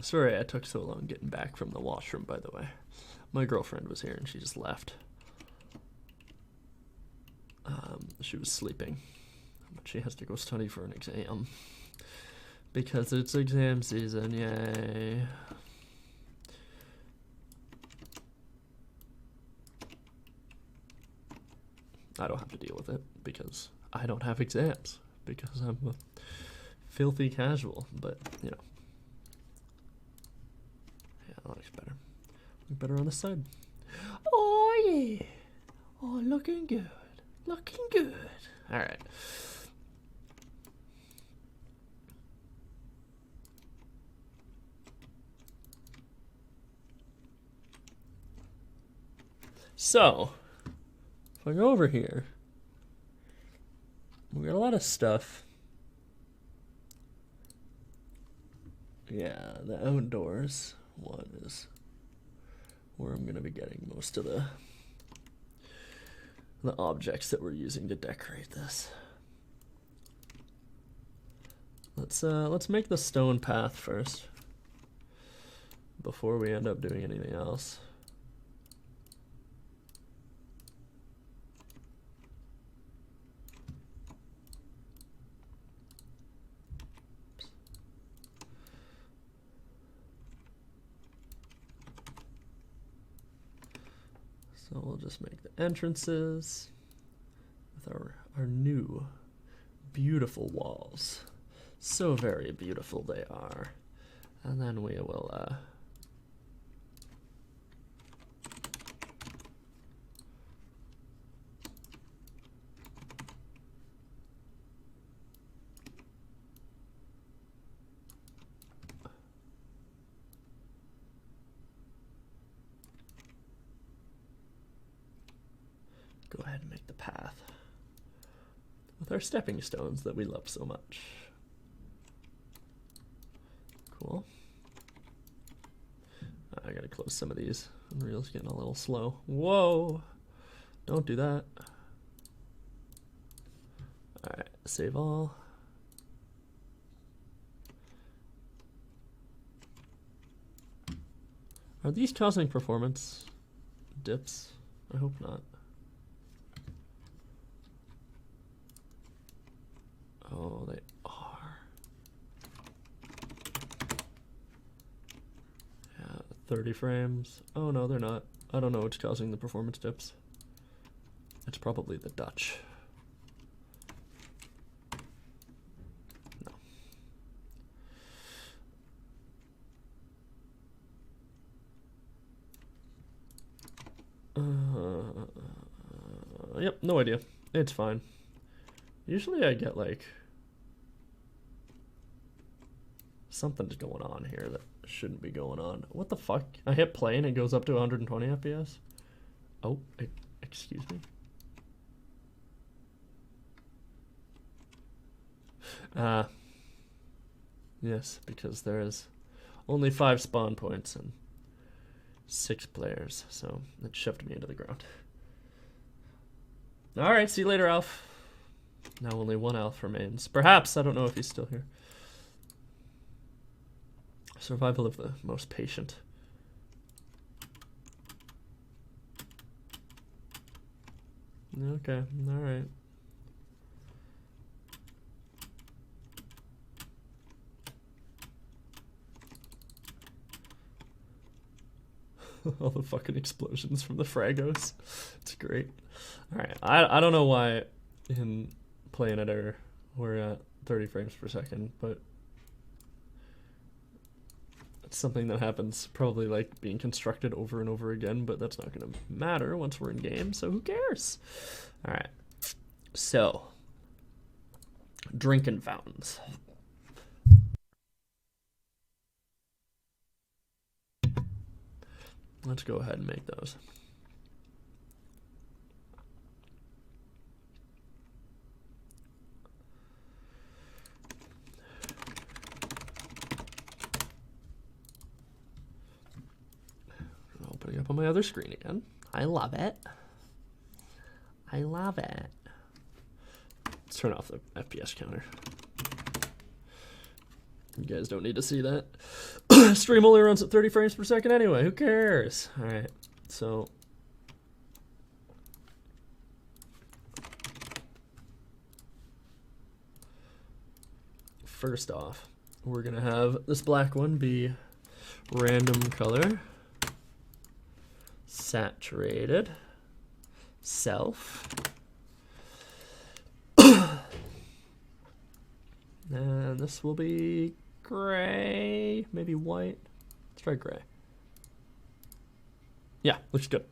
Sorry I took so long getting back from the washroom, by the way. My girlfriend was here and she just left. She was sleeping, but she has to go study for an exam. Because it's exam season, yay. I don't have to deal with it because I don't have exams. Because I'm a filthy casual, but, you know. Yeah, that looks better. Look better on the side. Oh, yeah. Oh, looking good. Looking good. All right. So, if I go over here, we got a lot of stuff. Yeah, the outdoors one is where I'm going to be getting most of the objects that we're using to decorate this. Let's make the stone path first before we end up doing anything else. So we'll just make the entrances with our new beautiful walls. So very beautiful they are. And then we will go ahead and make the path with our stepping stones that we love so much. Cool. I gotta close some of these. Unreal's getting a little slow. Whoa! Don't do that. Alright, save all. Are these causing performance dips? I hope not. Oh, they are. Yeah, 30 frames. Oh no, they're not. I don't know what's causing the performance dips. It's probably the Dutch. No. Yep, no idea. It's fine. Usually I get like something's going on here that shouldn't be going on. What the fuck? I hit play and it goes up to 120 FPS. Oh, excuse me. Yes, because there is only 5 spawn points and 6 players, so it shoved me into the ground. Alright, see you later, Alf. Now only 1 Alf remains. Perhaps, I don't know if he's still here. Survival of the most patient. Okay, alright. All the fucking explosions from the fragos. It's great. Alright, I don't know why in playing editor we're at 30 frames per second, but it's something that happens probably like being constructed over and over again, but that's not going to matter once we're in game, so who cares? Alright, so drinking fountains. Let's go ahead and make those. Opening up on my other screen again. I love it. I love it. Let's turn off the FPS counter. You guys don't need to see that. Stream only runs at 30 frames per second anyway. Who cares? All right. So first off, we're going to have this black one be random color, saturated, self. And this will be gray, maybe white. Let's try gray. Yeah, looks good.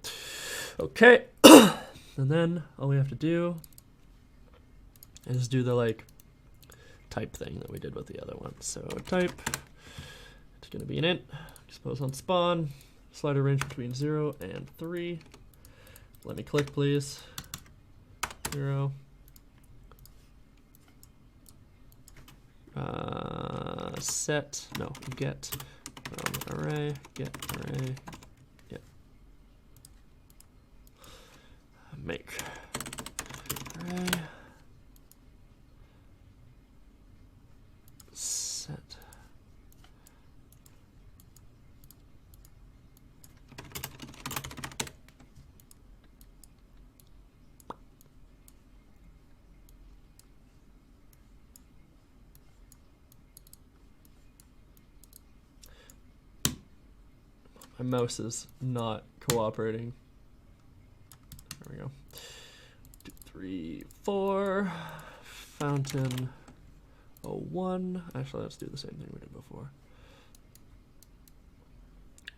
Okay. And then all we have to do is do the like type thing that we did with the other one. So type, it's going to be an int, expose on spawn, slider range between 0 and 3. Let me click, please. 0. Set, no, get array, get array, yeah. Make array, set. My mouse is not cooperating. There we go. 2, 3, 4. Fountain 01. Actually, let's do the same thing we did before.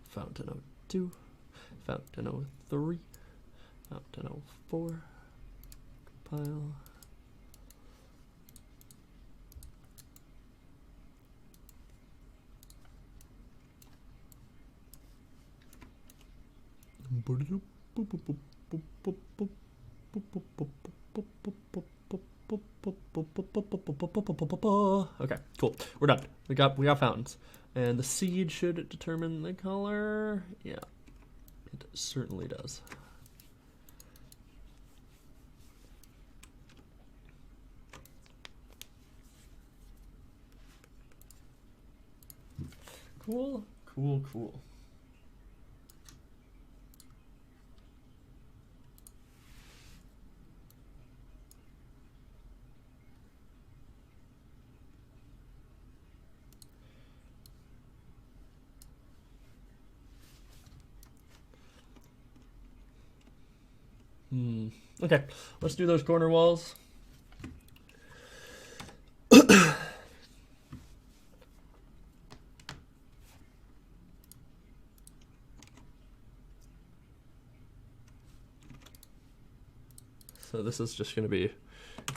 Fountain 02. Fountain 03. Fountain 04. Compile. Okay, cool. We're done. We got fountains. And the seed should determine the color. Yeah, it certainly does. Cool, cool, cool. Okay, let's do those corner walls. So this is just going to be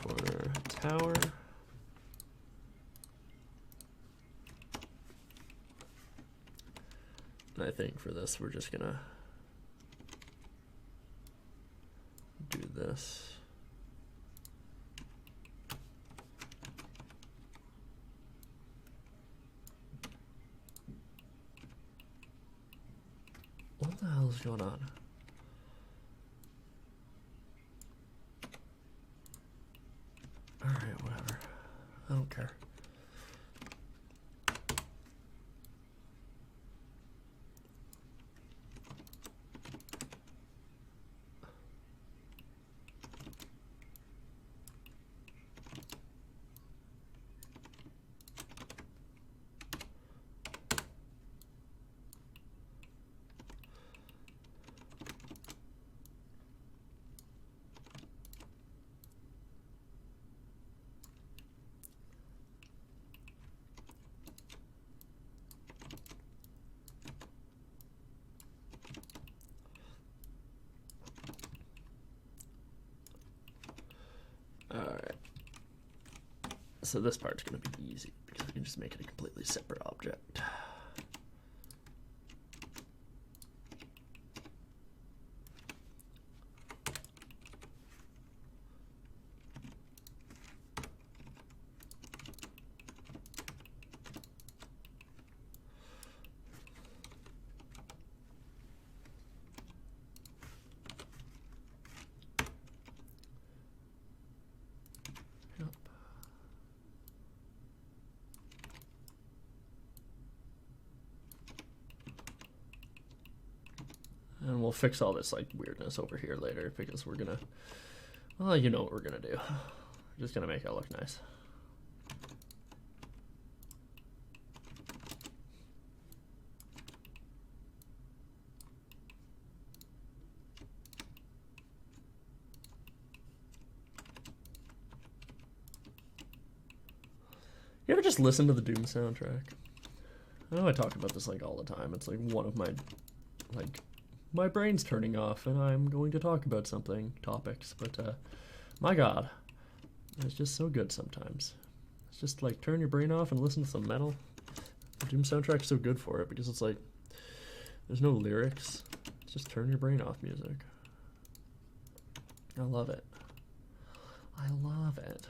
corner tower. And I think for this, we're just going to do this. What the hell is going on? Alright, whatever. I don't care. Alright. So this part's going to be easy because we can just make it a completely separate object. And we'll fix all this like weirdness over here later because we're gonna, well, you know what we're gonna do. We're just gonna make it look nice. You ever just listen to the Doom soundtrack? I know I talk about this like all the time. It's like one of my, like, my brain's turning off and I'm going to talk about topics, but my God, it's just so good sometimes. It's just like turn your brain off and listen to some metal. The Doom soundtrack's so good for it because it's like, there's no lyrics. It's just turn your brain off music. I love it. I love it.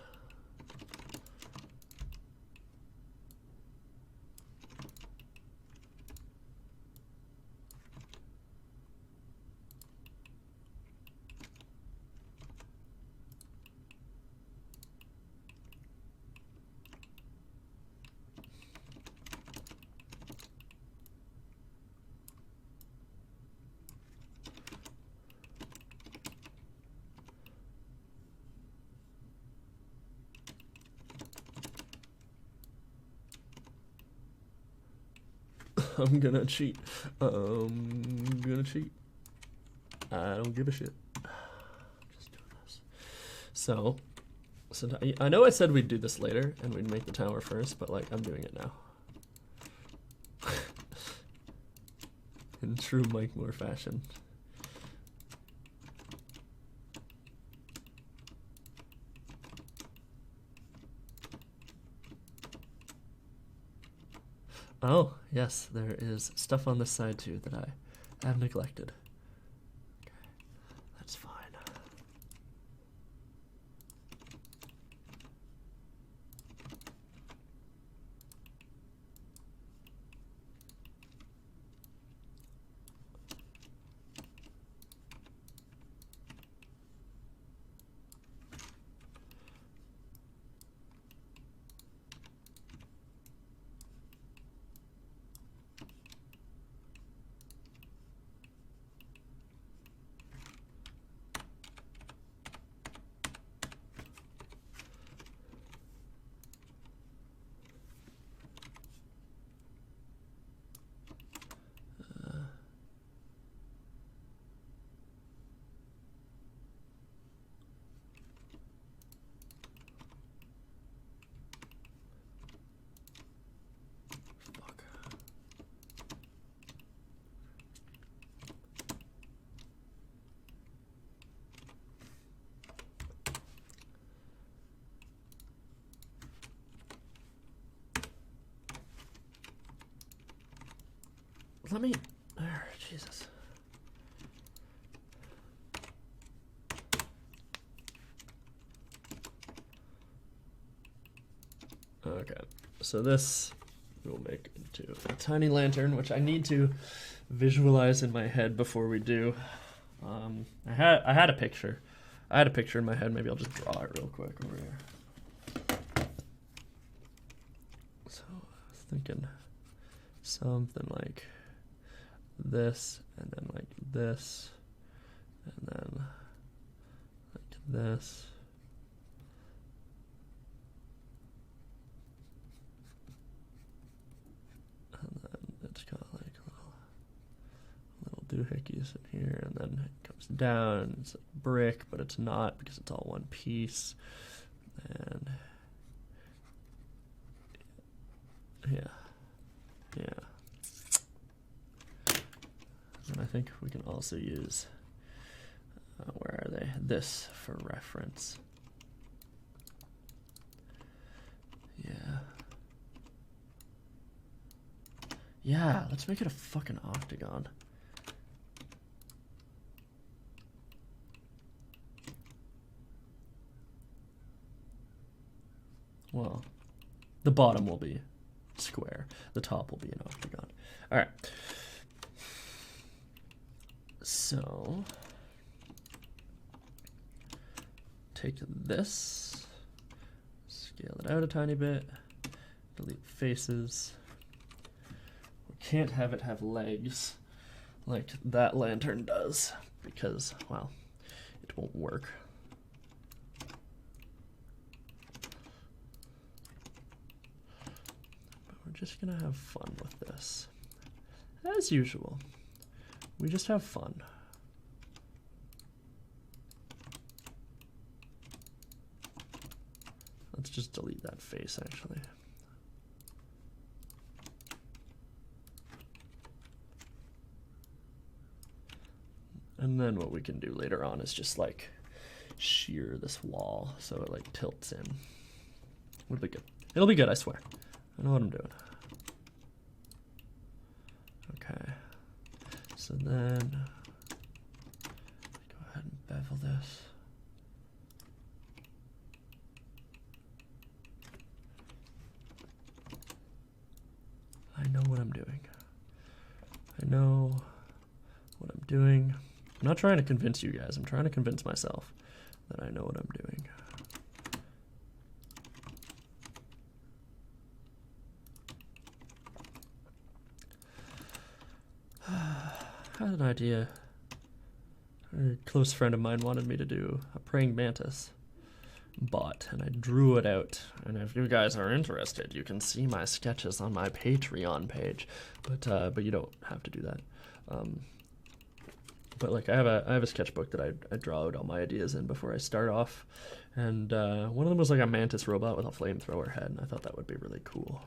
I'm gonna cheat. I'm gonna cheat. I don't give a shit. Just doing this. So I know I said we'd do this later and we'd make the tower first, but like I'm doing it now. In true MikeMoore fashion. Oh, yes, there is stuff on this side too that I have neglected. Okay, that's fine. let me, there, Jesus. Okay, so this we'll make into a tiny lantern, which I need to visualize in my head before we do. I had a picture. I had a picture in my head. Maybe I'll just draw it real quick over here. So I was thinking something like this, and then like this, and then like this. And then it's got like little doohickeys in here, and then it comes down, and it's like brick, but it's not because it's all one piece. And yeah. And I think we can also use, where are they? This for reference. Yeah, let's make it a fucking octagon. Well, the bottom will be square. The top will be an octagon. All right. So, take this, scale it out a tiny bit, delete faces. Can't have it have legs like that lantern does because, well, it won't work. But we're just gonna have fun with this. As usual, we just have fun. Let's just delete that face actually. And then what we can do later on is just like shear this wall so it like tilts in. It'll be good. It'll be good, I swear. I know what I'm doing. Okay. So then go ahead and bevel this. I know what I'm doing. I know what I'm doing. I'm not trying to convince you guys. I'm trying to convince myself that I know what I'm doing. I had an idea. A close friend of mine wanted me to do a praying mantis bot, and I drew it out. And if you guys are interested, you can see my sketches on my Patreon page. But you don't have to do that. But like I have a sketchbook that I draw out all my ideas in before I start off, and one of them was like a mantis robot with a flamethrower head, and I thought that would be really cool.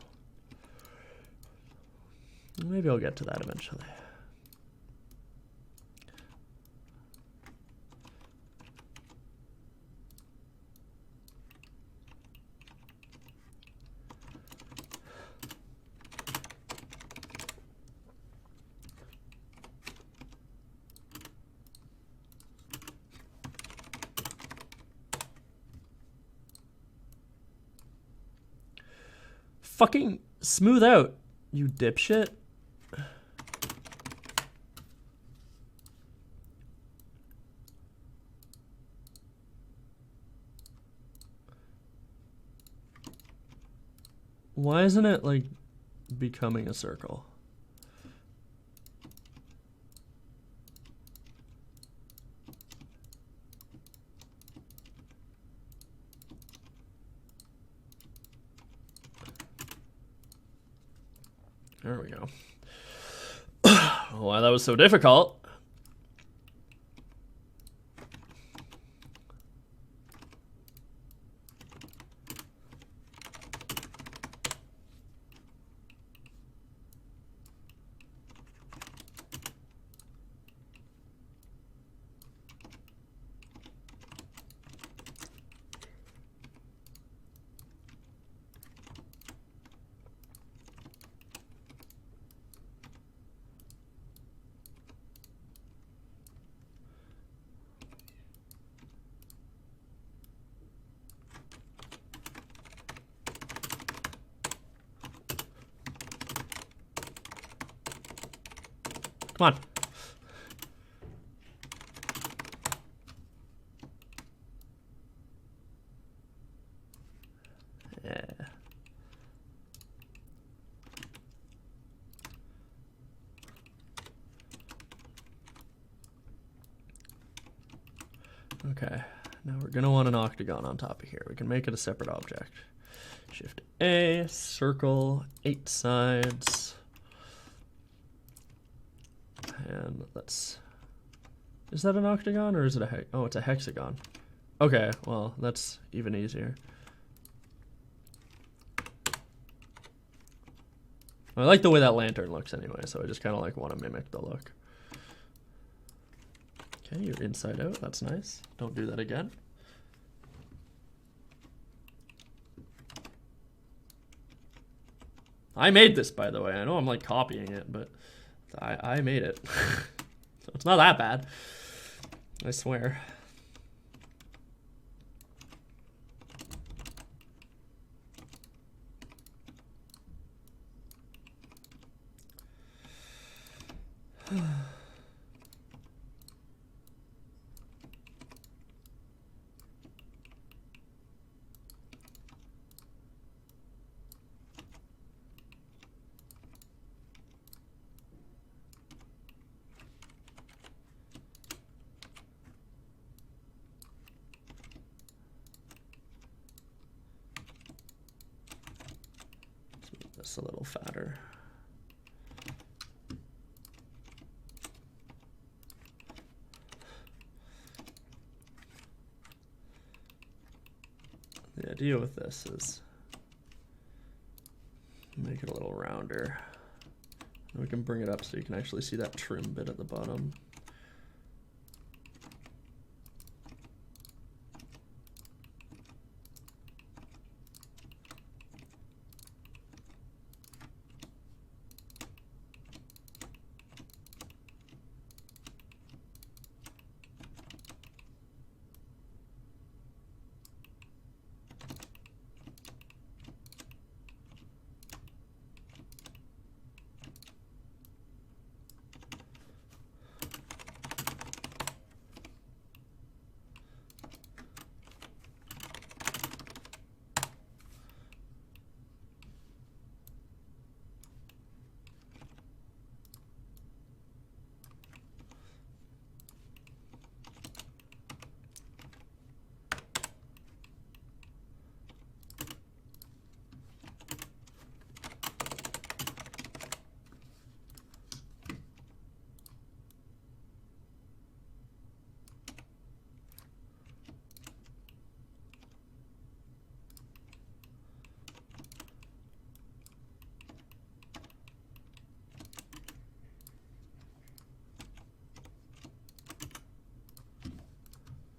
Maybe I'll get to that eventually. Fucking smooth out, you dipshit. Why isn't it like becoming a circle? There we go. Why that was so difficult. Come on. Yeah. Okay, now we're gonna want an octagon on top of here. We can make it a separate object. Shift A, circle, 8 sides. And let's, is that an octagon or is it a oh, it's a hexagon. Okay, well, that's even easier. I like the way that lantern looks anyway, so I just kind of like want to mimic the look. Okay, you're inside out, that's nice. Don't do that again. I made this, by the way. I know I'm like copying it, but I made it. So it's not that bad. I swear. This a little fatter. The idea with this is make it a little rounder. And we can bring it up so you can actually see that trim bit at the bottom.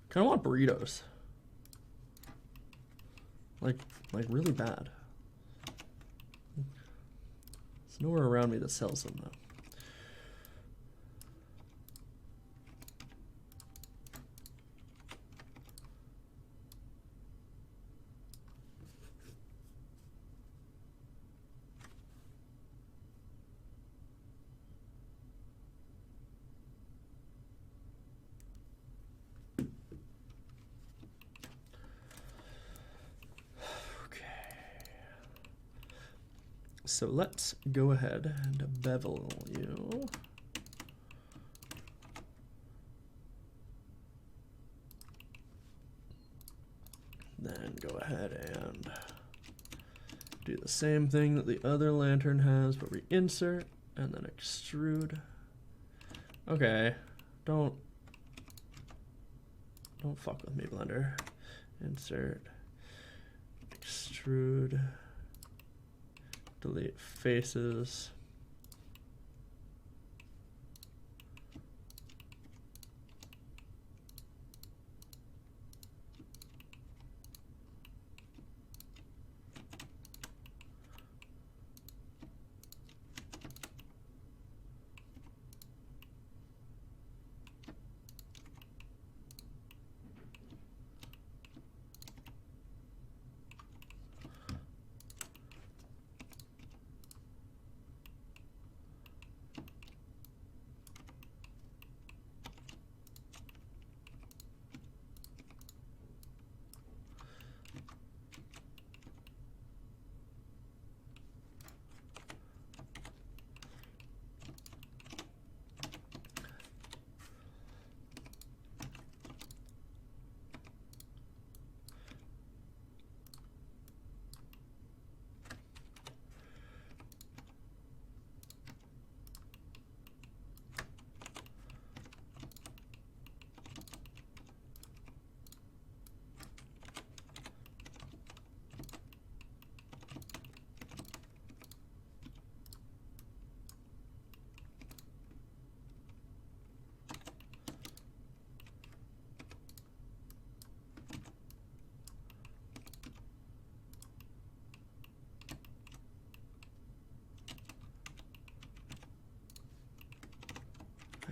Kind of want burritos. Like really bad. There's nowhere around me that sells them though. So let's go ahead and bevel you. Then go ahead and do the same thing that the other lantern has, but we insert and then extrude. Okay, don't fuck with me, Blender. Insert, extrude. Delete faces.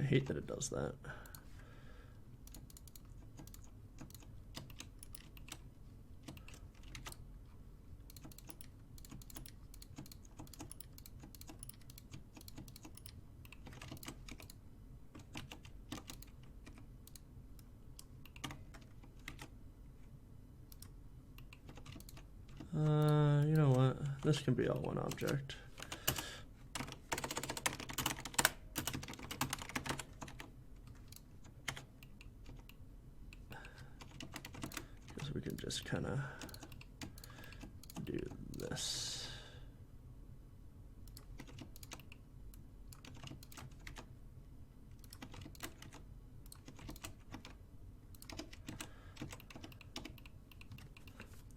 hate that it does that. You know what? This can be all one object. Because we can just kind of do this.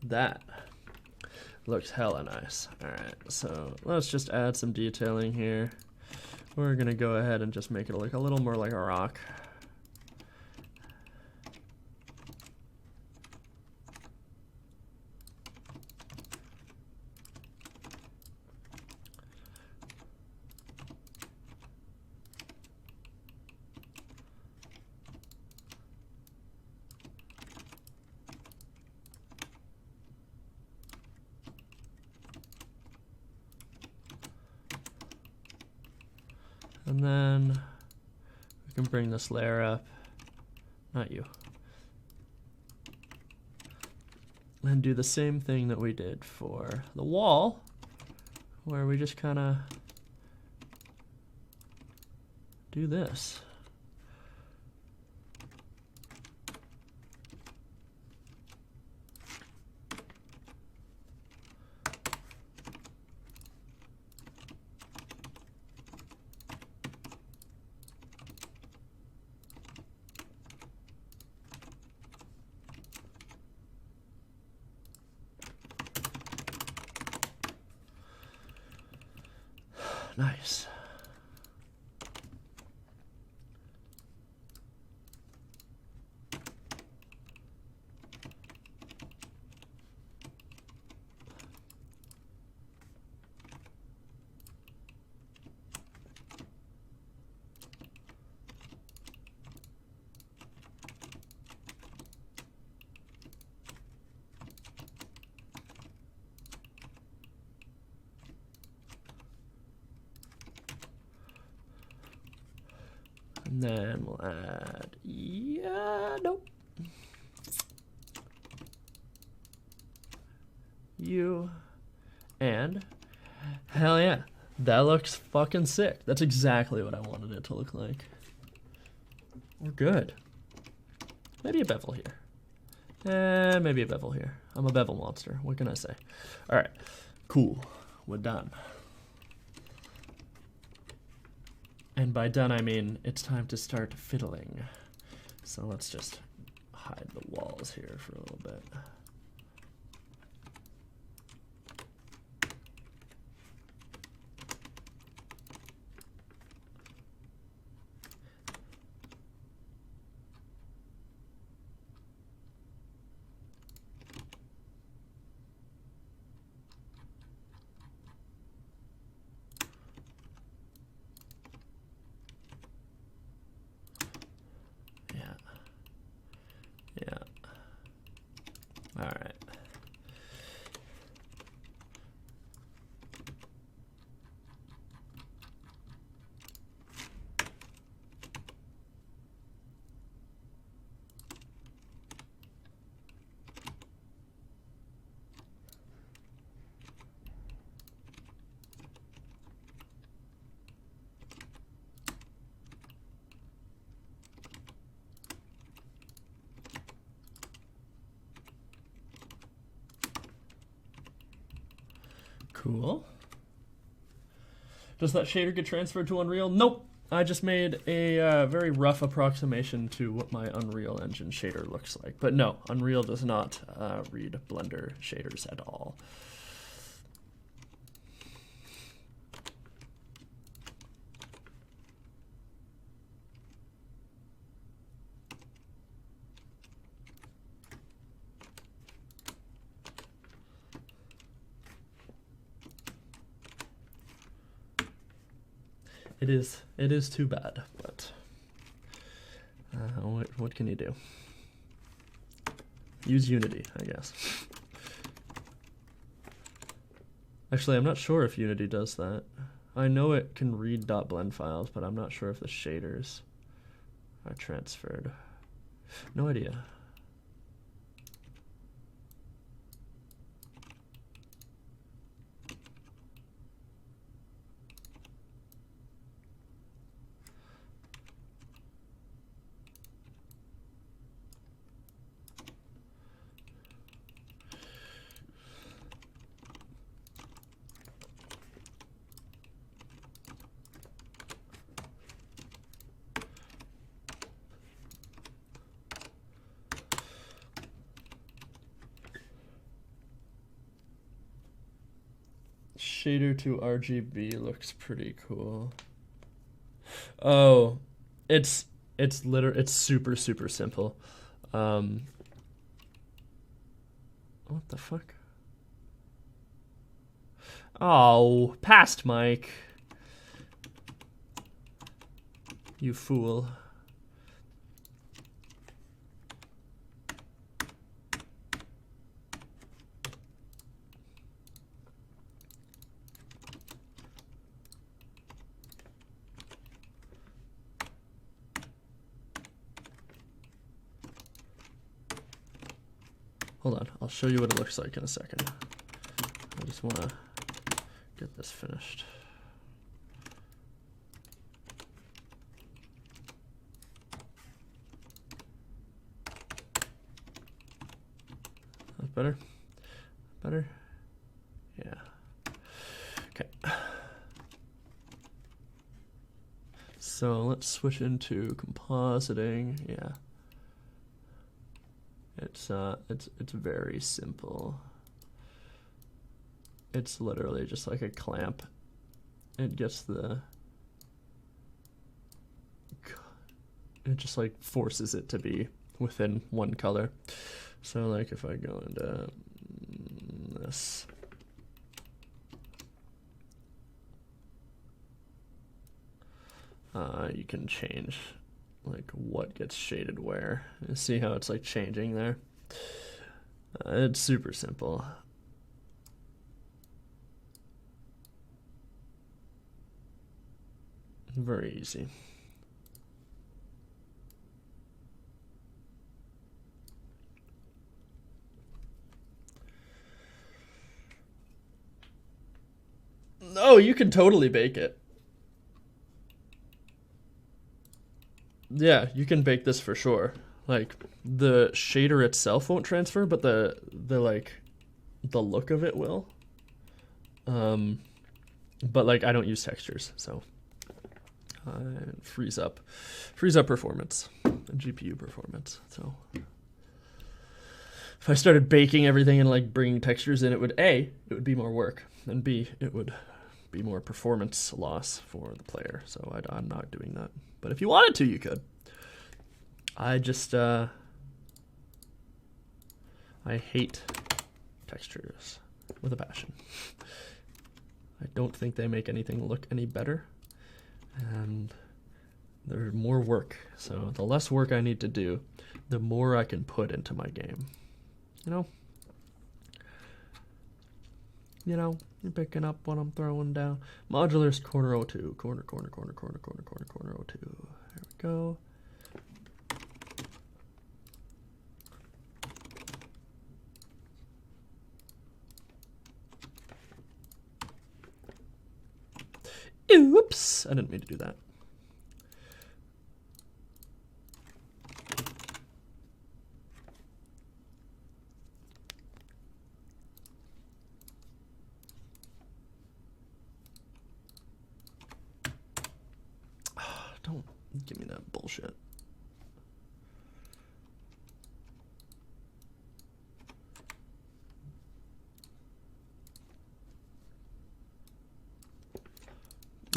That looks hella nice. All right, so let's just add some detailing here. We're gonna go ahead and just make it look a little more like a rock. And then we can bring this layer up, not you, and do the same thing that we did for the wall, where we just kind of do this. Nice. And then we'll add, nope. You, and hell yeah, that looks fucking sick. That's exactly what I wanted it to look like. We're good. Maybe a bevel here. And maybe a bevel here. I'm a bevel monster. What can I say? All right, cool. We're done. And by done, I mean it's time to start fiddling. So let's just hide the walls here for a little bit. All right. Cool. Does that shader get transferred to Unreal? Nope. I just made a very rough approximation to what my Unreal Engine shader looks like. But no, Unreal does not read Blender shaders at all. It is too bad, but what can you do? Use Unity, I guess. Actually, I'm not sure if Unity does that. I know it can read .blend files, but I'm not sure if the shaders are transferred. No idea. Shader to RGB looks pretty cool. Oh, it's super simple. What the fuck? Oh, past Mike. You fool. Hold on, I'll show you what it looks like in a second. I just want to get this finished. That's better? Better? Yeah. Okay. So let's switch into compositing. Yeah. It's very simple. It's literally just like a clamp. It gets the, it just like forces it to be within one color. So like if I go into this, you can change like what gets shaded where. You see how it's like changing there? It's super simple. Very easy. Oh, you can totally bake it. Yeah, you can bake this for sure. Like the shader itself won't transfer, but the like the look of it will. But like I don't use textures, so frees up performance and GPU performance. So if I started baking everything and like bringing textures in, it would it would be more work, and B, it would be more performance loss for the player. So I'm not doing that. But if you wanted to, you could. I just I hate textures with a passion. I don't think they make anything look any better, and they're more work. So the less work I need to do, the more I can put into my game. You know, you're picking up what I'm throwing down. Modulars corner 02, corner 02. There we go. Oops, I didn't mean to do that. Don't give me that bullshit.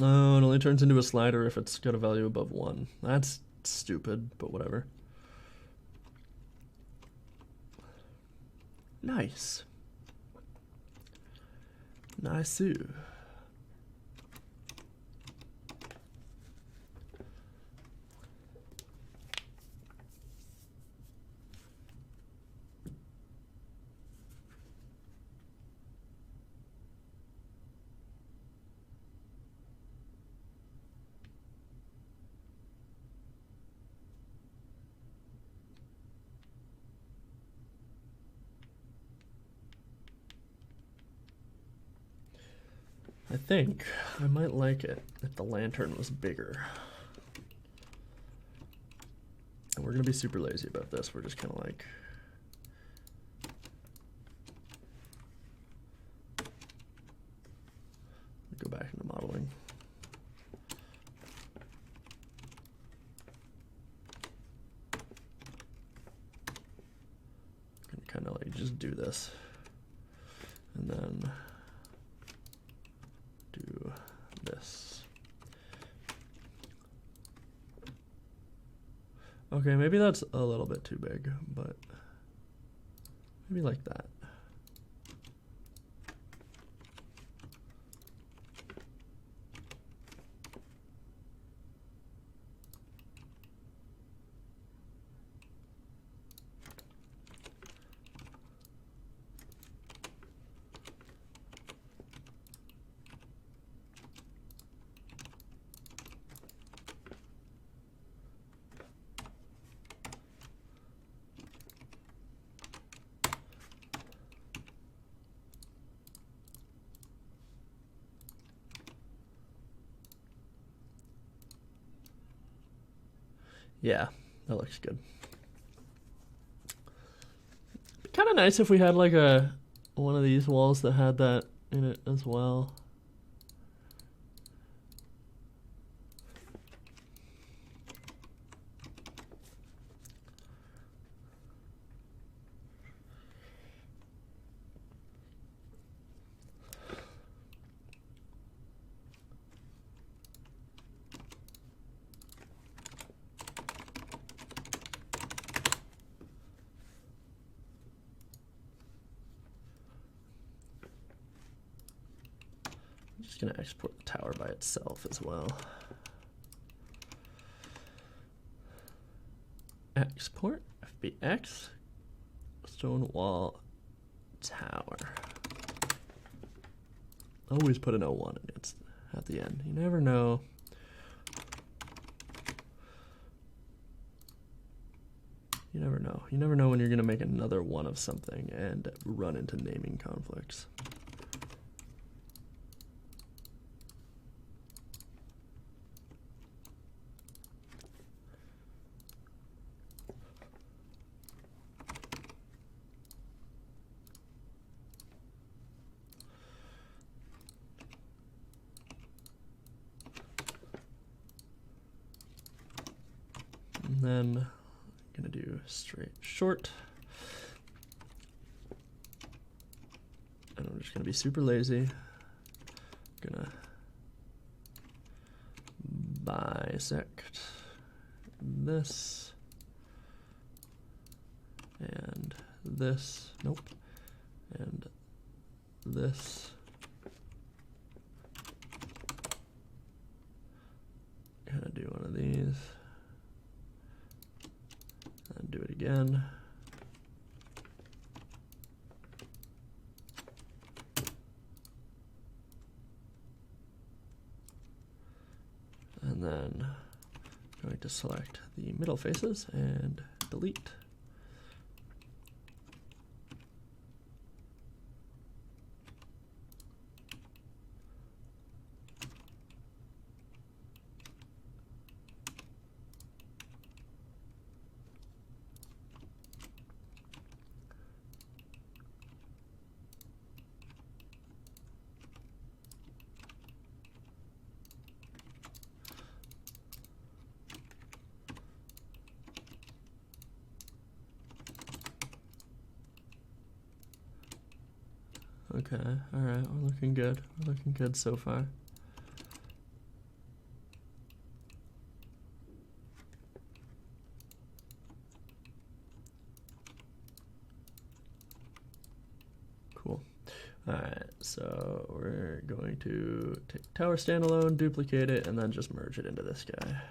Oh, it only turns into a slider if it's got a value above 1. That's stupid, but whatever. Nice. Nice-oo. I think I might like it if the lantern was bigger. And we're gonna be super lazy about this. We're just kind of like, go back into modeling. Kind of like just do this and then do this. Okay, maybe that's a little bit too big, but maybe like that. Yeah, that looks good. Kind of nice if we had like one of these walls that had that in it as well. Just gonna export the tower by itself as well. Export FBX stone wall tower. Always put an 01 in it at the end. You never know. You never know. You never know when you're gonna make another one of something and run into naming conflicts. And then I'm gonna do straight short. And I'm just gonna be super lazy. Gonna bisect this and this, nope, and this. Gonna do one of these. And do it again. And then I'm going to select the middle faces and delete. Okay, all right, we're looking good. We're looking good so far. Cool. All right, so we're going to take tower standalone, duplicate it, and then just merge it into this guy.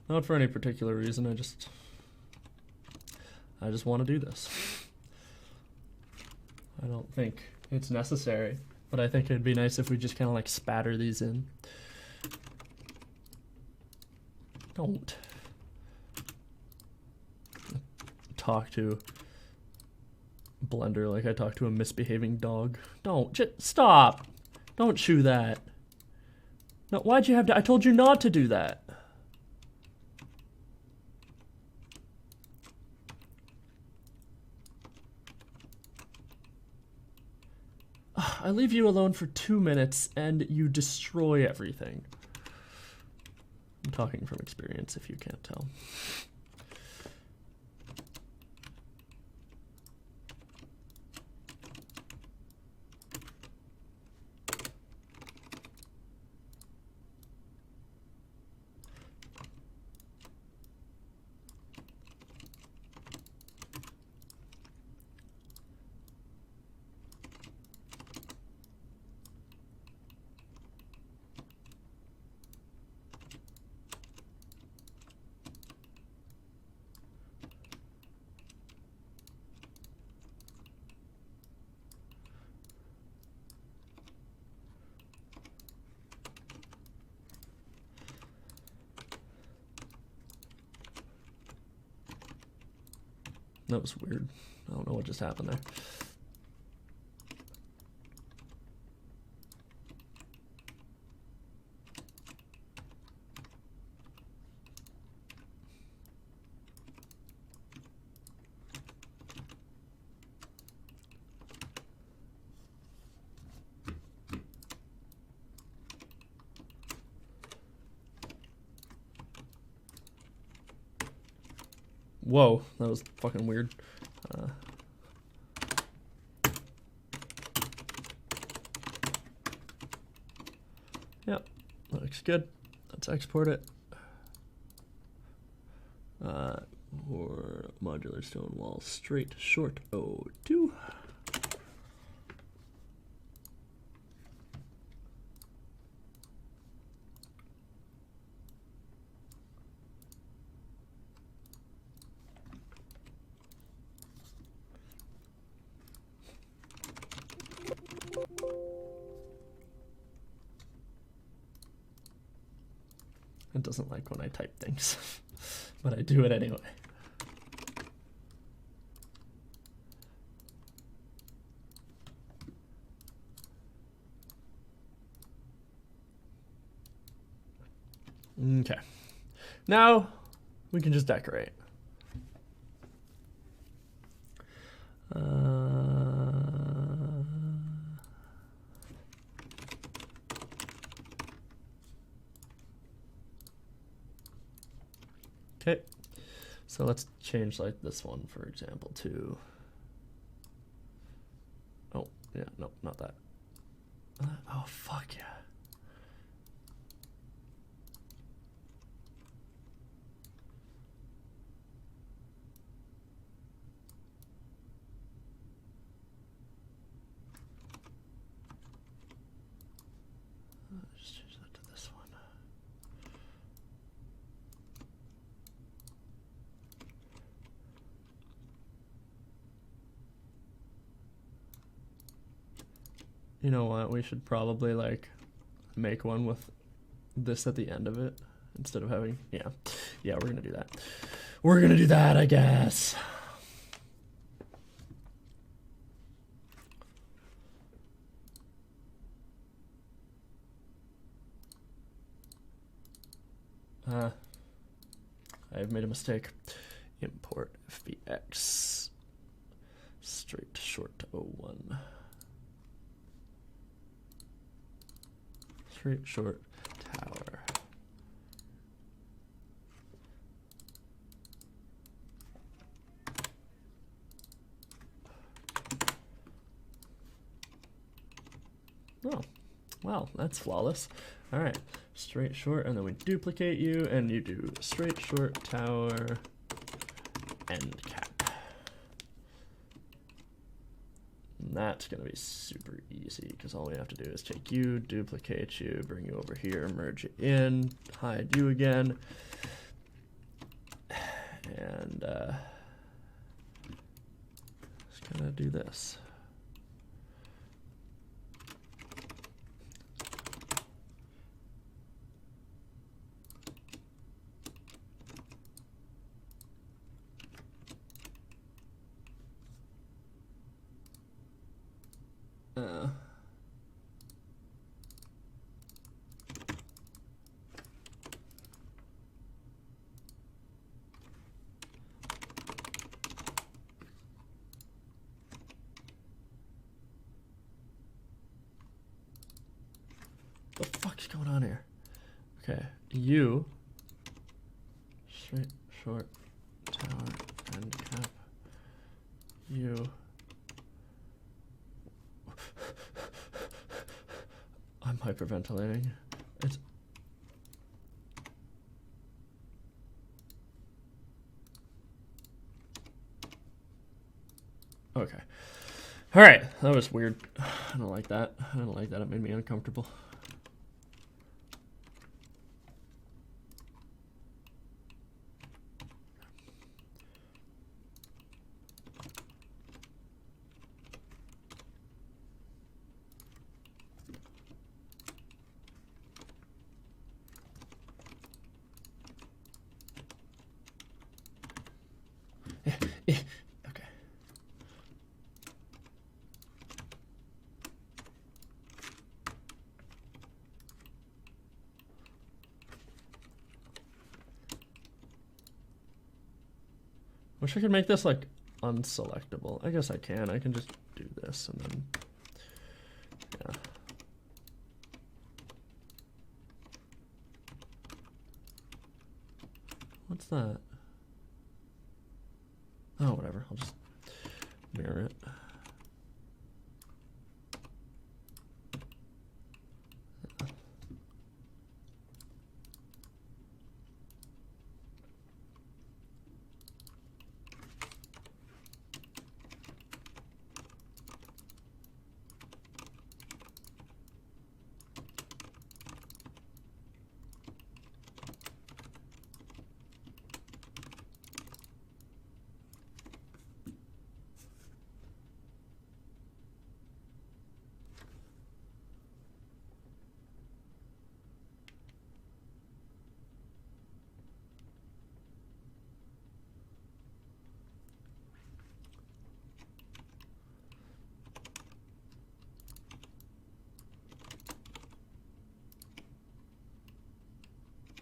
Not for any particular reason, I just want to do this. I don't think it's necessary, but I think it'd be nice if we just kind of like spatter these in. Don't. talk to Blender like I talk to a misbehaving dog. Don't, just stop. Don't chew that. No, why'd you have to, I told you not to do that. I leave you alone for 2 minutes and you destroy everything. I'm talking from experience if you can't tell. That was weird. I don't know what just happened there. Whoa, that was fucking weird. Yep, looks good. Let's export it. Or modular stone wall straight short 02. It doesn't like when I type things, but I do it anyway. Okay, now we can just decorate. Okay, so let's change like this one, for example, to, oh, yeah, no, not that. Oh, fuck yeah. Just change that to this one. You know what, we should probably like make one with this at the end of it instead of having, yeah, we're gonna do that. We're gonna do that, I guess. I've made a mistake. Import FBX straight short to 01. Straight short tower. Oh, wow, that's flawless. All right, straight short, and then we duplicate you, and you do straight short tower end cap. And that's gonna be super easy because all we have to do is take you, duplicate you, bring you over here, merge it in, hide you again, and just gonna do this. going on here? Okay, U, straight, short, tower, and cap. U. I'm hyperventilating. It's okay. All right, that was weird. I don't like that. I don't like that. It made me uncomfortable. Okay. Wish I could make this like unselectable. I guess I can. I can just do this and then yeah. What's that? Oh, whatever. I'll just mirror it.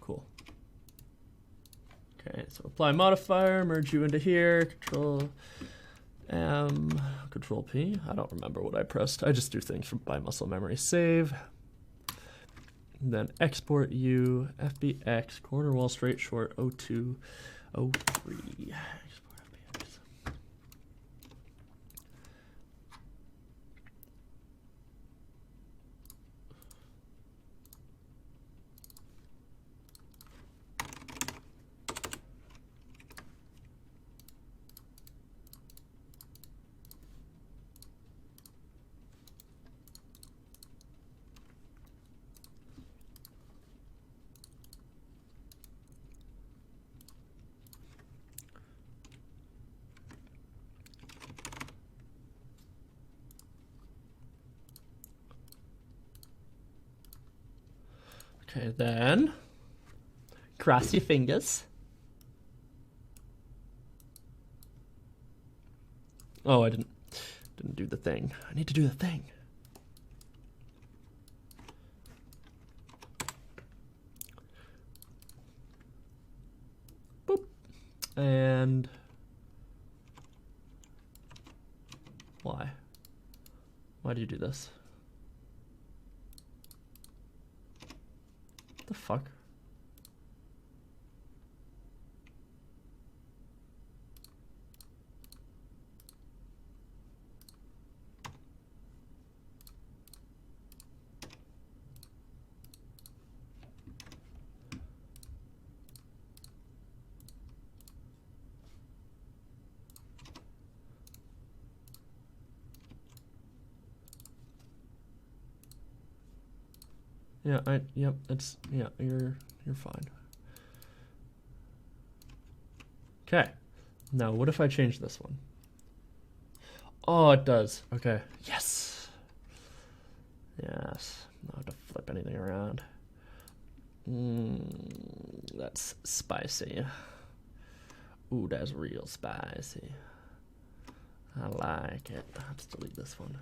Cool. Okay, so apply modifier, merge you into here, Control M, Control P. I don't remember what I pressed. I just do things from by muscle memory. Save. And then export U, FBX, corner wall straight short, 02, 03. Export FBX. Okay, then cross your fingers. Oh, I didn't do the thing. I need to do the thing. Boop. And why? Why do you do this? What the fuck? Yeah, yep, it's, yeah, you're fine. Okay, now what if I change this one? Oh, it does. Okay, yes. Yes, not have to flip anything around. That's spicy. Ooh, that's real spicy. I like it. Let's delete this one.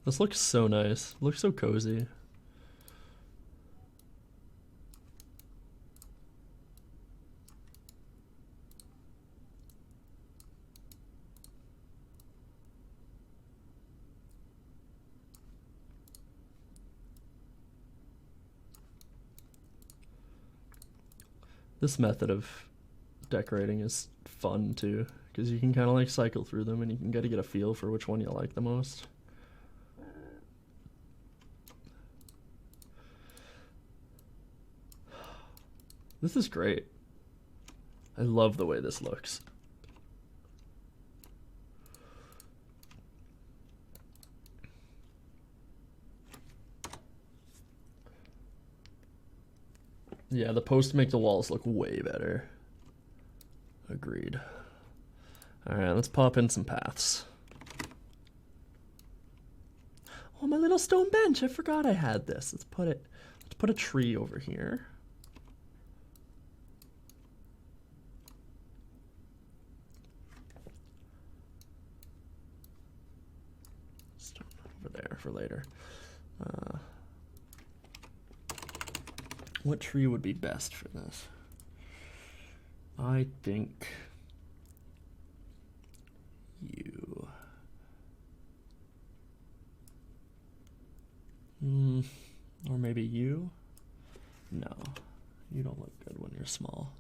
This looks so nice. Looks so cozy. This method of decorating is fun too, because you can kind of like cycle through them and you can get a feel for which one you like the most. This is great. I love the way this looks. Yeah, the posts make the walls look way better. Agreed. Alright, let's pop in some paths. Oh, my little stone bench. I forgot I had this. Let's put a tree over here. Stone over there for later. What tree would be best for this? I think you. Or maybe you? No, you don't look good when you're small.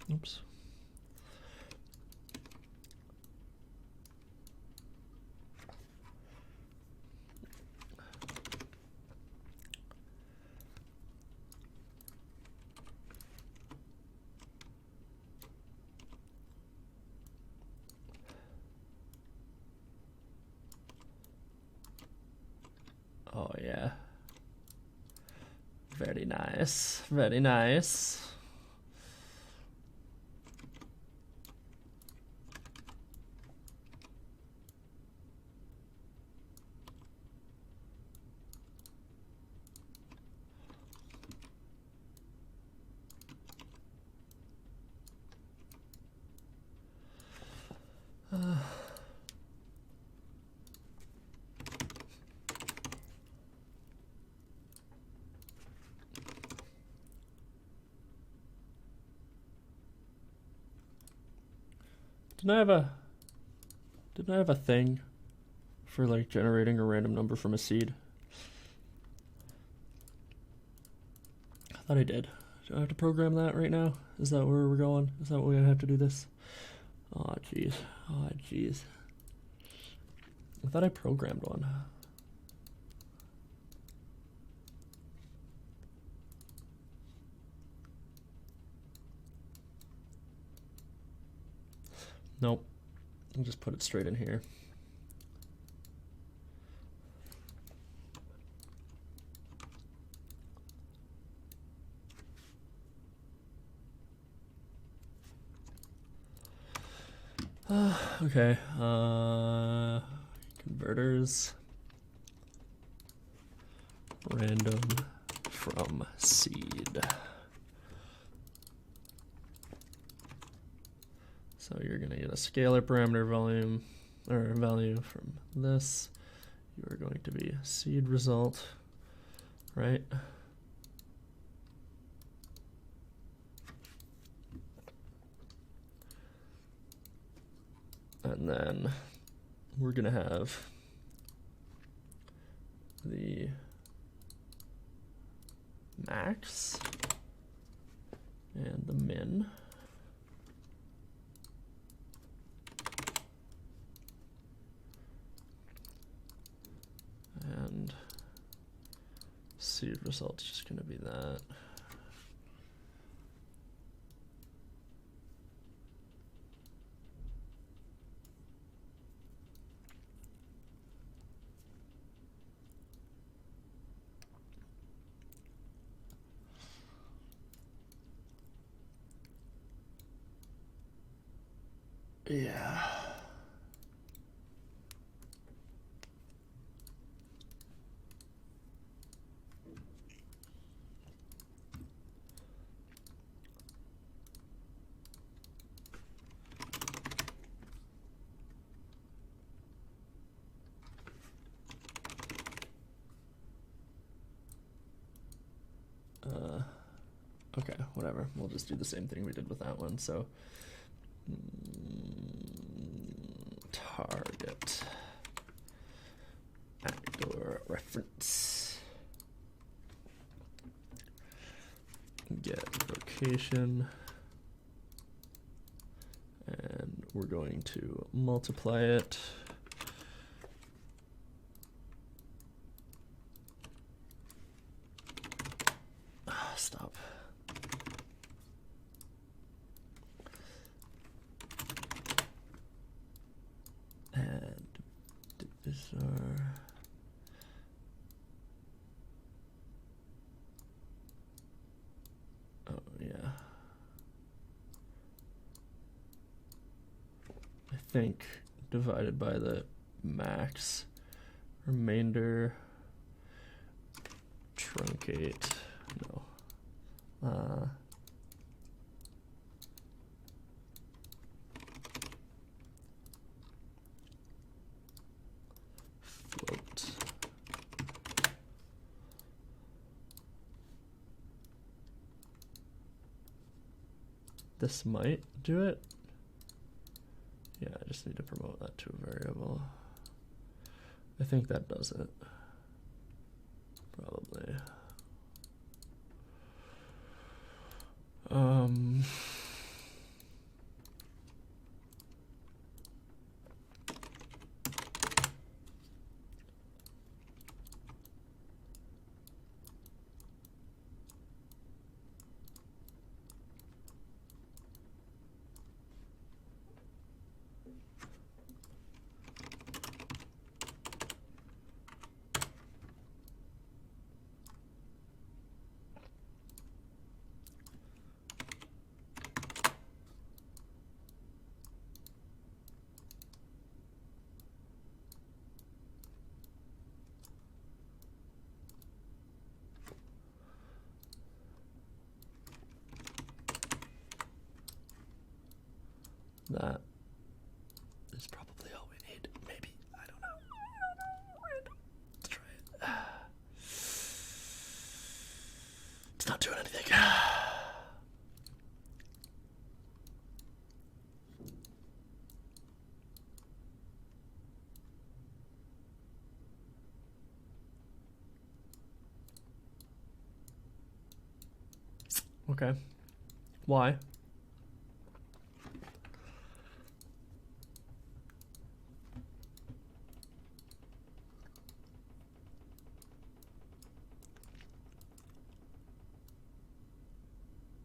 Oops. Oh yeah. Very nice. Very nice. Didn't I have a thing for like generating a random number from a seed? I thought I did. Do I have to program that right now? Is that where we're going? Is that where we have to do this? Oh jeez. Oh jeez. I thought I programmed one. Nope. I'll just put it straight in here. Okay. Converters. Random from seed. So you're going to get a scalar parameter volume or value from this. You are going to be seed result, right? And then we're going to have the max and the min. And seed result's just going to be that. Yeah. Okay, whatever. We'll just do the same thing we did with that one. So target actor reference, get location, and we're going to multiply it. Stop. And divisor. Oh yeah. I think divided by the max remainder truncate. No. Float. This might do it. Yeah, I just need to promote that to a variable. I think that does it. Probably. That is probably all we need. Maybe. I don't know. Let's try it. It's not doing anything. Okay. Why?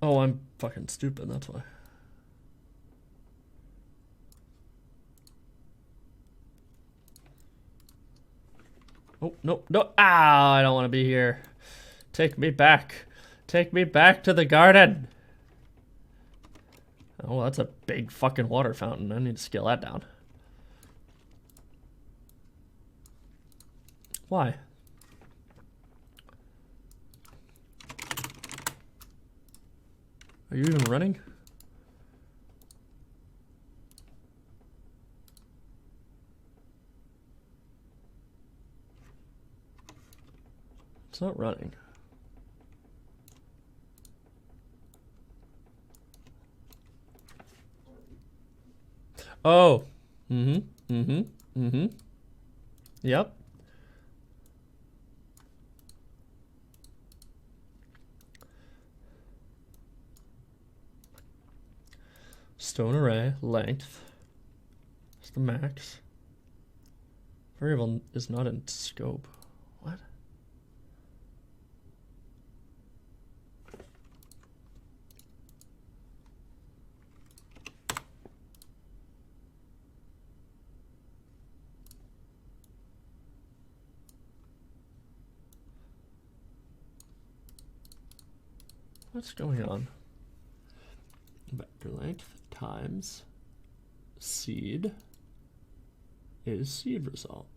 Oh, I'm fucking stupid, that's why. Oh, no, no. Ah, I don't want to be here. Take me back. Take me back to the garden. Oh, that's a big fucking water fountain. I need to scale that down. Why? Are you even running? It's not running. Oh. Yep. Stone array, length. It's the max. Variable is not in scope. What? What's going on? Vector length times seed is seed result.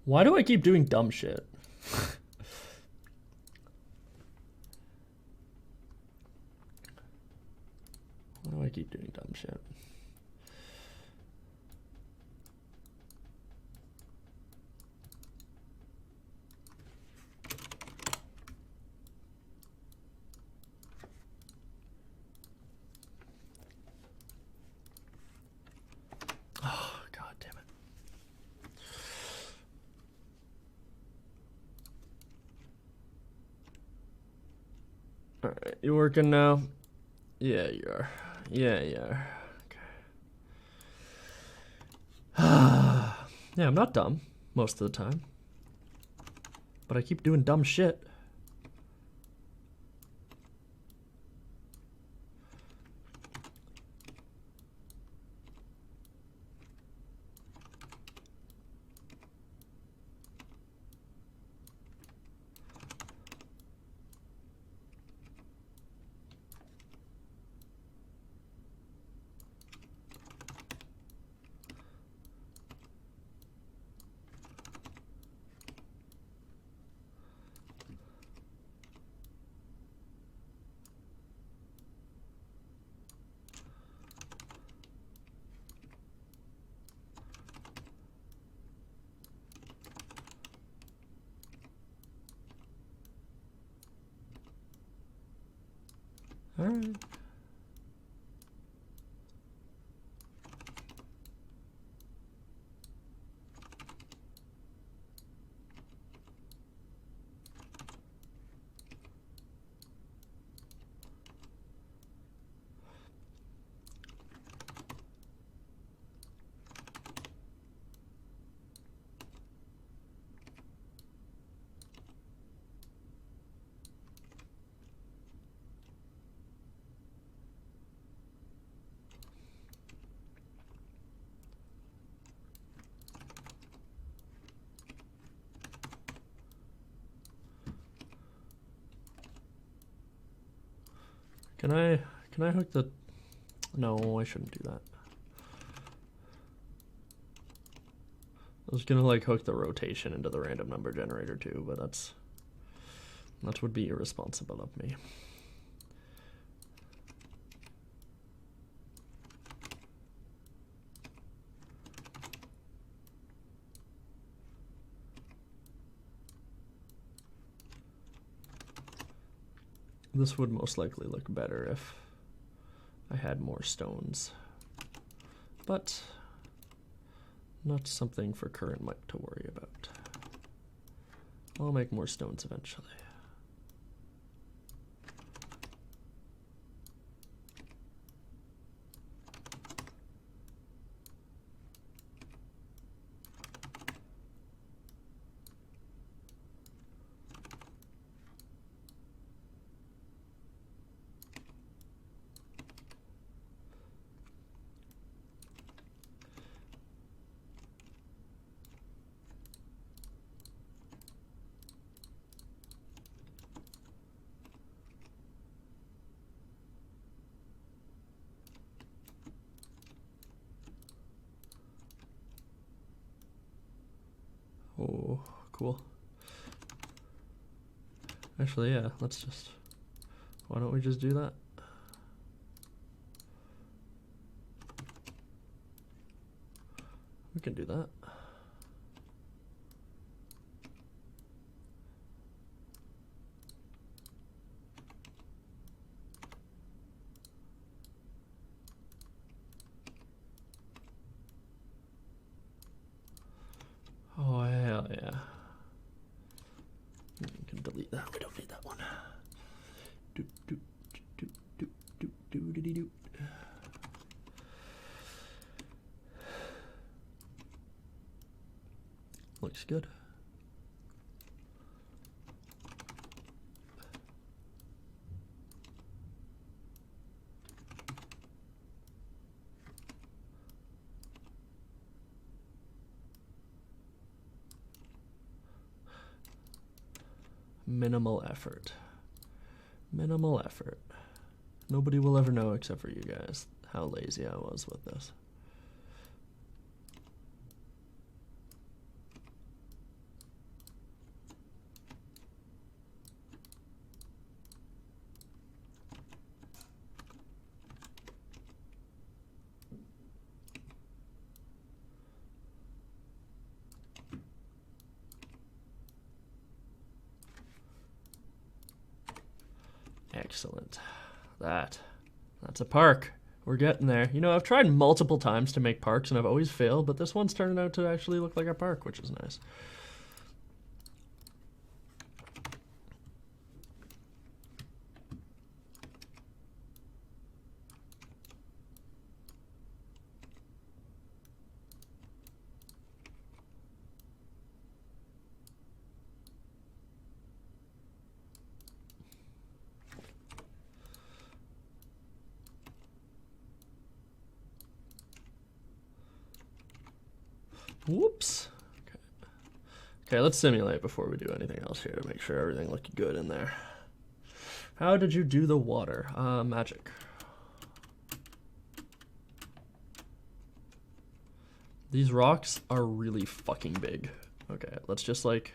Why do I keep doing dumb shit? I keep doing dumb shit. Oh, god damn it. Alright, you working now? Yeah, you are. Yeah, you are. Okay. Yeah, I'm not dumb most of the time. But I keep doing dumb shit. Alright. Can I hook the... No, I shouldn't do that. I was gonna like hook the rotation into the random number generator too, but that would be irresponsible of me. This would most likely look better if I had more stones, but not something for current Mike to worry about. I'll make more stones eventually. Oh, cool. Actually, yeah, let's just... Why don't we just do that? We can do that. Oh, hell yeah. We can delete that. We don't need that one. Do, do, do, do, do, do, do, do, do. Looks good. Minimal effort. Minimal effort. Nobody will ever know except for you guys how lazy I was with this. Excellent. That's a park. We're getting there. You know, I've tried multiple times to make parks and I've always failed, but this one's turning out to actually look like a park, which is nice. Whoops. Okay, let's simulate before we do anything else here to make sure everything looked good in there. How did you do the water? Magic. These rocks are really fucking big. Okay, let's just like...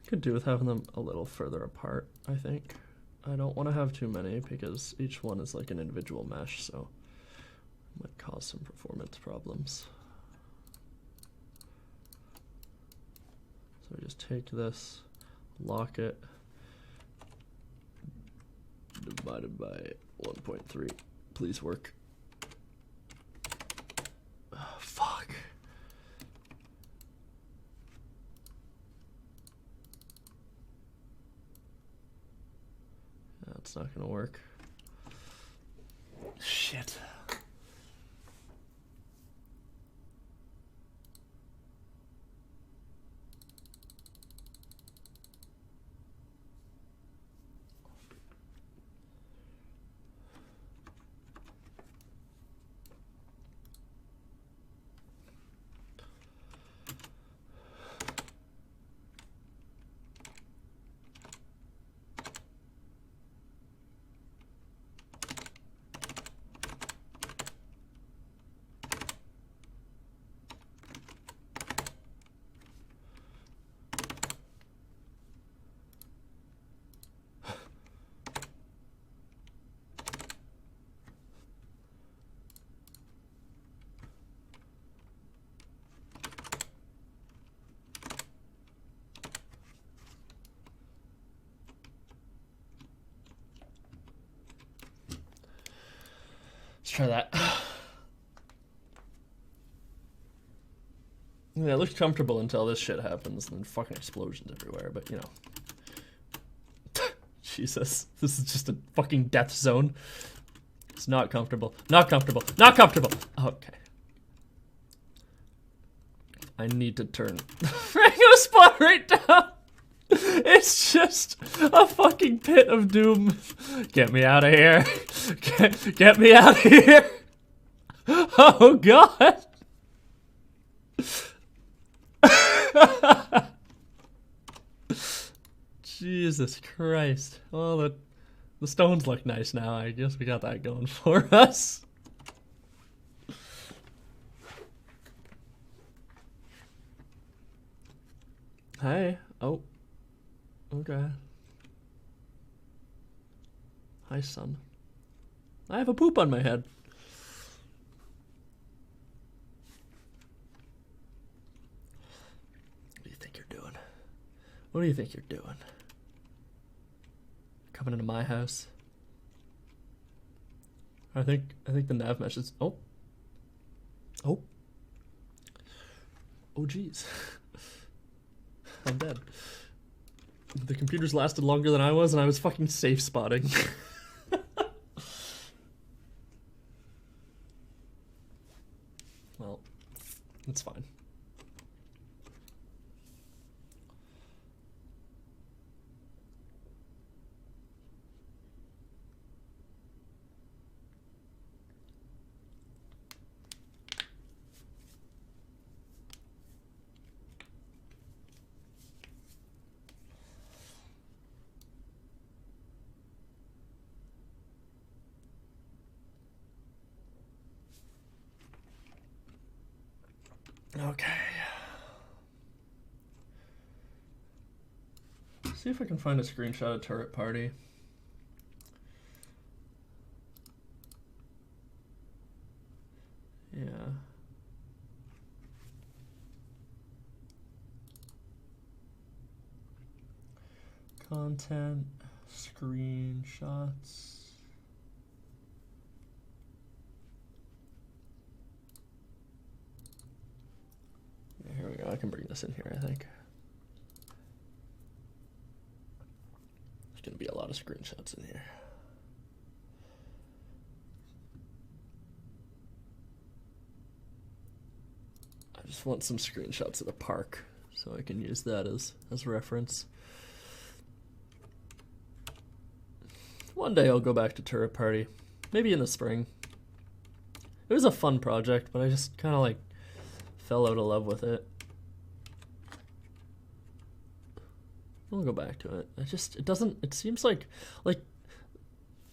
Could do with having them a little further apart, I think. I don't want to have too many because each one is like an individual mesh, so it might cause some performance problems. So we just take this, lock it, divided by 1.3. Please work. Oh, fuck. That's not gonna work. Shit. Let's try that. Yeah, it looks comfortable until this shit happens and then fucking explosions everywhere, but you know. Jesus, this is just a fucking death zone. It's not comfortable. Not comfortable. Not comfortable. Okay. I need to turn the spot right down. It's just a fucking pit of doom. Get me out of here. Get me out of here. Oh, God. Jesus Christ. Well, the stones look nice now. I guess we got that going for us. Hey. Oh. Okay. Hi, son. I have a poop on my head. What do you think you're doing? What do you think you're doing? Coming into my house? I think the nav mesh is... Oh. Oh. Oh, jeez. I'm dead. The computers lasted longer than I was, and I was fucking safe spotting. Well, it's fine. Okay. See if I can find a screenshot of Turret Party. Yeah. Content, screenshots. Yeah, here we go. I can bring this in here, I think. There's going to be a lot of screenshots in here. I just want some screenshots of the park so I can use that as reference. One day I'll go back to Turret Party, maybe in the spring. It was a fun project, but I just kind of like fell out of love with it. I'll go back to it. It seems like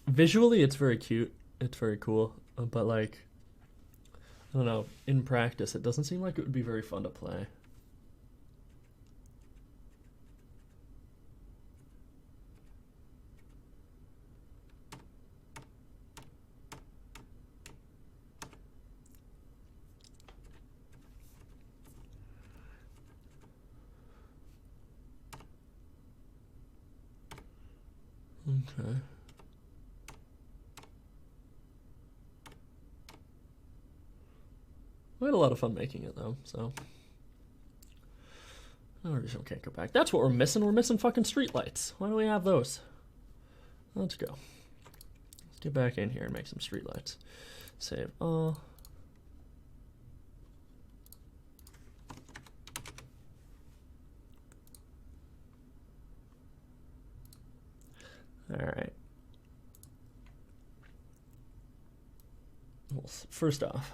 visually it's very cute, it's very cool, but like, I don't know, in practice it doesn't seem like it would be very fun to play. Okay. We had a lot of fun making it though, so I just can't go back. That's what we're missing. We're missing fucking streetlights. Why don't we have those? Let's go. Let's get back in here and make some streetlights. Save all. All right. Well, first off,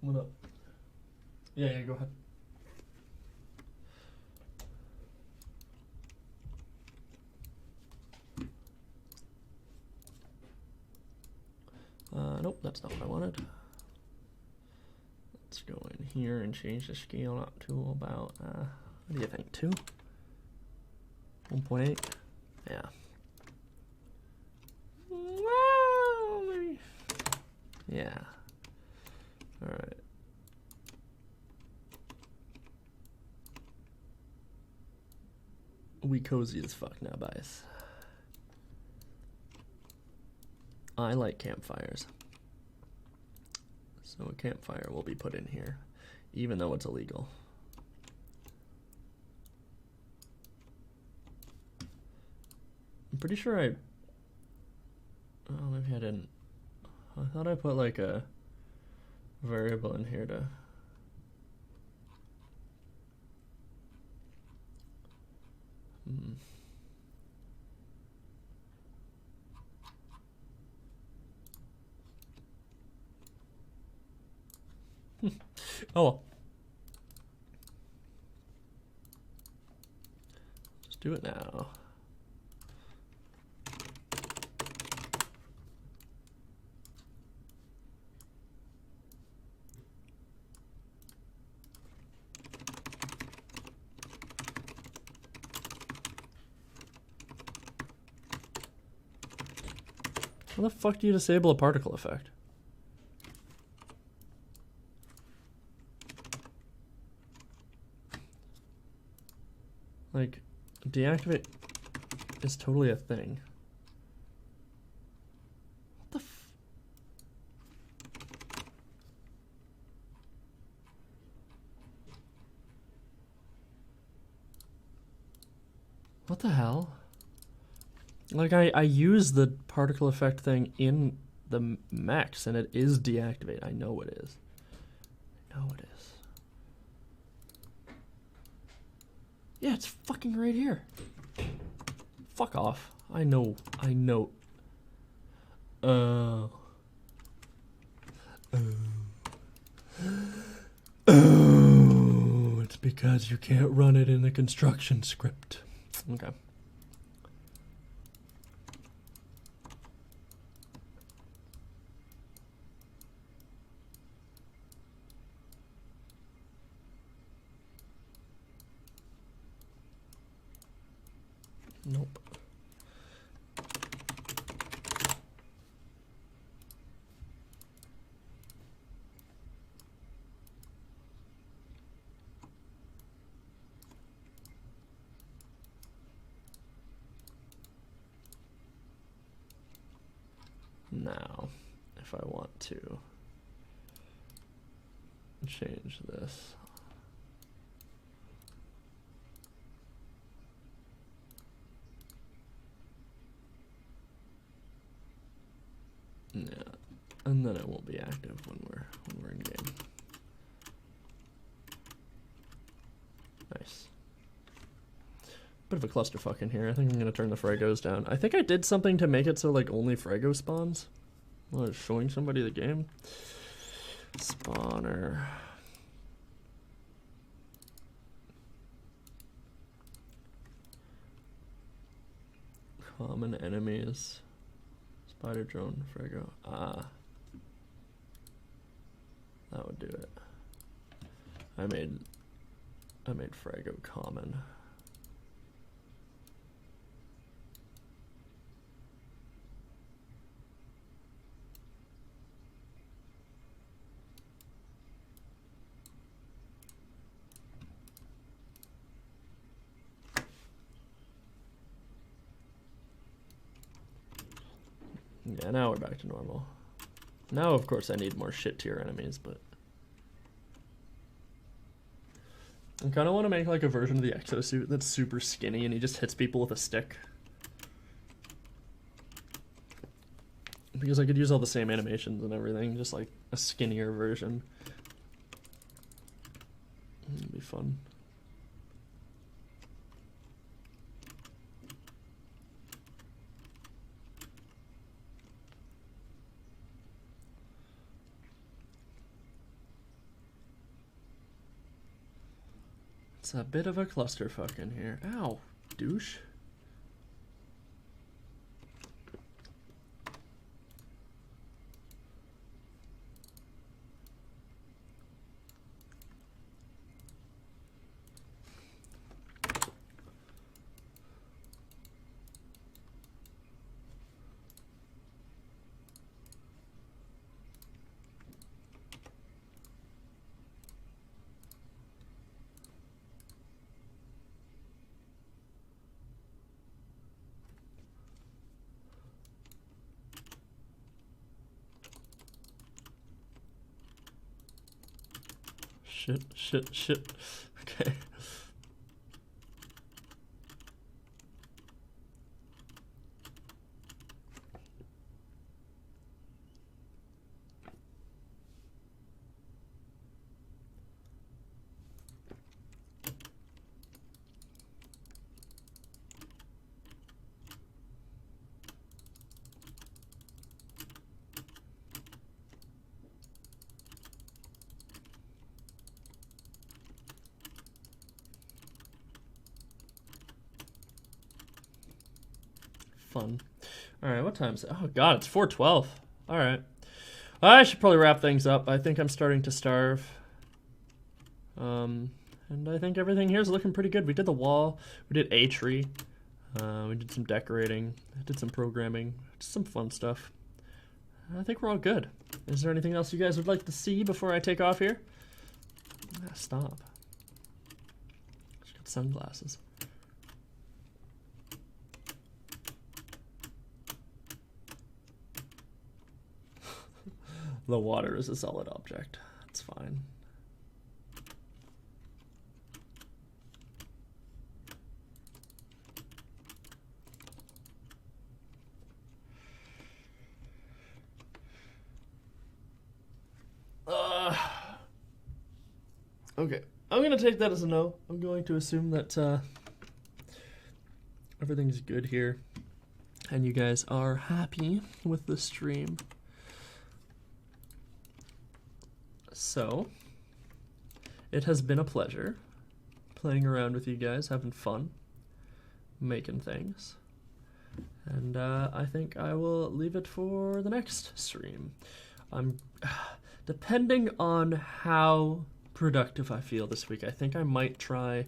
what up? Yeah, go ahead. Nope, that's not what I wanted. Let's go in here and change the scale up to about, what do you think, 2? 1.8? Yeah. Well, maybe. Yeah. All right. We cozy as fuck now, guys. I like campfires. So a campfire will be put in here, even though it's illegal. I'm pretty sure oh, maybe I didn't. I thought I put like a variable in here to oh well. Let's do it now. How the fuck do you disable a particle effect? Like, deactivate is totally a thing. What the f... What the hell? Like, I use the particle effect thing in the mechs, and it is deactivate. I know it is. I know it is. Yeah, it's fucking right here. Fuck off. I know. I know. Oh, it's because you can't run it in the construction script. Okay. Nope. Now, if I want to change this. Yeah, and then it won't be active when we're in game. Nice. Bit of a clusterfuck in here. I think I'm gonna turn the Fragos down. I think I did something to make it so like only Frago spawns. While I was showing somebody the game. Spawner. Common enemies. Spider drone, Frago. Ah. That would do it. I made Frago common. Yeah, now we're back to normal. Now, of course, I need more shit tier enemies, but I kind of want to make like a version of the exosuit that's super skinny and he just hits people with a stick. Because I could use all the same animations and everything, just like a skinnier version. It'd be fun. It's a bit of a clusterfuck in here. Ow, douche. Shit. Okay. Fun. Alright, what time is it? Oh god, it's 4:12. Alright. I should probably wrap things up. I think I'm starting to starve. And I think everything here is looking pretty good. We did the wall. We did a tree. We did some decorating. I did some programming. Just some fun stuff. I think we're all good. Is there anything else you guys would like to see before I take off here? Ah, stop. She's got sunglasses. The water is a solid object. That's fine. Okay, I'm gonna take that as a no. I'm going to assume that everything's good here, and you guys are happy with the stream. So, it has been a pleasure playing around with you guys, having fun, making things. And I think I will leave it for the next stream. Depending on how productive I feel this week, I think I might try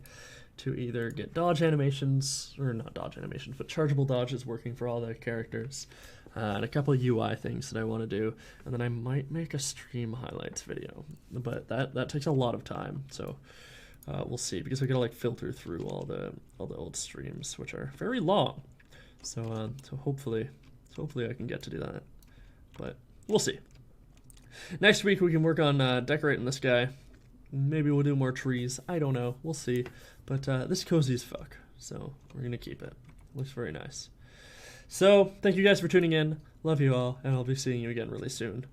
to either get dodge animations, or not dodge animations, but chargeable dodges working for all the characters, and a couple of UI things that I want to do, and then I might make a stream highlights video, but that takes a lot of time, so we'll see, because I gotta like filter through all the old streams, which are very long, so hopefully I can get to do that, but we'll see. Next week we can work on decorating this guy. Maybe we'll do more trees. I don't know. We'll see. But this is cozy as fuck, so we're going to keep it. Looks very nice. So, thank you guys for tuning in. Love you all, and I'll be seeing you again really soon.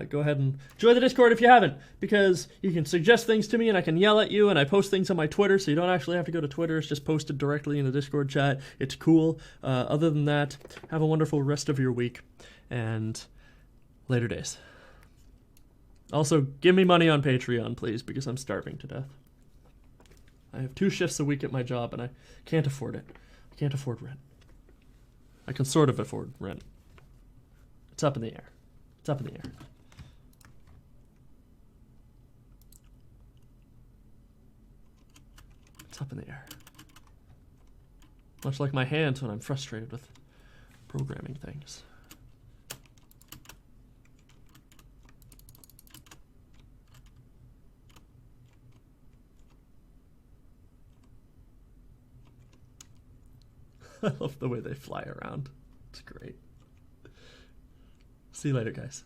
Go ahead and join the Discord if you haven't, because you can suggest things to me, and I can yell at you, and I post things on my Twitter, so you don't actually have to go to Twitter. It's just posted directly in the Discord chat. It's cool. Other than that, have a wonderful rest of your week, and later days. Also, give me money on Patreon, please, because I'm starving to death. I have 2 shifts a week at my job, and I can't afford it. I can't afford rent. I can sort of afford rent. It's up in the air. It's up in the air. It's up in the air. Much like my hands when I'm frustrated with programming things. I love the way they fly around. It's great. See you later, guys.